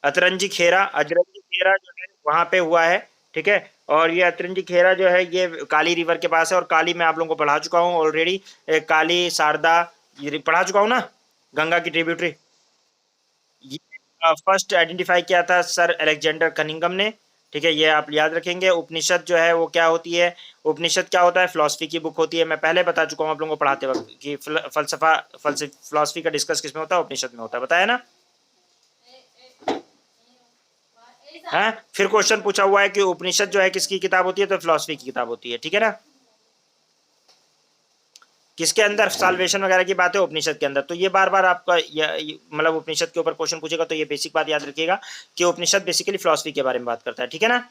अतरंजी खेरा, अजरंगी खेरा जो है वहां पे हुआ है, ठीक है। और ये अतरंजी खेरा जो है ये काली रिवर के पास है, और काली मैं आप लोगों को पढ़ा चुका हूँ ऑलरेडी, काली शारदा ये पढ़ा चुका हूँ ना, गंगा की ट्रिब्यूटरी। ये फर्स्ट आइडेंटिफाई किया था सर अलेक्जेंडर कनिंगम ने, ठीक है, ये आप याद रखेंगे। उपनिषद जो है वो क्या होती है, उपनिषद क्या होता है, फिलोसफी की बुक होती है, मैं पहले बता चुका हूँ आप लोगों को पढ़ाते वक्त कि फिलोसफी का डिस्कस किसमें होता है, उपनिषद में होता है, बताया ना। है फिर क्वेश्चन पूछा हुआ है कि उपनिषद जो है किसकी किताब होती है, तो फिलोसफी की किताब होती है, ठीक है ना। किसके अंदर साल्वेशन वगैरह की बात है, उपनिषद के अंदर। तो ये बार बार आपका मतलब उपनिषद के ऊपर क्वेश्चन पूछेगा तो ये बेसिक बात याद रखिएगा कि उपनिषद बेसिकली फिलोसफी के बारे में बात करता है, ठीक है ना।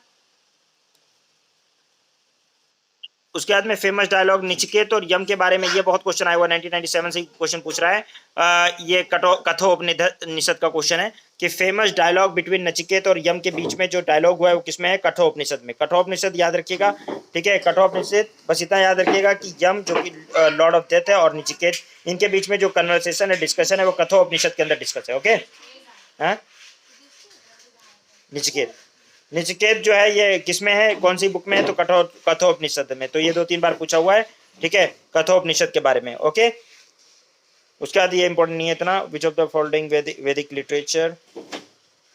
उसके बाद में फेमस डायलॉग निचिकेत और यम के बारे में ये बहुत क्वेश्चन आया हुआ 1997 से क्वेश्चन पूछ रहा है। ये कठोपनिषद का क्वेश्चन है कि फेमस डायलॉग बिटवीन नचिकेत और यम के बीच में जो डायलॉग हुआ है वो किसमें है, कठोपनिषद में। कठोपनिषद याद रखिएगा, ठीक है, कठोपनिषद बस इतना याद रखिएगा कि यम जो कि लॉर्ड ऑफ डेथ है और नचिकेत, इनके बीच में जो कन्वर्सेशन है, डिस्कशन है, वो कठोपनिषद के अंदर डिस्कस है, ओके। नचिकेत नचिकेत जो है ये किसमें है, कौन सी बुक में है, तो कठोपनिषद में। तो ये 2-3 बार पूछा हुआ है, ठीक है, कठोपनिषद के बारे में, ओके। उसके बाद ये इंपॉर्टेंट नहीं है इतना, विच ऑफ द फॉलोइंग वैदिक लिटरेचर,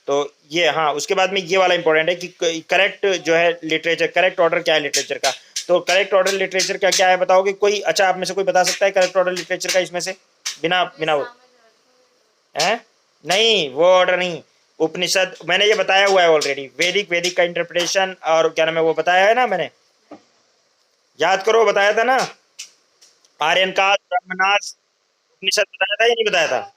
तो ये हाँ। उसके बाद में ये वाला इंपॉर्टेंट है कि करेक्ट जो है लिटरेचर, करेक्ट ऑर्डर क्या है लिटरेचर का, तो करेक्ट ऑर्डर लिटरेचर का क्या है बताओगे कोई, अच्छा आप में से कोई बता सकता है करेक्ट ऑर्डर लिटरेचर का इसमें से, बिना बिना वो है, नहीं वो ऑर्डर नहीं, उपनिषद मैंने ये बताया हुआ है ऑलरेडी, वैदिक वैदिक का इंटरप्रिटेशन और क्या नाम है वो बताया है ना मैंने, याद करो बताया था ना, आर्यन काल, ब्रह्मनाश, उपनिषद बताया था या नहीं बताया था,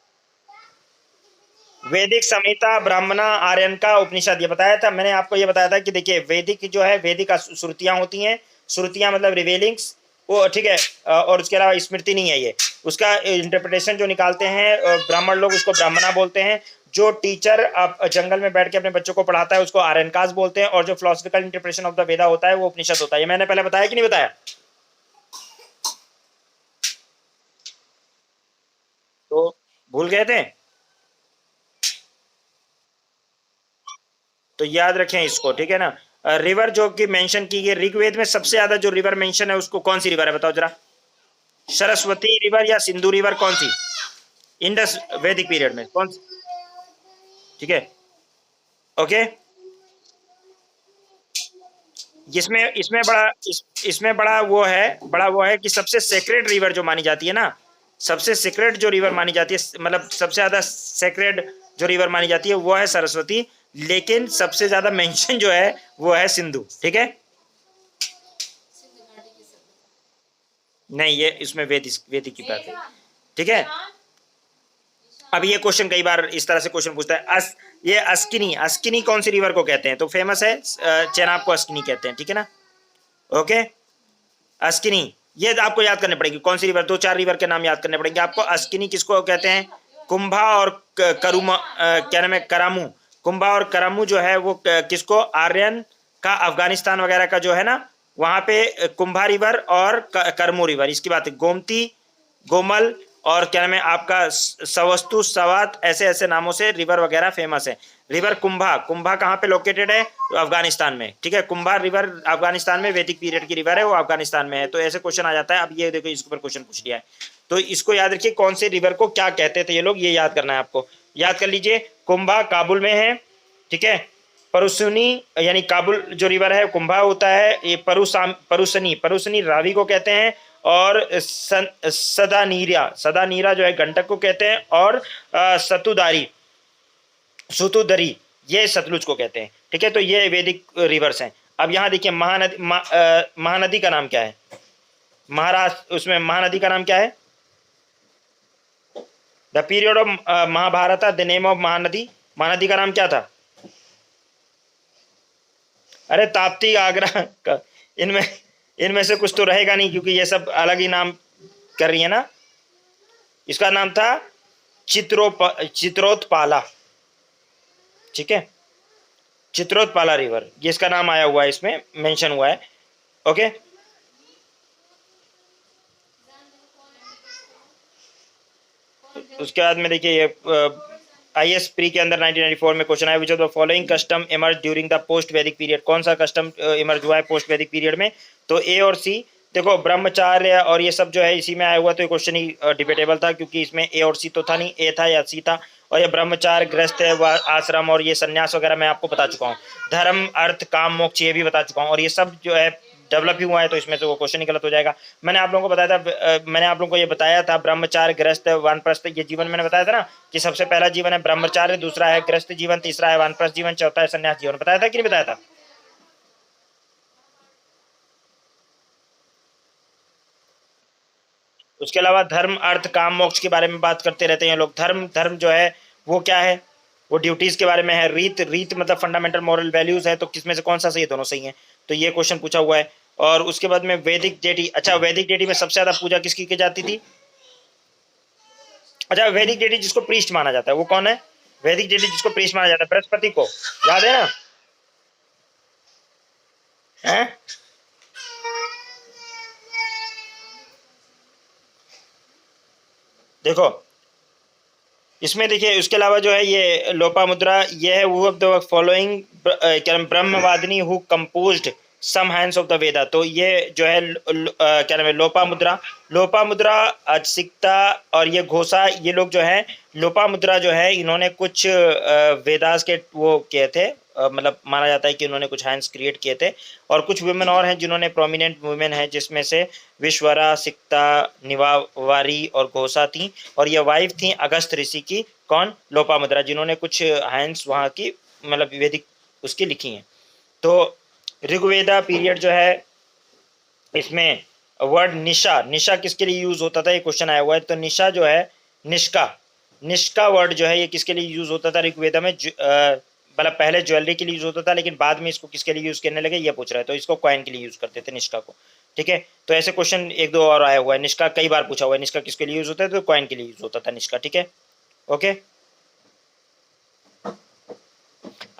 वैदिक संहिता, ब्राह्मणा, आर्यन का, उपनिषद, ये बताया था मैंने आपको। ये बताया था कि देखिए वैदिक जो है, वैदिक श्रुतियां होती हैं, श्रुतियां मतलब रिवेलिंग्स, वो ठीक है, और उसके अलावा स्मृति नहीं है ये, उसका इंटरप्रिटेशन जो निकालते हैं ब्राह्मण लोग उसको ब्राह्मणा बोलते हैं, जो टीचर जंगल में बैठ के अपने बच्चों को पढ़ाता है उसको आर्यनकास बोलते हैं, और जो फिलोसफिकल इंटरप्रिटेशन ऑफ द वेदा होता है वो उपनिषद होता है। ये मैंने पहले बताया कि नहीं बताया, तो भूल गए थे, तो याद रखें इसको, ठीक है ना। रिवर जो कि मेंशन की गई ऋग्वेद में, सबसे ज्यादा जो रिवर मेंशन है उसको कौन सी रिवर है बताओ जरा, सरस्वती रिवर या सिंधु रिवर, कौन सी, इंडस वैदिक पीरियड में कौन सी, ठीक है, ओके। इसमें इसमें बड़ा इसमें बड़ा वो है कि सबसे सेक्रेड रिवर जो मानी जाती है ना, सबसे सीक्रेट जो रिवर मानी जाती है, मतलब सबसे ज्यादा सेक्रेड जो रिवर मानी जाती है वो है सरस्वती, लेकिन सबसे ज्यादा मेंशन जो है वो है सिंधु, ठीक है। नहीं ये इसमें वेदिक वेदिक की बात है, ठीक है। अब ये क्वेश्चन कई बार इस तरह से क्वेश्चन पूछता है, ये अस्किनी, अस्किनी कौन सी रिवर को कहते हैं, तो फेमस है चेनाब को अस्किनी कहते हैं, ठीक है ना, ओके। अस्किनी ये आपको याद करने पड़ेगी, कौन सी रिवर, 2-4 रिवर के नाम याद करने पड़ेंगे आपको। अस्किनी किसको कहते हैं, कुंभा और करुमा, क्या नाम है, करामू, कुंभा और करामू जो है वो किसको, आर्यन का अफगानिस्तान वगैरह का जो है ना, वहां पे कुंभा रिवर और करमू रिवर, इसकी बात है, गोमती, गोमल और क्या नाम है आपका सवस्तु, सवात, ऐसे ऐसे नामों से रिवर वगैरह फेमस है। रिवर कुंभा, कुंभा कहाँ पे लोकेटेड है, तो अफगानिस्तान में, ठीक है, कुंभा रिवर अफगानिस्तान में, वैदिक पीरियड की रिवर है, वो अफगानिस्तान में है। तो ऐसे क्वेश्चन आ जाता है। अब ये देखो इसके ऊपर क्वेश्चन पूछ लिया है, तो इसको याद रखिए कौन से रिवर को क्या कहते थे ये लोग, ये याद करना है आपको, याद कर लीजिए। कुंभा काबुल में है, ठीक है, परुसनी यानी काबुल जो रिवर है कुंभा होता है, ये परुसनी रावी को कहते हैं, और सदानीरा जो है गंडक को कहते हैं, और सुतुदरी ये सतलुज को कहते हैं। ठीक है, तो ये वैदिक रिवर्स हैं। अब यहाँ देखिए महानदी का नाम क्या है? महाराष्ट्र, उसमें महानदी का नाम क्या है? The period of Mahabharata, the name of Mahanadi, Mahanadi का नाम क्या था? अरे ताप्ती, आगरा का, इनमें इनमें से कुछ तो रहेगा नहीं, क्योंकि ये सब अलग ही नाम कर रही है ना। इसका नाम था चित्रोत्पाला। ठीक है, चित्रोत्पाला रिवर, ये इसका नाम आया हुआ है, इसमें मेंशन हुआ है। ओके, उसके बाद में देखिए ये IS प्री के अंदर 1994 में क्वेश्चन आया, विच of the following custom emerge during the post वैदिक पीरियड। कौन सा कस्टम इमर्ज हुआ है पोस्ट वैदिक पीरियड में? तो ए और सी। देखो ब्रह्मचार्य और ये सब जो है इसी में आया हुआ, तो ये क्वेश्चन ही डिबेटेबल था, क्योंकि इसमें ए और सी तो था नहीं, ए था या सी था। और ये ब्रह्मचार्य, गृहस्थ, आश्रम और ये संन्यास वगैरह मैं आपको बता चुका हूँ। धर्म, अर्थ, काम, मोक्ष ये भी बता चुका हूँ, और ये सब जो है डेवलप ही हुआ है, तो इसमें से वो क्वेश्चन ही गलत हो जाएगा। मैंने आप लोगों को बताया था, मैंने आप लोगों को ये बताया था, ब्रह्मचार्य, गृहस्थ, वानप्रस्थ, ये जीवन मैंने बताया था ना, कि सबसे पहला जीवन है ब्रह्मचार्य, दूसरा है गृहस्थ जीवन, तीसरा है वानप्रस्थ जीवन, चौथा है संन्यास जीवन। बताया था कि नहीं बताया था? उसके अलावा धर्म, अर्थ, काम, मोक्ष के बारे में बात करते रहते हैं लोग। धर्म, धर्म जो है वो क्या है? वो ड्यूटीज के बारे में है। रीत, रीत मतलब फंडामेंटल मॉरल वैल्यूज है, तो किसमें से कौन सा सही है? दोनों सही है, तो ये क्वेश्चन पूछा हुआ है। और उसके बाद में वैदिक डेटी। अच्छा, वैदिक डेटी में सबसे ज्यादा पूजा किसकी की जाती थी? अच्छा, वैदिक डेटी जिसको प्रीस्ट माना जाता है वो कौन है? वैदिक डेटी जिसको प्रीस्ट माना जाता है, बृहस्पति को, याद है ना? हैं? देखो इसमें देखिए, उसके अलावा जो है ये लोपामुद्रा, ये है वो ऑफ द फॉलोइंग क्या नाम, Brahmavadini who composed some hymns of the Veda. तो ये जो है क्या नाम है, लोपामुद्रा, लोपामुद्रा, असिक्ता और ये घोषा, ये लोग जो है, लोपामुद्रा जो है इन्होंने कुछ वेदास के वो किए थे, मतलब माना जाता है कि उन्होंने कुछ हैंड्स क्रिएट किए थे। और कुछ वुमेन और हैं जिन्होंने, प्रोमिनेंट वुमेन है जिसमें से विश्वरा, सिक्ता, निवावारी और घोषा थी, और ये वाइफ थी अगस्त ऋषि की। कौन? लोपामुद्रा, जिन्होंने कुछ हैंड्स वहाँ की मतलब वैदिक उसकी लिखी हैं। तो ऋग्वेदा पीरियड जो है, इसमें वर्ड निशा, निशा किसके लिए यूज होता था? ये क्वेश्चन आया हुआ है। तो निशा जो है, निष्का, निष्का वर्ड जो है ये किसके लिए यूज होता था ऋग्वेदा में? मतलब पहले ज्वेलरी के लिए यूज होता था, लेकिन बाद में इसको किसके लिए यूज करने लगे ये पूछ रहा है। तो इसको कॉइन के लिए यूज करते थे निष्का को। ठीक है, तो ऐसे क्वेश्चन एक दो और आया हुआ है। निष्का कई बार पूछा हुआ है, निष्का किसके लिए यूज होता है? तो कॉइन के लिए यूज होता था निष्का। ठीक है, ओके।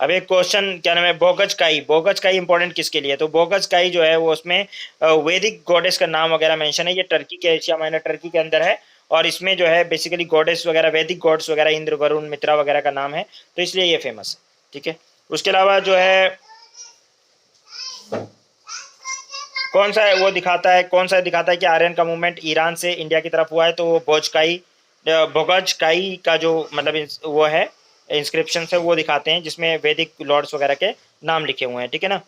अब एक क्वेश्चन क्या नाम है, बोगज काई, बोगज काई इंपॉर्टेंट किसके लिए? तो बोगज काई जो है वो उसमें वैदिक गॉडेस का नाम वगैरह मेंशन है। ये टर्की के, एशिया माइनर टर्की के अंदर है, और इसमें जो है बेसिकली गॉडेस वगैरह, वैदिक गॉड्स वगैरह, इंद्र, वरुण, मित्रा वगैरह का नाम है, तो इसलिए ये फेमस है। ठीक है, उसके अलावा जो है कौन सा है वो दिखाता है, कौन सा दिखाता है कि आर्यन का मूवमेंट ईरान से इंडिया की तरफ हुआ है? तो वो बोगज काई का जो मतलब वो है इंस्क्रिप्शन है वो दिखाते हैं, जिसमें वैदिक लॉर्ड्स वगैरह के नाम लिखे हुए हैं। ठीक है ना,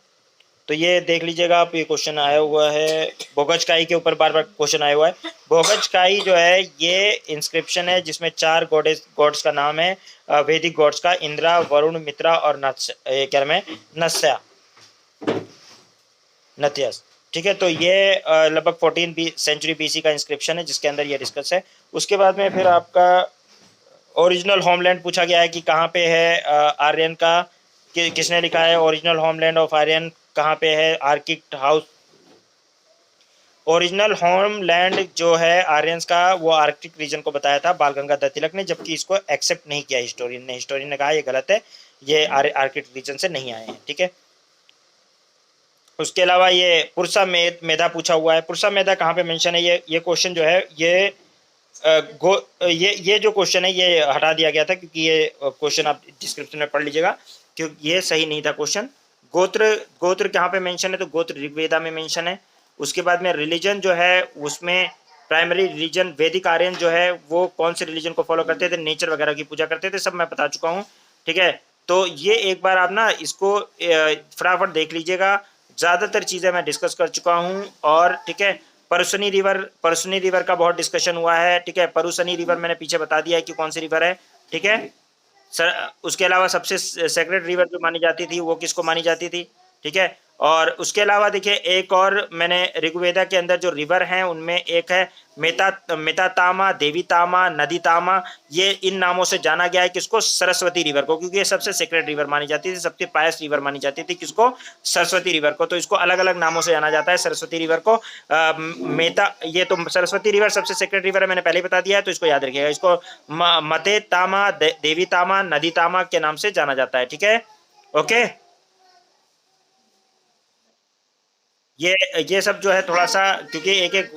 तो ये देख लीजिएगा आप, ये क्वेश्चन आया हुआ है बोगज काई के ऊपर, बार बार क्वेश्चन आया हुआ है। बोगज काई जो है ये इंस्क्रिप्शन है जिसमें 4 गॉड्स का नाम है, वैदिक गॉड्स का, इंद्रा, वरुण, मित्रा और क्या नाम है, नत्स्या, नथियस। ठीक है, तो ये लगभग 14वीं सेंचुरी BC का इंस्क्रिप्शन है जिसके अंदर ये डिस्कस है। उसके बाद में फिर आपका ओरिजिनल होमलैंड पूछा गया है कि कहाँ पे है आर्यन का, किसने लिखा है ओरिजिनल होमलैंड ऑफ आर्यन कहाँ पे है? आर्किट हाउस। ओरिजिनल होमलैंड जो है आर्यंस का वो आर्कटिक रीजन को बताया था बाल गंगाधर तिलक ने, जबकि इसको एक्सेप्ट नहीं किया हिस्टोरियन ने। हिस्टोरियन ने कहा ये गलत है, ये आर्कटिक रीजन से नहीं आए हैं। ठीक है, उसके अलावा ये पुरुषा मेधा पूछा हुआ है। पुरुषा मेधा कहाँ पे मेंशन है? ये क्वेश्चन जो है ये जो क्वेश्चन है ये हटा दिया गया था, क्योंकि ये क्वेश्चन आप डिस्क्रिप्शन में पढ़ लीजिएगा, क्योंकि ये सही नहीं था क्वेश्चन। गोत्र, गोत्र कहाँ पे मेंशन है? तो गोत्र ऋग्वेदा में मेंशन है। उसके बाद में रिलीजन जो है उसमें प्राइमरी रिलीजन वैदिक आर्यन जो है वो कौन से रिलीजन को फॉलो करते थे? नेचर वगैरह की पूजा करते थे, सब मैं बता चुका हूँ। ठीक है, तो ये एक बार आप ना इसको फटाफट देख लीजिएगा, ज़्यादातर चीज़ें मैं डिस्कस कर चुका हूँ। और ठीक है, परुसनी रिवर का बहुत डिस्कशन हुआ है, ठीक है। परुसनी रिवर मैंने पीछे बता दिया है कि कौन सी रिवर है, ठीक है सर। उसके अलावा सबसे सेक्रेट रिवर जो मानी जाती थी वो किसको मानी जाती थी, ठीक है। और उसके अलावा देखिए एक और मैंने ऋग्वेदा के अंदर जो रिवर हैं उनमें एक है मेतातामा, देवीतामा, नदीतामा। ये इन नामों से जाना गया है किसको, सरस्वती रिवर को, क्योंकि ये सबसे सेक्रेट रिवर मानी जाती थी, सबसे पायस रिवर मानी जाती थी किसको, सरस्वती रिवर को। तो इसको अलग अलग नामों से जाना जाता है सरस्वती रिवर को। ये तो सरस्वती रिवर सबसे सेक्रेट रिवर है, मैंने पहले ही बता दिया है, तो इसको याद रखिएगा। इसको मते तामा, देवी तामा, नदी तामा के नाम से जाना जाता है, ठीक है। ओके, ये सब जो है थोड़ा सा, क्योंकि एक एक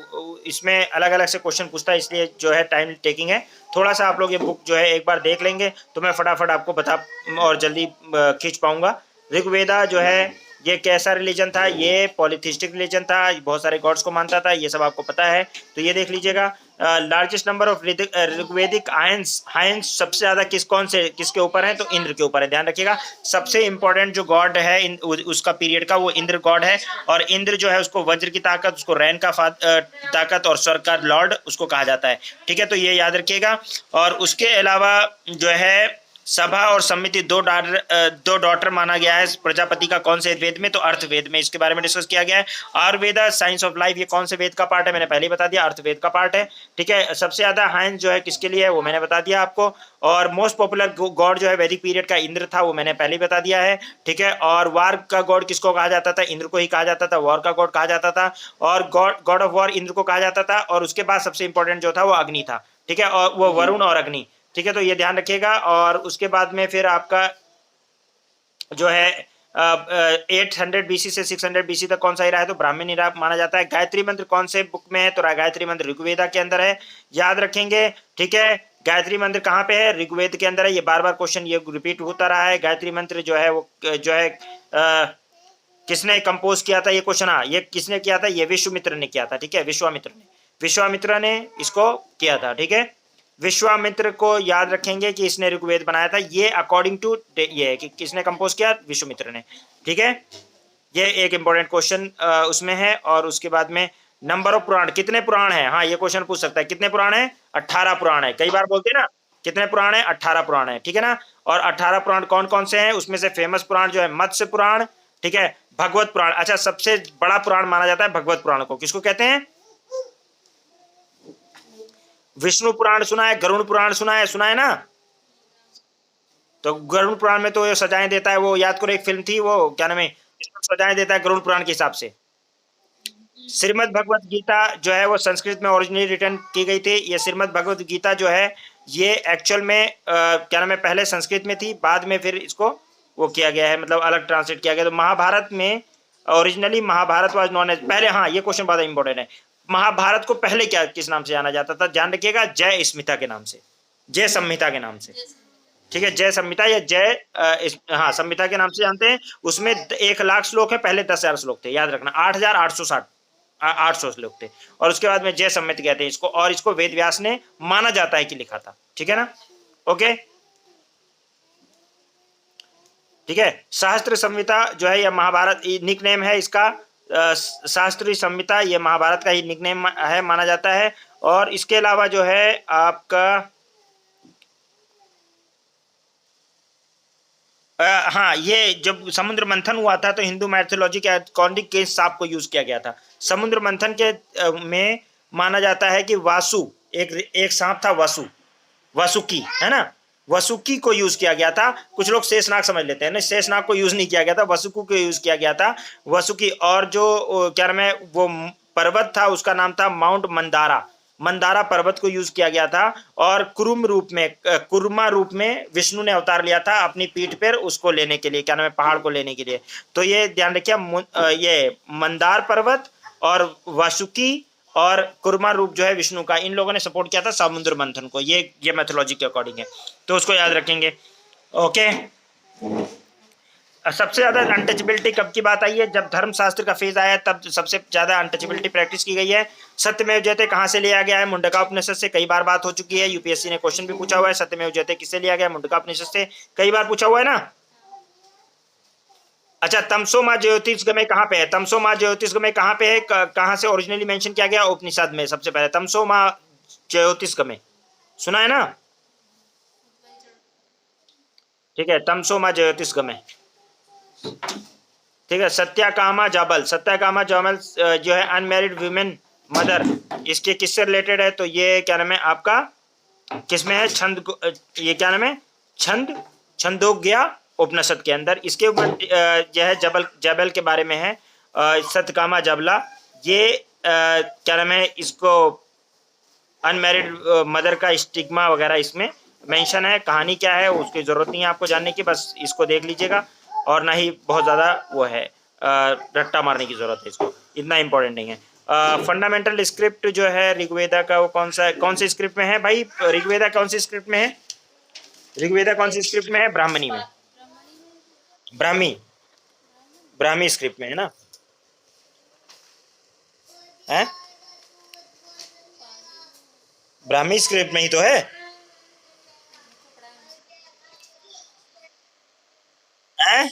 इसमें अलग अलग से क्वेश्चन पूछता है, इसलिए जो है टाइम टेकिंग है। थोड़ा सा आप लोग ये बुक जो है एक बार देख लेंगे तो मैं फटाफट आपको बता और जल्दी खींच पाऊंगा। ऋग्वेदा जो है ये कैसा रिलीजन था, ये पॉलिथिस्टिक रिलीजन था, बहुत सारे गॉड्स को मानता था, ये सब आपको पता है। तो ये देख लीजिएगा, लार्जेस्ट नंबर ऑफ ऋग्वेदिक हाइंस सबसे ज्यादा किसके ऊपर है, तो इंद्र के ऊपर है। ध्यान रखिएगा, सबसे इंपॉर्टेंट जो गॉड है उसका पीरियड का, वो इंद्र गॉड है। और इंद्र जो है उसको वज्र की ताकत, उसको रैन का ताकत और स्वर्ग का लॉर्ड उसको कहा जाता है, ठीक है। तो ये याद रखिएगा। और उसके अलावा जो है सभा और सम्मिति दो डॉटर माना गया है प्रजापति का, कौन से वेद में, तो अर्थवेद में। इसके बारे में डिस्कस किया गया है। आयुर्वेदा, साइंस ऑफ लाइफ, ये कौन से वेद का पार्ट है, मैंने पहले ही बता दिया, अर्थवेद का पार्ट है, ठीक है। सबसे ज्यादा हाइंस जो है किसके लिए है वो मैंने बता दिया आपको। और मोस्ट पॉपुलर गॉड जो है वैदिक पीरियड का इंद्र था, वो मैंने पहले ही बता दिया है, ठीक है। और वार का गॉड किसको कहा जाता था, इंद्र को ही कहा जाता था, वॉर का गॉड कहा जाता था। और गॉड ऑफ वॉर इंद्र को कहा जाता था। और उसके बाद सबसे इंपॉर्टेंट जो था वो अग्नि था, ठीक है, और वो वरुण और अग्नि, ठीक है। तो ये ध्यान रखिएगा। और उसके बाद में फिर आपका जो है 800 बीसी से 600 बीसी तक कौन सा ही रहा है, तो ब्राह्मण ईरा माना जाता है। गायत्री मंत्र कौन से बुक में है, तो गायत्री मंत्र ऋग्वेदा के अंदर है, याद रखेंगे, ठीक है। गायत्री मंत्र कहाँ पे है, ऋग्वेद के अंदर है। ये बार बार क्वेश्चन ये रिपीट होता रहा है। गायत्री मंत्र जो है वो जो है किसने कंपोज किया था, ये क्वेश्चन, हाँ ये किसने किया था, ये विश्वामित्र ने किया था, ठीक है। विश्वामित्र ने इसको किया था, ठीक है। विश्वामित्र को याद रखेंगे कि इसने ऋग्वेद बनाया था। ये अकॉर्डिंग टू ये है कि किसने कंपोज किया, विश्वामित्र ने, ठीक है। ये एक इंपॉर्टेंट क्वेश्चन उसमें है। और उसके बाद में नंबर ऑफ पुराण, कितने पुराण है, हाँ ये क्वेश्चन पूछ सकता है, कितने पुराण है, 18 पुराण है। कई बार बोलते हैं ना, कितने पुराण है, 18 पुराण है, ठीक है ना। और 18 पुराण कौन कौन से हैं, उसमें से फेमस पुराण जो है मत्स्य पुराण, ठीक है, भगवत पुराण। अच्छा, सबसे बड़ा पुराण माना जाता है भगवत पुराण को, किसको कहते हैं, विष्णु पुराण सुना है, गरुड़ पुराण सुना है ना। तो गरुड़ पुराण में तो ये सजाएं देता है, वो याद करो एक फिल्म थी, वो क्या नाम है, सजाएं देता है गरुड़ पुराण के हिसाब से। श्रीमद् भगवत गीता जो है वो संस्कृत में ओरिजिनली रिटर्न की गई थी। ये श्रीमद् भगवत गीता जो है ये एक्चुअल में क्या नाम है, पहले संस्कृत में थी, बाद में फिर इसको वो किया गया है, मतलब अलग ट्रांसलेट किया गया। तो महाभारत में originally Mahabharata was known as, पहले, हाँ ये क्वेश्चन बहुत इंपॉर्टेंट है, महाभारत को पहले क्या किस नाम से जाना जाता था, ध्यान रखिएगा, जय स्मिता के नाम से, जय संहिता के नाम से, ठीक है। जय संहिता या हाँ संहिता के नाम से जानते हैं। उसमें 1,00,000 श्लोक है, पहले 10,000 श्लोक थे, याद रखना, 8,800 श्लोक थे। और उसके बाद में जय संहिता कहते हैं इसको। और इसको वेद व्यास ने माना जाता है कि लिखा था, ठीक है ना। ओके, ठीक है। सहस्त्र संहिता जो है यह महाभारत निक नेम है इसका, शास्त्रीय संहिता ये महाभारत का ही निकनेम है, माना जाता है। और इसके अलावा जो है आपका हाँ, ये जब समुद्र मंथन हुआ था तो हिंदू मैथोलॉजी के अकॉर्डिंग के सांप को यूज किया गया था। समुद्र मंथन के में माना जाता है कि वासु, एक सांप था वासुकी, है ना, वसुकी को यूज किया गया था। कुछ लोग शेषनाग समझ लेते हैं, नहीं, शेषनाग को यूज नहीं किया गया था, वसुकी को यूज किया गया था, वसुकी। और जो क्या नाम है वो पर्वत था, उसका नाम था माउंट मंदारा पर्वत को यूज किया गया था। और कुरमा रूप में विष्णु ने अवतार लिया था अपनी पीठ पर उसको लेने के लिए, क्या नाम है, पहाड़ को लेने के लिए। तो ये ध्यान रखिए, ये मंदार पर्वत और वासुकी और कुर्मा रूप जो है विष्णु का, इन लोगों ने सपोर्ट किया था समुद्र मंथन को, ये मैथोलॉजी के अकॉर्डिंग है, तो उसको याद रखेंगे। ओके, सबसे ज्यादा अनटचेबिलिटी कब की बात आई है, जब धर्मशास्त्र का फेज आया तब सबसे ज्यादा अनटचेबिलिटी प्रैक्टिस की गई है। सत्यमेव जयते कहाँ से लिया गया है, मुंडका उपनिषद से, कई बार बात हो चुकी है, यूपीएससी ने क्वेश्चन भी पूछा हुआ है, सत्यमेव जयते किससे लिया गया, मुंडका उपनिषद से, कई बार पूछा हुआ है ना। अच्छा, तमसो माँ ज्योतिषगमय कहाँ पे है? तमसो माँ ज्योतिषगमय कहाँ पे है? कहाँ से ओरिजिनली मेंशन किया गया? उपनिषद में सबसे पहले तमसो माँ ज्योतिषगमय सुना है ना? ठीक है, तमसो माँ ज्योतिषगमय। ठीक है, सत्याकामा जाबल, सत्याकामा जाबल जो है अनमैरिड वुमेन मदर, इसके किससे रिलेटेड है? तो ये क्या नाम है आपका, किसमें है? छंद ये क्या नाम है? छंद, छंदोग्या उपनिषद के अंदर इसके ऊपर जो है जबल जबल के बारे में है। सतकामा जबला, ये क्या नाम है, इसको अनमैरिड मदर का स्टिग्मा वगैरह इसमें मेंशन है। कहानी क्या है उसकी जरूरत नहीं है आपको जानने की, बस इसको देख लीजिएगा और ना ही बहुत ज़्यादा वो है रट्टा मारने की जरूरत है, इसको इतना इंपॉर्टेंट नहीं है। फंडामेंटल स्क्रिप्ट जो है ऋग्वेदा का वो कौन सी स्क्रिप्ट में है भाई? ऋग्वेदा कौन सी स्क्रिप्ट में है? ऋग्वेदा कौन सी स्क्रिप्ट में है? ब्राह्मणी में, ब्राह्मी, ब्राह्मी स्क्रिप्ट में है ना? है ब्राह्मी स्क्रिप्ट में ही तो है। हैं?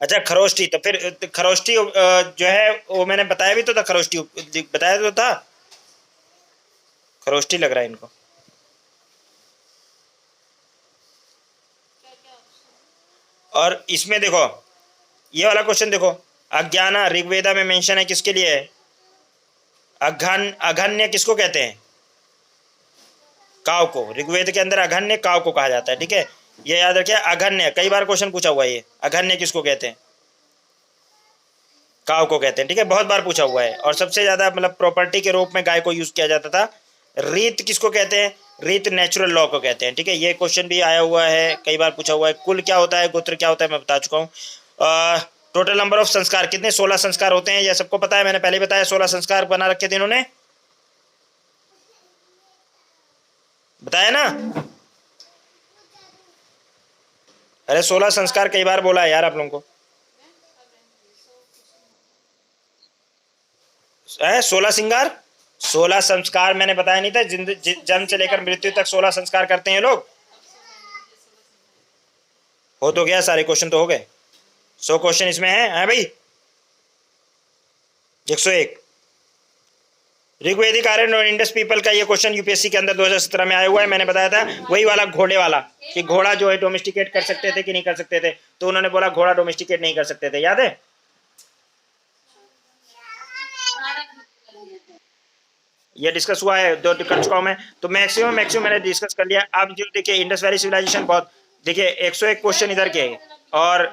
अच्छा, खरोष्टी, तो फिर खरोष्टी जो है वो मैंने बताया भी तो था, खरोष्टी बताया तो था, खरोष्टी लग रहा है इनको। और इसमें देखो ये वाला क्वेश्चन देखो, अज्ञाना ऋग्वेदा में मेंशन है, किसके लिए है? अघन्य किसको कहते हैं? काव को। ऋग्वेद के अंदर अघन्य काव को कहा जाता है, ठीक है, ये याद रखिए। अघन्य कई बार क्वेश्चन पूछा हुआ है, ये अघन्य किसको कहते हैं? काव को कहते हैं, ठीक है, बहुत बार पूछा हुआ है। और सबसे ज्यादा मतलब प्रॉपर्टी के रूप में गाय को यूज किया जाता था। रीत किसको कहते हैं? रीत नेचुरल लॉ को कहते हैं, ठीक है, ये क्वेश्चन भी आया हुआ है, कई बार पूछा हुआ है। कुल क्या होता है, गोत्र क्या होता है, मैं बता चुका हूँ। टोटल नंबर ऑफ संस्कार कितने? 16 संस्कार होते हैं, यह सबको पता है, मैंने पहले बताया। 16 संस्कार बना रखे थे इन्होंने, बताया ना? अरे 16 संस्कार कई बार बोला है यार आप लोगों को। 16 श्रृंगार, 16 संस्कार मैंने बताया नहीं था? जन्म से लेकर मृत्यु तक 16 संस्कार करते हैं लोग। हो तो गया, सारे क्वेश्चन तो हो गए। 100 क्वेश्चन इसमें है भाई। 101 ऋग्वेदिक आर्यन और इंडस पीपल का ये क्वेश्चन यूपीएससी के अंदर 2017 में आया हुआ है। मैंने बताया था वही वाला घोड़े वाला, कि घोड़ा जो है डोमेस्टिकेट कर सकते थे कि नहीं कर सकते थे, तो उन्होंने बोला घोड़ा डोमेस्टिकेट नहीं कर सकते थे, याद है? ये डिस्कस हुआ है, दो कर चुका हूं मैं, तो मैक्सिमम मैंने डिस्कस कर लिया। अब जो देखिए इंडस वैली सिविलाइजेशन, बहुत देखिए 101 क्वेश्चन इधर के, और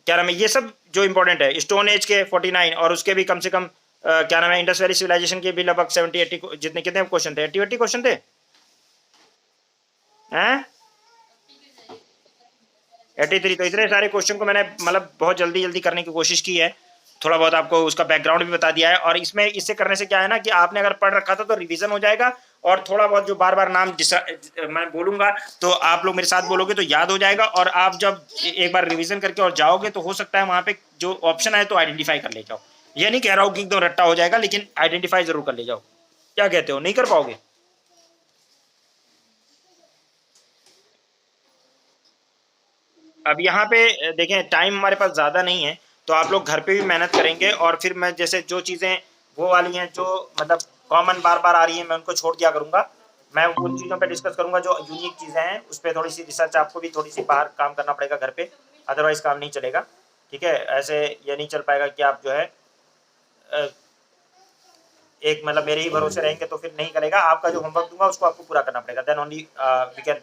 क्या नाम है ये सब जो इंपॉर्टेंट है, स्टोन एज के 49, और उसके भी कम से कम क्या नाम है इंडस वैली सिविलाइजेशन के भी लगभग 70-80 जितने कितने क्वेश्चन थे, 80 क्वेश्चन थे हैं, 83। तो इतने सारे क्वेश्चन को मैंने मतलब बहुत जल्दी जल्दी करने की कोशिश की है, थोड़ा बहुत आपको उसका बैकग्राउंड भी बता दिया है। और इसमें इससे करने से क्या है ना, कि आपने अगर पढ़ रखा था तो रिवीजन हो जाएगा, और थोड़ा बहुत जो बार बार नाम मैं बोलूंगा तो आप लोग मेरे साथ बोलोगे तो याद हो जाएगा, और आप जब एक बार रिवीजन करके और जाओगे तो हो सकता है वहां पे जो ऑप्शन है तो आइडेंटिफाई कर ले जाओ। ये नहीं कह रहा हूँ कि एकदम रट्टा हो जाएगा, लेकिन आइडेंटिफाई जरूर कर ले जाओ। क्या कहते हो, नहीं कर पाओगे? अब यहाँ पे देखें, टाइम हमारे पास ज़्यादा नहीं है, तो आप लोग घर पे भी मेहनत करेंगे, और फिर मैं जैसे जो चीज़ें वो वाली हैं जो मतलब कॉमन बार बार आ रही हैं, मैं उनको छोड़ दिया करूँगा। मैं उन चीज़ों पे डिस्कस करूँगा जो यूनिक चीज़ें हैं, उस पर थोड़ी सी रिसर्च, आपको भी थोड़ी सी बाहर काम करना पड़ेगा घर पे, अदरवाइज़ काम नहीं चलेगा, ठीक है? ऐसे ये नहीं चल पाएगा कि आप जो है अ, एक मतलब मेरे ही भरोसे रहेंगे तो फिर नहीं करेगा। आपका जो होमवर्क दूंगा उसको आपको पूरा करना पड़ेगा, then only we can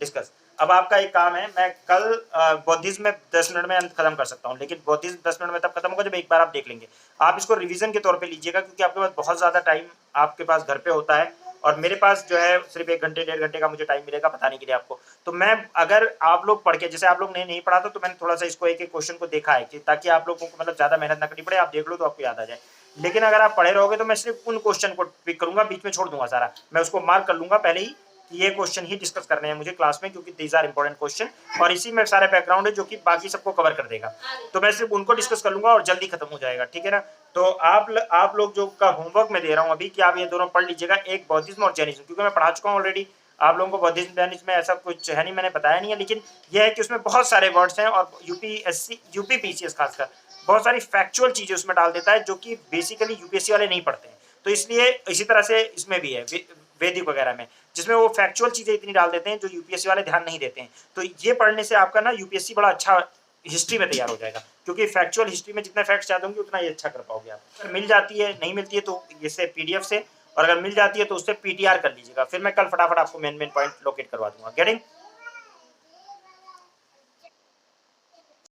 discuss. अब आपका एक काम है, मैं कल बौद्धिज्म में 10 मिनट में खत्म कर सकता हूँ, लेकिन बौद्धिज्म 10 मिनट में तब खत्म होगा जब एक बार आप देख लेंगे। आप इसको रिवीजन के तौर पे लीजिएगा, क्योंकि आपके पास बहुत ज़्यादा टाइम आपके पास घर पे होता है, और मेरे पास जो है सिर्फ 1 घंटे 1.5 घंटे का मुझे टाइम मिलेगा बताने के लिए आपको। तो मैं अगर आप लोग पढ़ के, जैसे आप लोग ने नहीं पढ़ा तो मैंने थोड़ा सा इसको एक एक क्वेश्चन को देखा है, कि ताकि आप लोगों को मतलब ज़्यादा मेहनत ना करनी पड़े, आप देख लो तो आपको याद आ जाए। लेकिन अगर आप पढ़े रहोगे तो मैं सिर्फ उन क्वेश्चन को पिक करूंगा, बीच में छोड़ दूंगा सारा, मैं उसको मार्क कर लूंगा पहले ही कि ये क्वेश्चन ही डिस्कस करने हैं मुझे क्लास में, क्योंकि दीज आर इंपॉर्टेंट क्वेश्चन, और इसी में सारे बैकग्राउंड है जो कि बाकी सबको कवर कर देगा। तो मैं सिर्फ उनको डिस्कस कर लूंगा और जल्दी खत्म हो जाएगा, ठीक है ना? तो आप लोग जो का होमवर्क मैं दे रहा हूँ अभी, कि आप ये दोनों पढ़ लीजिएगा, एक बौद्धिज्म और जैनिज्म, क्योंकि मैं पढ़ा चुका हूँ ऑलरेडी। आप लोगों को बौद्धिज्म डैनिश में ऐसा कुछ है नहीं, मैंने बताया नहीं है, लेकिन यह है कि उसमें बहुत सारे वर्ड्स हैं और यूपीएससी यूपीपीसीएस खासकर बहुत सारी फैक्चुअल चीजें उसमें डाल देता है जो कि बेसिकली यूपीएससी वाले नहीं पढ़ते हैं। तो इसलिए इसी तरह से इसमें भी है वैदिक वगैरह में, जिसमें वो फैक्चुअल चीजें इतनी डाल देते हैं जो यूपीएससी वाले ध्यान नहीं देते हैं। तो ये पढ़ने से आपका ना यूपीएससी बड़ा अच्छा हिस्ट्री में तैयार हो जाएगा, क्योंकि फैक्चुअल हिस्ट्री में जितने फैक्ट्स याद होंगे उतना ये अच्छा कर पाओगे आप। अगर मिल जाती है, नहीं मिलती है तो इससे पीडीएफ से, और अगर मिल जाती है तो उससे पीटीआर कर लीजिएगा, फिर मैं कल फटाफट आपको मेन पॉइंट लोकेट करवा दूंगा। गेटिंग?